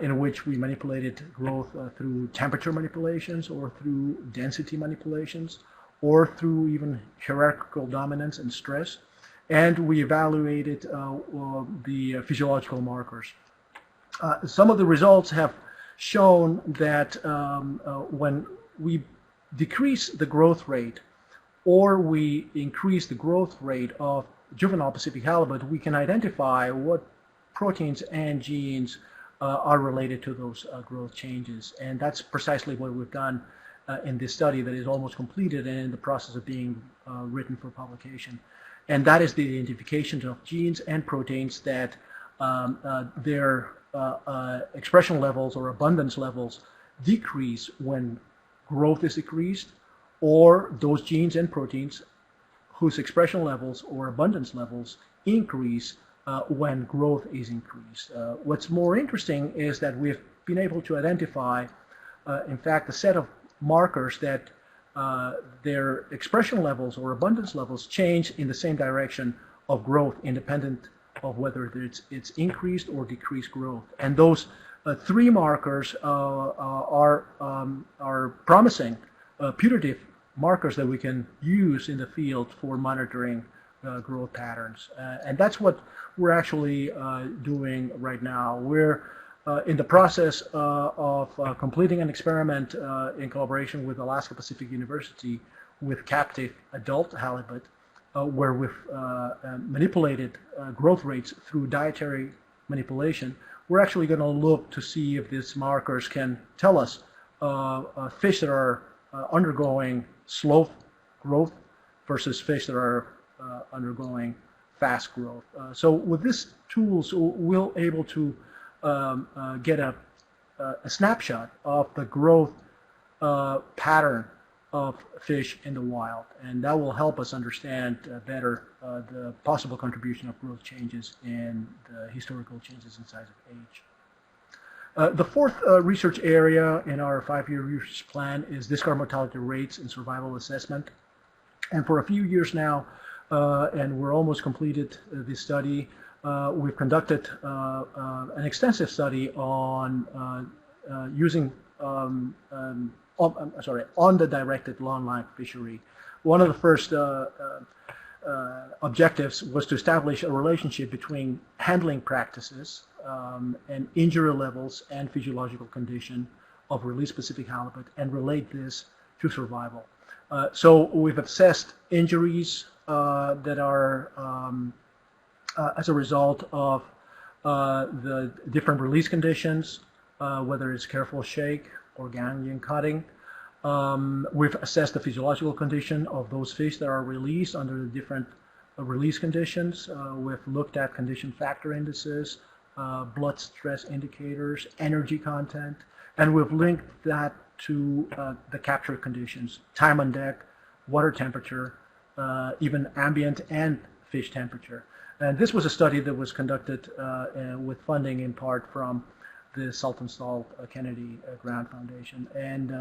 in which we manipulated growth through temperature manipulations or through density manipulations or through even hierarchical dominance and stress. And we evaluated the physiological markers. Some of the results have shown that when we decrease the growth rate or we increase the growth rate of juvenile Pacific halibut, we can identify what proteins and genes are related to those growth changes. And that's precisely what we've done in this study that is almost completed and in the process of being written for publication. And that is the identification of genes and proteins that their expression levels or abundance levels decrease when growth is decreased, or those genes and proteins whose expression levels or abundance levels increase when growth is increased. What's more interesting is that we've been able to identify, in fact, a set of markers that their expression levels or abundance levels change in the same direction of growth, independent of whether it's increased or decreased growth. And those Three markers are promising, putative markers that we can use in the field for monitoring growth patterns. And that's what we're actually doing right now. We're in the process of completing an experiment in collaboration with Alaska Pacific University with captive adult halibut, where we've manipulated growth rates through dietary manipulation. We're actually going to look to see if these markers can tell us fish that are undergoing slow growth versus fish that are undergoing fast growth. So with these tools, we'll able to get a snapshot of the growth pattern of fish in the wild, and that will help us understand better the possible contribution of growth changes and the historical changes in size of age. The fourth research area in our 5-year research plan is discard mortality rates and survival assessment. And for a few years now, and we're almost completed this study, we've conducted an extensive study on using on the directed long-line fishery. One of the first objectives was to establish a relationship between handling practices and injury levels and physiological condition of release-specific halibut and relate this to survival. So we've assessed injuries that are as a result of the different release conditions, whether it's careful shake or ganglion cutting. We've assessed the physiological condition of those fish that are released under the different release conditions. We've looked at condition factor indices, blood stress indicators, energy content, and we've linked that to the capture conditions, time on deck, water temperature, even ambient and fish temperature. And this was a study that was conducted with funding in part from the Saltonstall Kennedy Grant Foundation and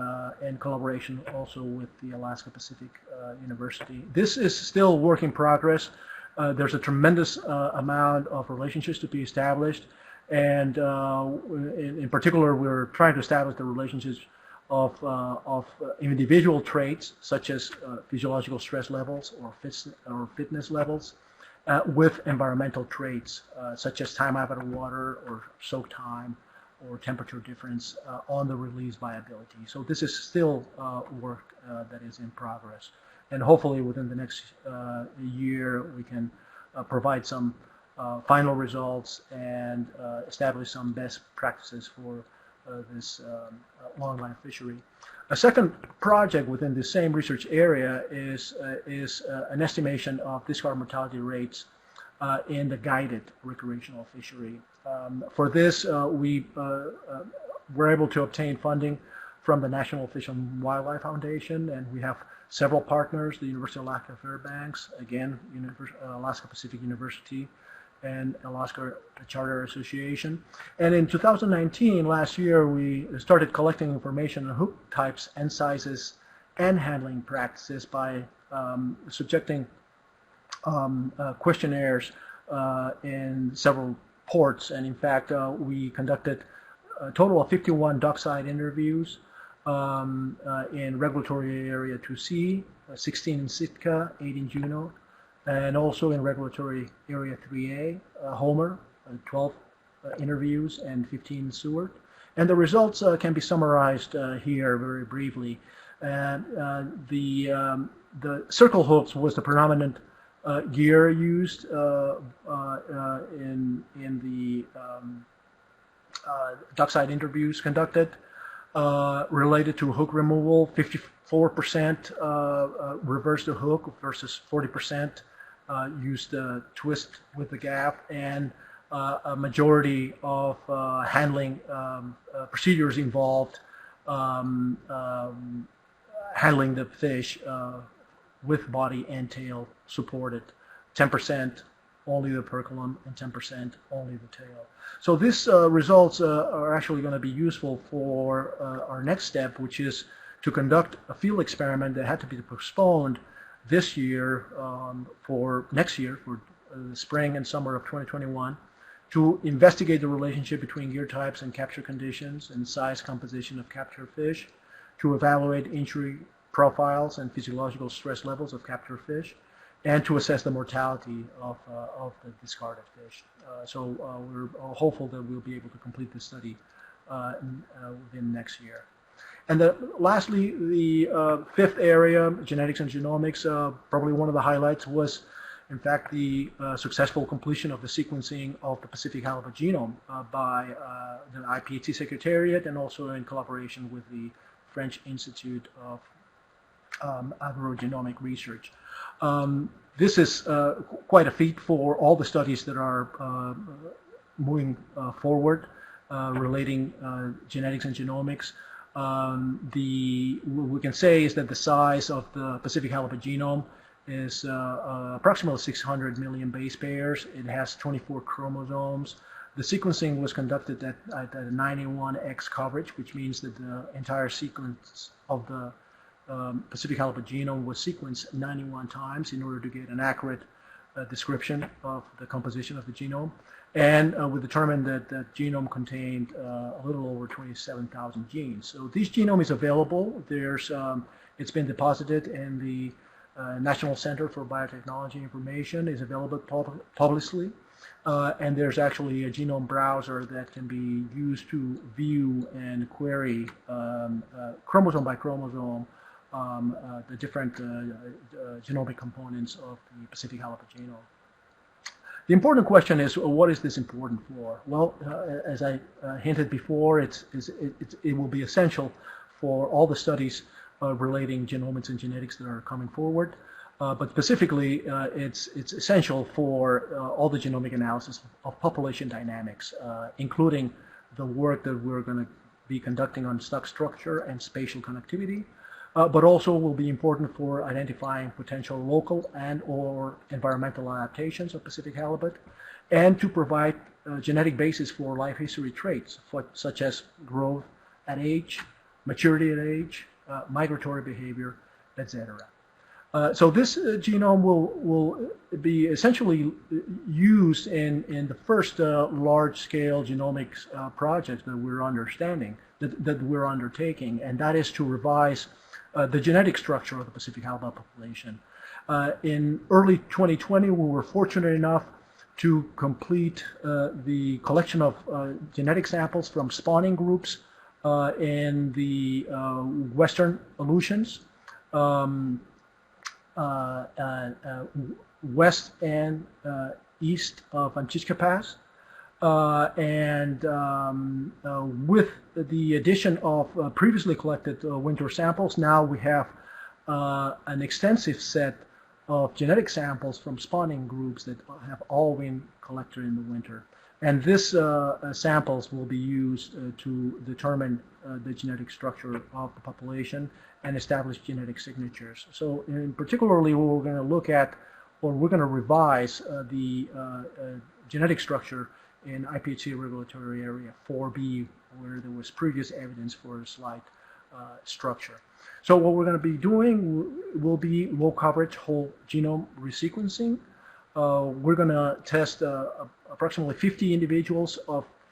in collaboration also with the Alaska Pacific University. This is still work in progress. There's a tremendous amount of relationships to be established, and in particular, we're trying to establish the relationships of individual traits such as physiological stress levels or fitness levels with environmental traits such as time out of water or soak time or temperature difference on the release viability. So this is still work that is in progress. And hopefully within the next year we can provide some final results and establish some best practices for this longline fishery. A second project within the same research area is an estimation of discard mortality rates in the guided recreational fishery. For this, we were able to obtain funding from the National Fish and Wildlife Foundation, and we have several partners, the University of Alaska Fairbanks, again, Alaska Pacific University, and Alaska Charter Association. And in 2019, last year, we started collecting information on hook types and sizes and handling practices by subjecting questionnaires in several ports. And in fact, we conducted a total of 51 dockside interviews in regulatory area 2C, 16 in Sitka, 8 in Juneau, and also in regulatory area 3A, Homer, 12 interviews and 15 in Seward. And the results can be summarized here very briefly. The circle hooks was the predominant gear used in the dockside interviews conducted. Related to hook removal, 54% reversed the hook versus 40% used the twist with the gaff, and a majority of handling procedures involved handling the fish with body and tail supported. 10% only the perculum and 10% only the tail. So these results are actually going to be useful for our next step, which is to conduct a field experiment that had to be postponed this year for next year, for the spring and summer of 2021, to investigate the relationship between gear types and capture conditions and size composition of captured fish, to evaluate injury profiles and physiological stress levels of captured fish, and to assess the mortality of the discarded fish. So we're hopeful that we'll be able to complete this study within next year. And lastly, the fifth area, genetics and genomics, probably one of the highlights was, in fact, the successful completion of the sequencing of the Pacific halibut genome by the IPHC Secretariat and also in collaboration with the French Institute of Agrogenomic Research. This is quite a feat for all the studies that are moving forward relating genetics and genomics. What we can say is that the size of the Pacific halibut genome is approximately 600 million base pairs. It has 24 chromosomes. The sequencing was conducted at a 91x coverage, which means that the entire sequence of the Pacific halibut genome was sequenced 91 times in order to get an accurate description of the composition of the genome. And we determined that the genome contained a little over 27,000 genes. So this genome is available. It's been deposited in the National Center for Biotechnology Information, is available publicly. And there's actually a genome browser that can be used to view and query chromosome by chromosome the different genomic components of the Pacific halibut genome. The important question is, what is this important for? Well, as I hinted before, it will be essential for all the studies relating genomics and genetics that are coming forward. But specifically, it's essential for all the genomic analysis of population dynamics, including the work that we're going to be conducting on stock structure and spatial connectivity, but also will be important for identifying potential local and or environmental adaptations of Pacific halibut, and to provide genetic basis for life history traits, such as growth at age, maturity at age, migratory behavior, etc. So this genome will be essentially used in the first large-scale genomics project that we're undertaking, and that is to revise the genetic structure of the Pacific halibut population. In early 2020, we were fortunate enough to complete the collection of genetic samples from spawning groups in the western Aleutians, west and east of Anchiska Pass. And with the addition of previously collected winter samples, now we have an extensive set of genetic samples from spawning groups that have all been collected in the winter. And these samples will be used to determine the genetic structure of the population and establish genetic signatures. So in particularly, we're going to look at, or we're going to revise the genetic structure in IPHC regulatory area 4B, where there was previous evidence for a slight structure. So what we're going to be doing will be low coverage whole genome resequencing. We're going to test approximately 50 individuals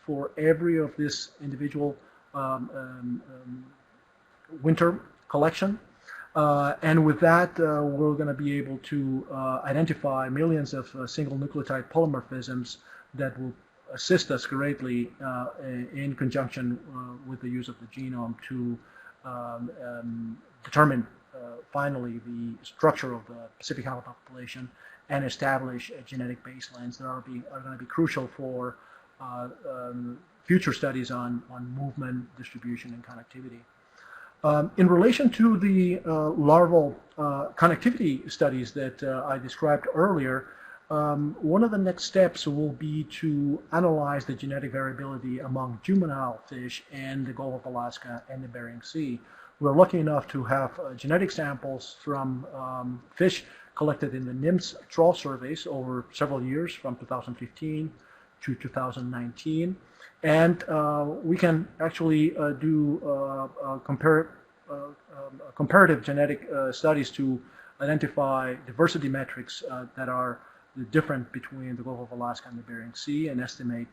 for every of this individual winter collection. And with that, we're going to be able to identify millions of single nucleotide polymorphisms that will assist us greatly in conjunction with the use of the genome to determine finally the structure of the Pacific halibut population and establish genetic baselines that are going to be crucial for future studies on movement, distribution, and connectivity. In relation to the larval connectivity studies that I described earlier, one of the next steps will be to analyze the genetic variability among juvenile fish in the Gulf of Alaska and the Bering Sea. We're lucky enough to have genetic samples from fish collected in the NIMS trawl surveys over several years, from 2015 to 2019. And we can actually do comparative genetic studies to identify diversity metrics that are the difference between the Gulf of Alaska and the Bering Sea and estimate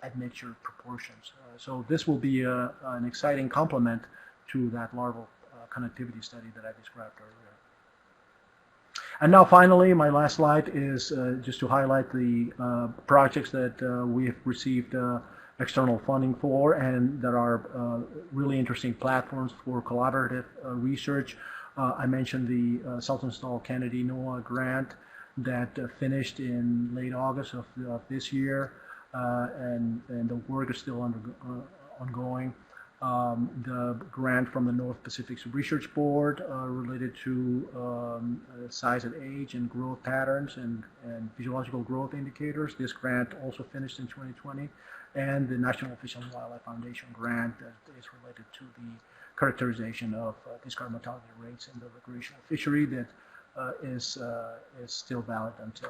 admixture proportions. So this will be an exciting complement to that larval connectivity study that I described earlier. And now finally, my last slide is just to highlight the projects that we have received external funding for and that are really interesting platforms for collaborative research. I mentioned the Saltonstall Kennedy NOAA grant that finished in late August of this year, and the work is still ongoing. The grant from the North Pacific Research Board related to size and age and growth patterns and physiological growth indicators. This grant also finished in 2020. And the National Fish and Wildlife Foundation grant that is related to the characterization of discard mortality rates in the recreational fishery that is still valid until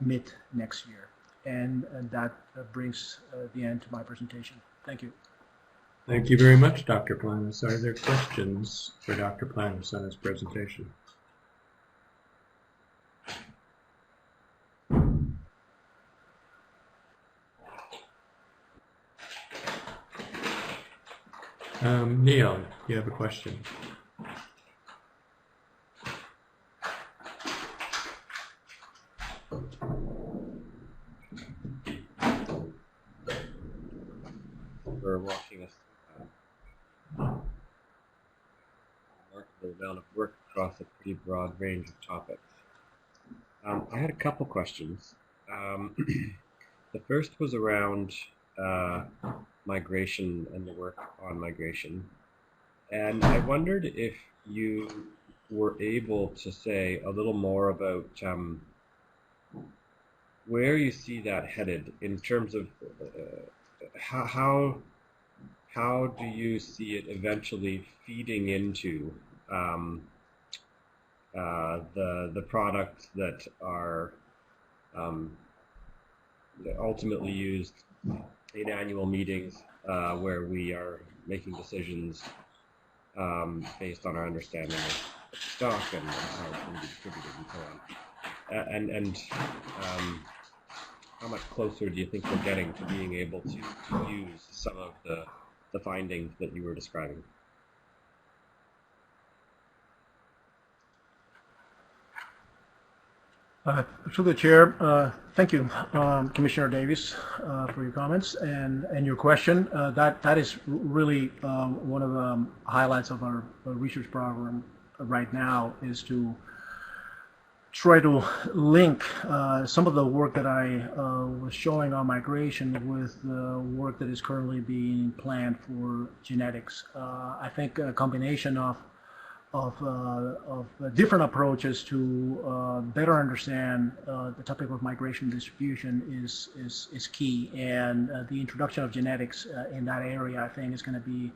mid next year. And that brings the end to my presentation. Thank you. Thank you very much, Dr. Planas. Are there questions for Dr. Planas on his presentation? Neil, you have a question. For walking us through a remarkable amount of work across a pretty broad range of topics. I had a couple questions. The first was around migration and the work on migration. And I wondered if you were able to say a little more about where you see that headed in terms of how do you see it eventually feeding into the products that are ultimately used in annual meetings where we are making decisions based on our understanding of stock and how it's going to be distributed and so on. And how much closer do you think we're getting to being able to use some of the findings that you were describing? Through the chair, thank you, Commissioner Davis, for your comments and your question. That is really one of the highlights of our research program right now, is to try to link some of the work that I was showing on migration with the work that is currently being planned for genetics. I think a combination of different approaches to better understand the topic of migration distribution is key, and the introduction of genetics in that area, I think, is going to be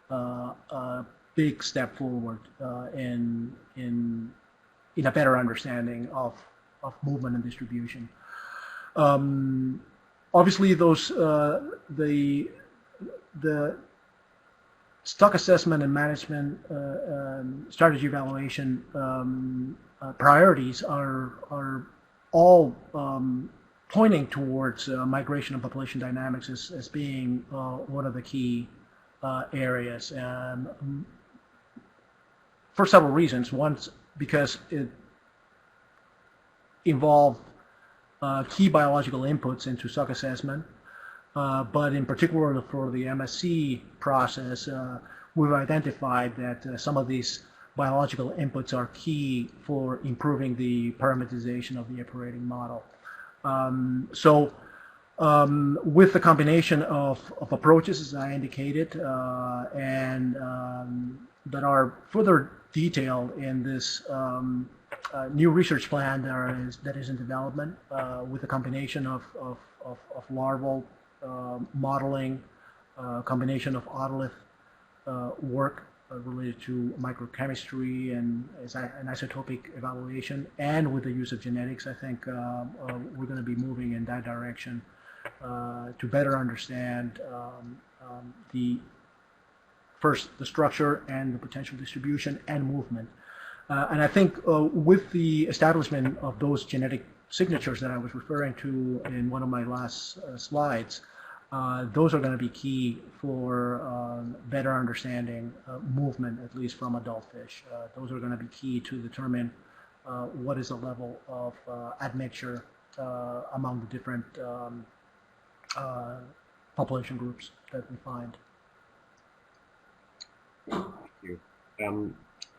a big step forward in a better understanding of movement and distribution. Obviously, those the stock assessment and management strategy evaluation priorities are all pointing towards migration and population dynamics as being one of the key areas, for several reasons. One, because it involved key biological inputs into stock assessment. But in particular for the MSC process, we've identified that some of these biological inputs are key for improving the parameterization of the operating model. With the combination of approaches, as I indicated, and that are further detailed in this new research plan that is in development, with a combination of larval modeling, combination of otolith work related to microchemistry and isotopic evaluation, and with the use of genetics, I think we're going to be moving in that direction to better understand the structure and the potential distribution and movement. And I think with the establishment of those genetic signatures that I was referring to in one of my last slides, those are going to be key for better understanding movement, at least from adult fish. Those are going to be key to determine what is the level of admixture among the different population groups that we find. Thank you.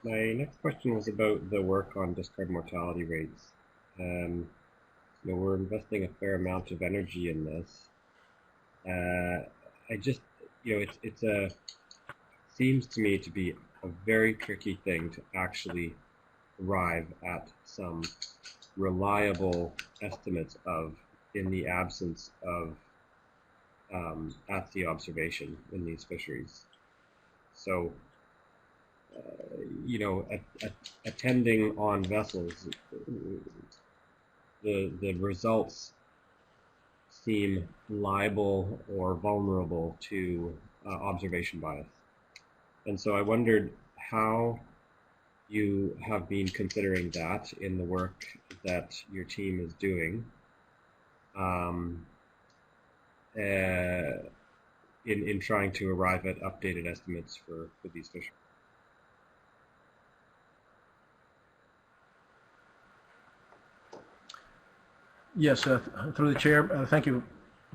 My next question was about the work on discard mortality rates. We're investing a fair amount of energy in this. I just, it's seems to me to be a very tricky thing to actually arrive at some reliable estimates of in the absence of at-sea observation in these fisheries. So, attending on vessels, the results seem liable or vulnerable to observation bias. And so I wondered how you have been considering that in the work that your team is doing in trying to arrive at updated estimates for these fish. Yes, through the chair, thank you,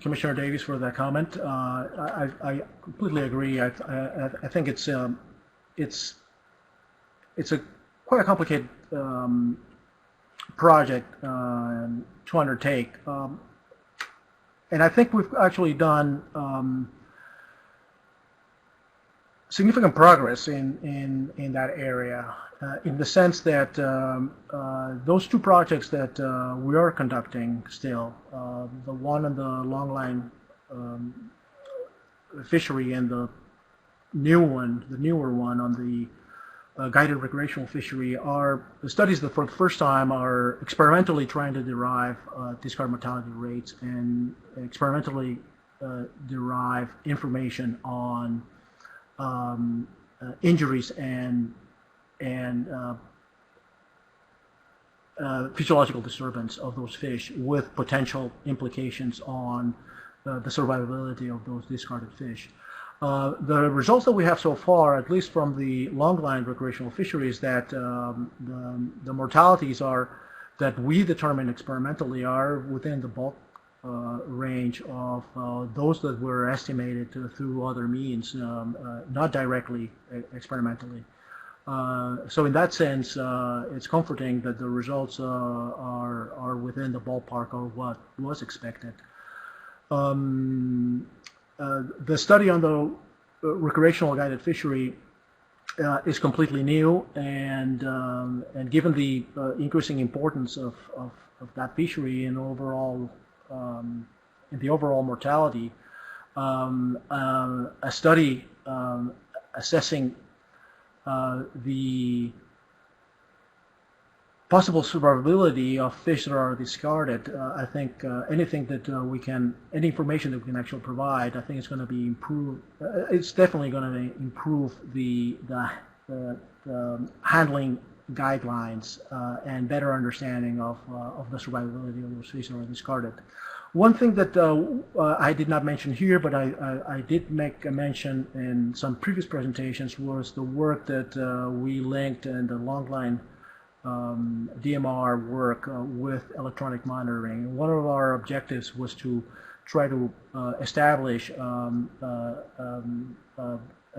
Commissioner Davies, for that comment. I completely agree. I think it's quite a complicated project to undertake, and I think we've actually done significant progress in that area. In the sense that those two projects that we are conducting still, the one on the longline fishery and the newer one on the guided recreational fishery, are the studies that for the first time are experimentally trying to derive discard mortality rates and experimentally derive information on injuries and physiological disturbance of those fish with potential implications on the survivability of those discarded fish. The results that we have so far, at least from the longline recreational fisheries, that the mortalities that we determine experimentally are within the bulk range of those that were estimated through other means, not directly experimentally. So in that sense, it's comforting that the results are within the ballpark of what was expected. The study on the recreational guided fishery is completely new, and given the increasing importance of that fishery in overall in the overall mortality, a study assessing the possible survivability of fish that are discarded, I think any information that we can actually provide, I think it's going to be improved. It's definitely going to improve the handling guidelines and better understanding of the survivability of those fish that are discarded. One thing that I did not mention here, but I did make a mention in some previous presentations, was the work that we linked in the longline DMR work with electronic monitoring. One of our objectives was to try to establish a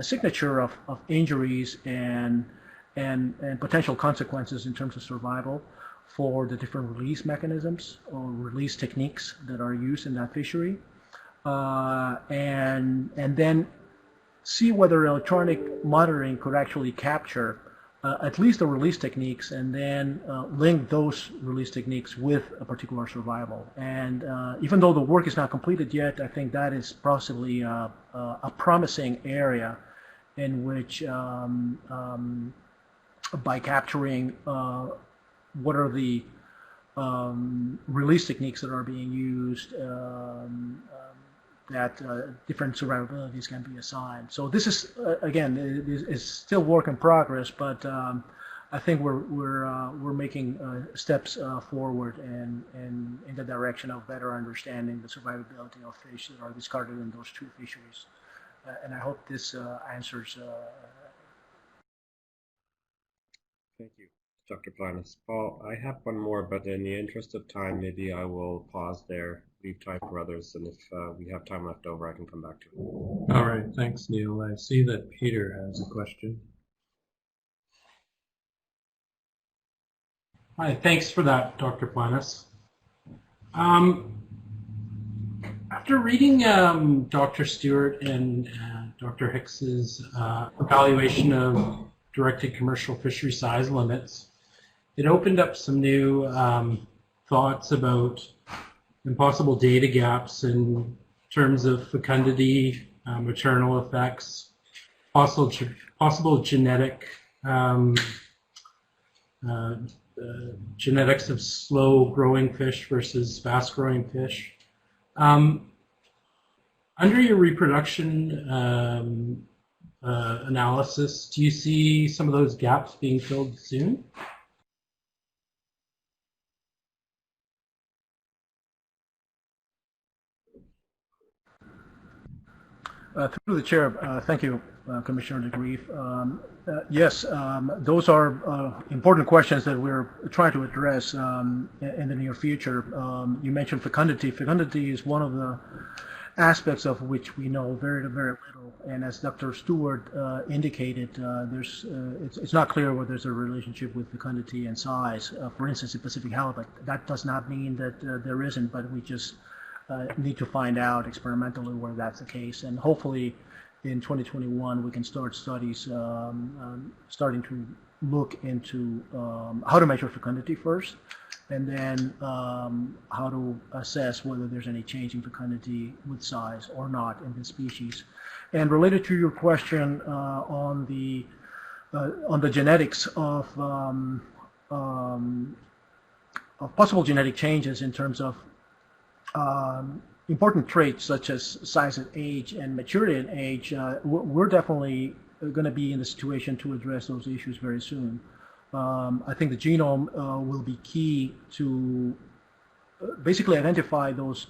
signature of injuries and potential consequences in terms of survival for the different release mechanisms or release techniques that are used in that fishery, and then see whether electronic monitoring could actually capture at least the release techniques, and then link those release techniques with a particular survival. And even though the work is not completed yet, I think that is possibly a promising area in which by capturing what are the release techniques that are being used, that different survivabilities can be assigned. So this is, again, is still work in progress, but I think we're making steps forward and in the direction of better understanding the survivability of fish that are discarded in those two fisheries. And I hope this answers. Thank you, Dr. Planus. Paul, I have one more, but in the interest of time, maybe I will pause there, leave time for others, and if we have time left over, I can come back to it. All right, thanks, Neil. I see that Peter has a question. Hi, thanks for that, Dr. Planus. After reading Dr. Stewart and Dr. Hicks's evaluation of directed commercial fishery size limits, it opened up some new thoughts about impossible data gaps in terms of fecundity, maternal effects, possible genetic genetics of slow-growing fish versus fast-growing fish. Under your reproduction analysis, do you see some of those gaps being filled soon? Through the chair, thank you, Commissioner DeGrief. Yes, those are important questions that we're trying to address in the near future. You mentioned fecundity. Fecundity is one of the aspects of which we know very, very little. And as Dr. Stewart indicated, it's not clear whether there's a relationship with fecundity and size. For instance, in Pacific halibut, that does not mean that there isn't, but we just need to find out experimentally whether that's the case. And hopefully in 2021 we can start studies starting to look into how to measure fecundity first, and then how to assess whether there's any change in fecundity with size or not in the species. And related to your question on the genetics of possible genetic changes in terms of important traits such as size and age and maturity and age, we're definitely going to be in the situation to address those issues very soon. I think the genome will be key to basically identify those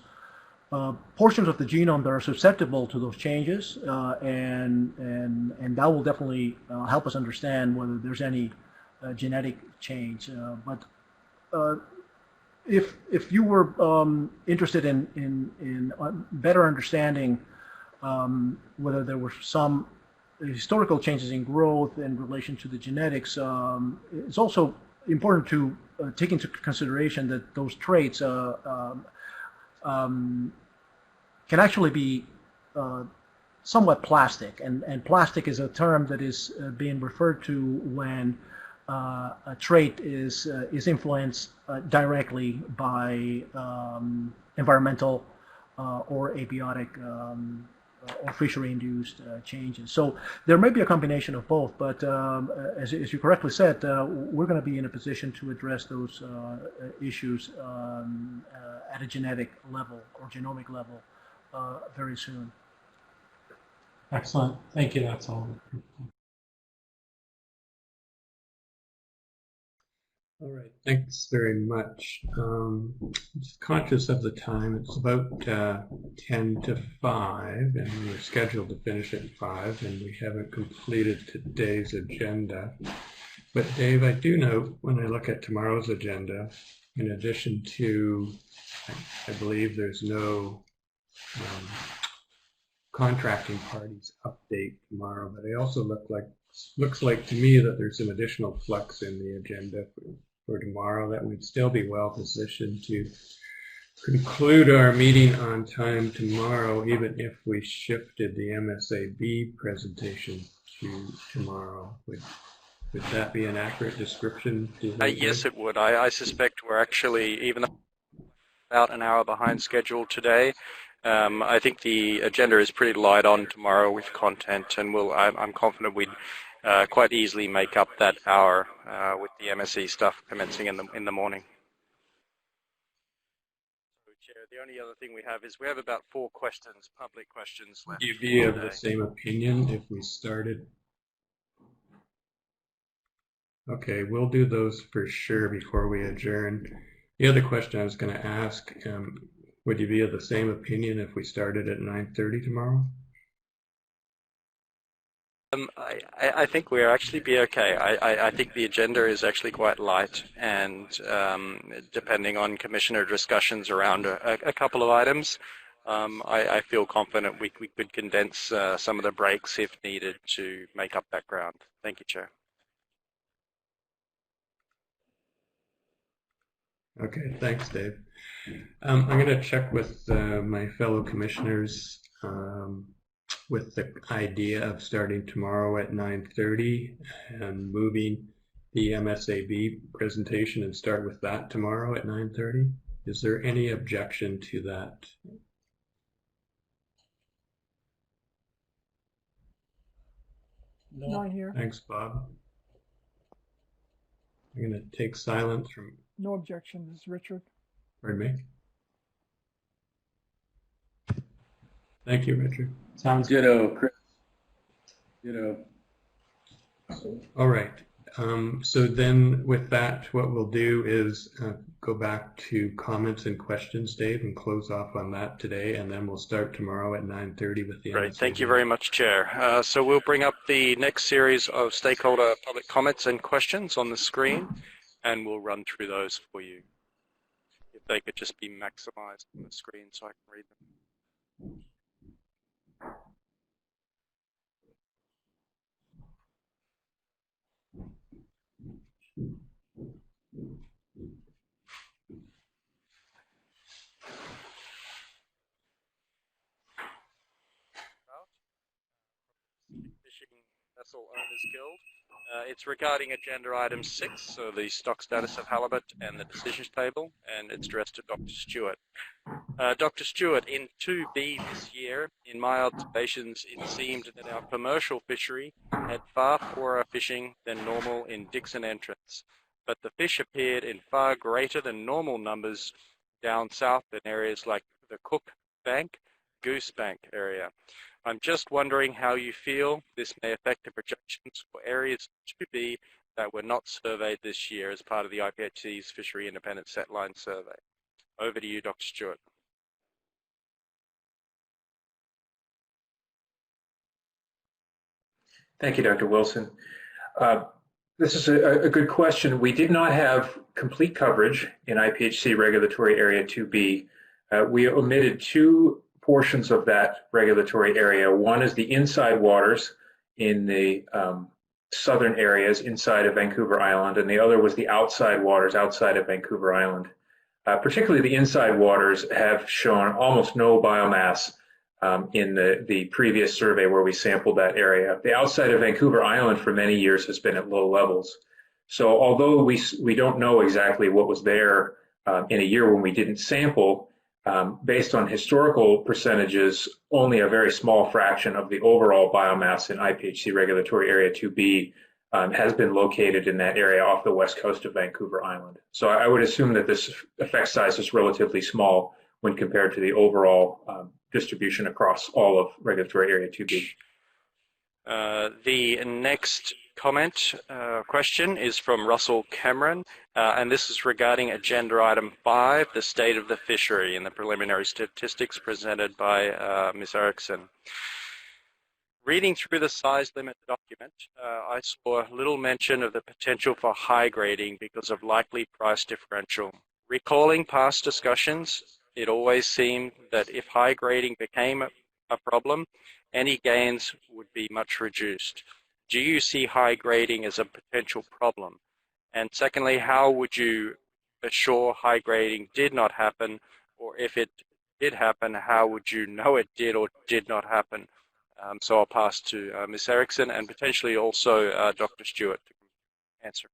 portions of the genome that are susceptible to those changes, and that will definitely help us understand whether there's any genetic change. But if you were interested in better understanding whether there were some historical changes in growth in relation to the genetics, it's also important to take into consideration that those traits can actually be somewhat plastic, and plastic is a term that is being referred to when a trait is influenced directly by environmental or abiotic or fishery-induced changes. So there may be a combination of both, but as you correctly said, we're going to be in a position to address those issues at a genetic level or genomic level very soon. Excellent. Thank you. That's all. All right, thanks very much. Just conscious of the time, it's about 10 to 5, and we're scheduled to finish at 5, and we haven't completed today's agenda. But Dave, I do note when I look at tomorrow's agenda, in addition to, I believe there's no contracting parties update tomorrow, but it also looks like to me that there's some additional flux in the agenda for tomorrow, that we'd still be well positioned to conclude our meeting on time tomorrow, even if we shifted the MSAB presentation to tomorrow. Would that be an accurate description? Yes, it would. I suspect we're actually even about an hour behind schedule today. I think the agenda is pretty light on tomorrow with content, and I'm confident we'd quite easily make up that hour with the MSC stuff commencing in the morning. So, Chair, the only other thing we have is we have about 4 questions, public questions left. Would you be of the same opinion if we started Okay, we'll do those for sure before we adjourn. The other question I was going to ask, would you be of the same opinion if we started at 9:30 tomorrow? I think we'll actually be okay. I think the agenda is actually quite light, and depending on commissioner discussions around a couple of items, I feel confident we could condense some of the breaks if needed to make up that ground. Thank you, Chair. Okay, thanks, Dave. I'm going to check with my fellow commissioners with the idea of starting tomorrow at 9:30 and moving the MSAB presentation and start with that tomorrow at 9:30. Is there any objection to that? No. Not here. Thanks, Bob. I'm going to take silence from... No objection. This is Richard. Pardon me? Thank you, Richard. Sounds good. Ditto, Chris. Ditto. All right. So then with that, what we'll do is go back to comments and questions, Dave, and close off on that today, and then we'll start tomorrow at 9:30 with the Great. Thank you very much, Chair. So we'll bring up the next series of stakeholder public comments and questions on the screen, and we'll run through those for you. If they could just be maximized on the screen so I can read them. Fishing Vessel Owners Guild. It's regarding agenda item 6, so the stock status of halibut and the decisions table, and it's addressed to Dr. Stewart. Dr. Stewart, in 2B this year, in my observations, it seemed that our commercial fishery had far poorer fishing than normal in Dixon Entrance, but the fish appeared in far greater than normal numbers down south in areas like the Cook Bank, Goose Bank area. I'm just wondering how you feel this may affect the projections for areas 2B that were not surveyed this year as part of the IPHC's Fishery Independent Setline Survey. Over to you, Dr. Stewart. Thank you, Dr. Wilson. This is a good question. We did not have complete coverage in IPHC Regulatory Area 2B. We omitted two portions of that regulatory area. One is the inside waters in the southern areas inside of Vancouver Island, and the other was the outside waters outside of Vancouver Island. Particularly the inside waters have shown almost no biomass in the previous survey where we sampled that area. The outside of Vancouver Island for many years has been at low levels. So although we don't know exactly what was there in a year when we didn't sample, based on historical percentages, only a very small fraction of the overall biomass in IPHC Regulatory Area 2B has been located in that area off the west coast of Vancouver Island. So I would assume that this effect size is relatively small when compared to the overall distribution across all of Regulatory Area 2B. The next comment, question is from Russell Cameron, and this is regarding agenda item 5, the state of the fishery, and the preliminary statistics presented by Ms. Erickson. Reading through the size limit document, I saw little mention of the potential for high grading because of likely price differential. Recalling past discussions, it always seemed that if high grading became a problem, any gains would be much reduced. Do you see high grading as a potential problem? And secondly, how would you assure high grading did not happen, or if it did happen, how would you know it did or did not happen? So I'll pass to Ms. Erickson and potentially also Dr. Stewart to answer.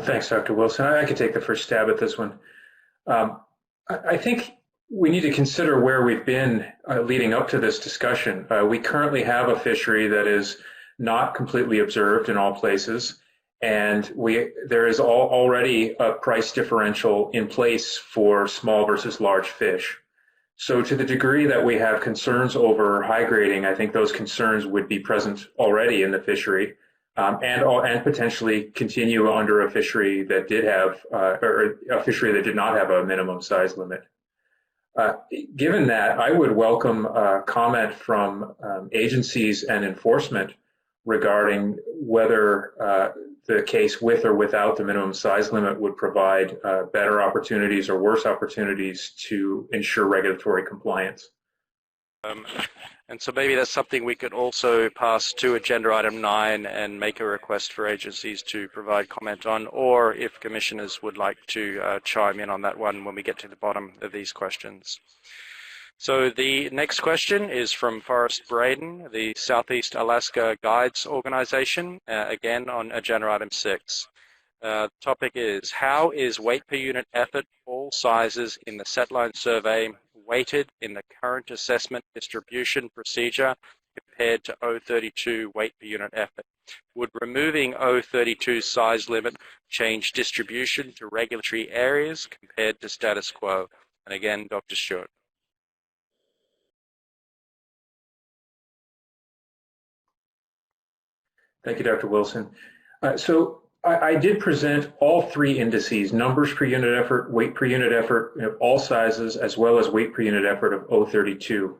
Thanks, Dr. Wilson. I can take the first stab at this one. I think we need to consider where we've been leading up to this discussion. We currently have a fishery that is not completely observed in all places, and there is already a price differential in place for small versus large fish. So to the degree that we have concerns over high grading, I think those concerns would be present already in the fishery, and potentially continue under a fishery that did have, or a fishery that did not have a minimum size limit. Given that, I would welcome a comment from agencies and enforcement regarding whether the case with or without the minimum size limit would provide better opportunities or worse opportunities to ensure regulatory compliance. And so maybe that's something we could also pass to agenda item 9 and make a request for agencies to provide comment on, or if commissioners would like to chime in on that one when we get to the bottom of these questions. So the next question is from Forrest Braden, the Southeast Alaska Guides Organization, again on agenda item 6. The topic is, how is weight per unit effort, all sizes in the setline survey weighted in the current assessment distribution procedure compared to O32 weight per unit effort? Would removing O32 size limit change distribution to regulatory areas compared to status quo? And again, Dr. Stewart. Thank you, Dr. Wilson. So I did present all 3 indices, numbers per unit effort, weight per unit effort of all sizes, as well as weight per unit effort of O32.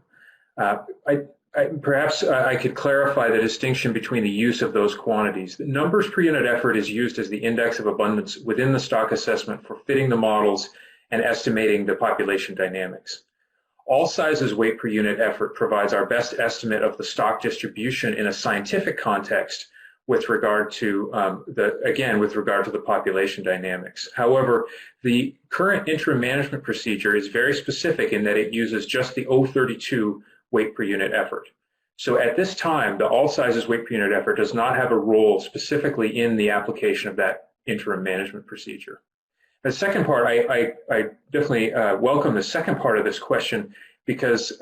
Perhaps I could clarify the distinction between the use of those quantities. The numbers per unit effort is used as the index of abundance within the stock assessment for fitting the models and estimating the population dynamics. All sizes weight per unit effort provides our best estimate of the stock distribution in a scientific context with regard to the population dynamics. However, the current interim management procedure is very specific in that it uses just the O32 weight per unit effort. So at this time, the all sizes weight per unit effort does not have a role specifically in the application of that interim management procedure. The second part, I definitely welcome the second part of this question, because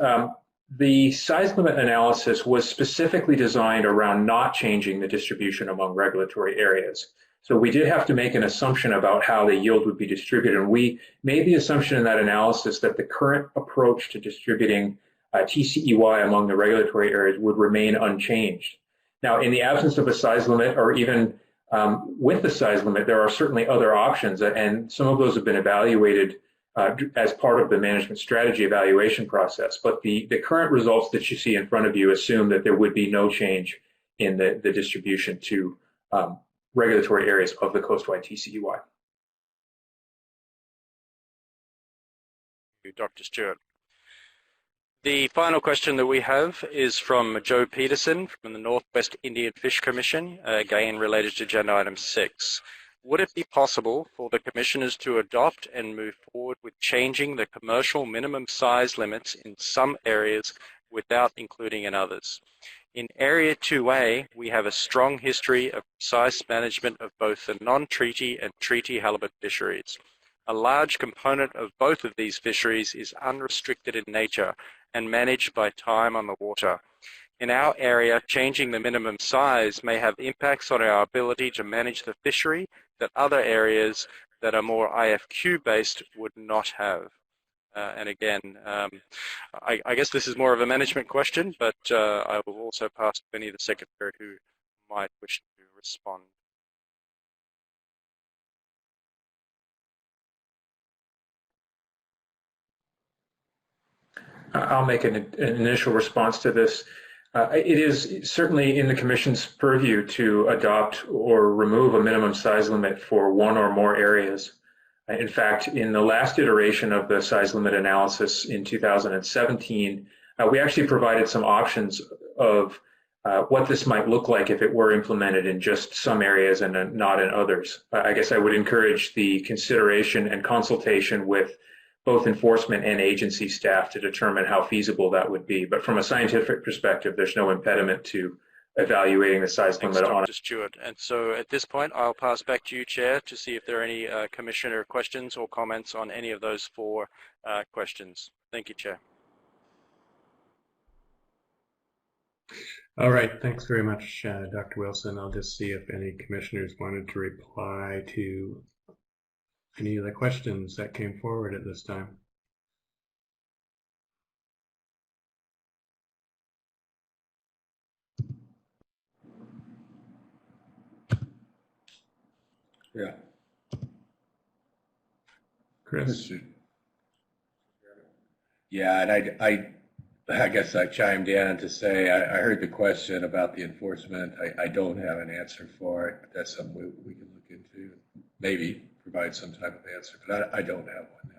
the size limit analysis was specifically designed around not changing the distribution among regulatory areas. So we did have to make an assumption about how the yield would be distributed, and we made the assumption in that analysis that the current approach to distributing TCEY among the regulatory areas would remain unchanged. Now, in the absence of a size limit, or even with the size limit, there are certainly other options, and some of those have been evaluated as part of the management strategy evaluation process. But the current results that you see in front of you assume that there would be no change in the distribution to regulatory areas of the coastwide TCEY. Dr. Stewart. The final question that we have is from Joe Peterson from the Northwest Indian Fish Commission, again related to agenda item 6. Would it be possible for the commissioners to adopt and move forward with changing the commercial minimum size limits in some areas without including in others? In Area 2A, we have a strong history of precise management of both the non-treaty and treaty halibut fisheries. A large component of both of these fisheries is unrestricted in nature and managed by time on the water. In our area, changing the minimum size may have impacts on our ability to manage the fishery that other areas that are more IFQ based would not have. And again, I guess this is more of a management question, but I will also pass to Benny, the Secretary, who might wish to respond. I'll make an initial response to this. It is certainly in the Commission's purview to adopt or remove a minimum size limit for one or more areas. In fact, in the last iteration of the size limit analysis in 2017, we actually provided some options of what this might look like if it were implemented in just some areas and not in others. I guess I would encourage the consideration and consultation with both enforcement and agency staff to determine how feasible that would be. But from a scientific perspective, there's no impediment to evaluating the size limit on it. Dr. Stewart. And so at this point, I'll pass back to you, Chair, to see if there are any Commissioner questions or comments on any of those 4 questions. Thank you, Chair. All right, thanks very much, Dr. Wilson. I'll just see if any commissioners wanted to reply to any of the questions that came forward at this time. Yeah. Chris? Yeah, and I guess I chimed in to say I heard the question about the enforcement. I don't have an answer for it. That's something we can look into. Maybe provide some type of answer, but I don't have one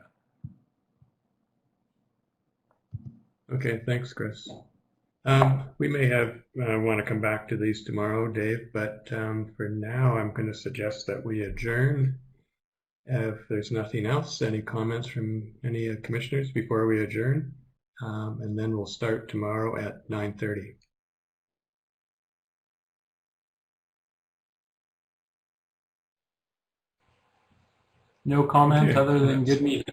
now. Okay, thanks, Chris. We may have want to come back to these tomorrow, Dave, but for now I'm going to suggest that we adjourn. If there's nothing else, any comments from any commissioners before we adjourn? And then we'll start tomorrow at 9:30. No comment Okay. other than good meeting.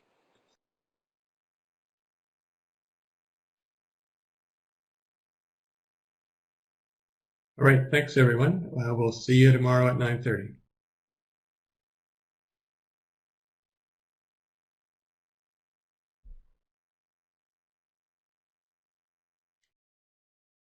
All right, thanks everyone. We'll see you tomorrow at 9:30.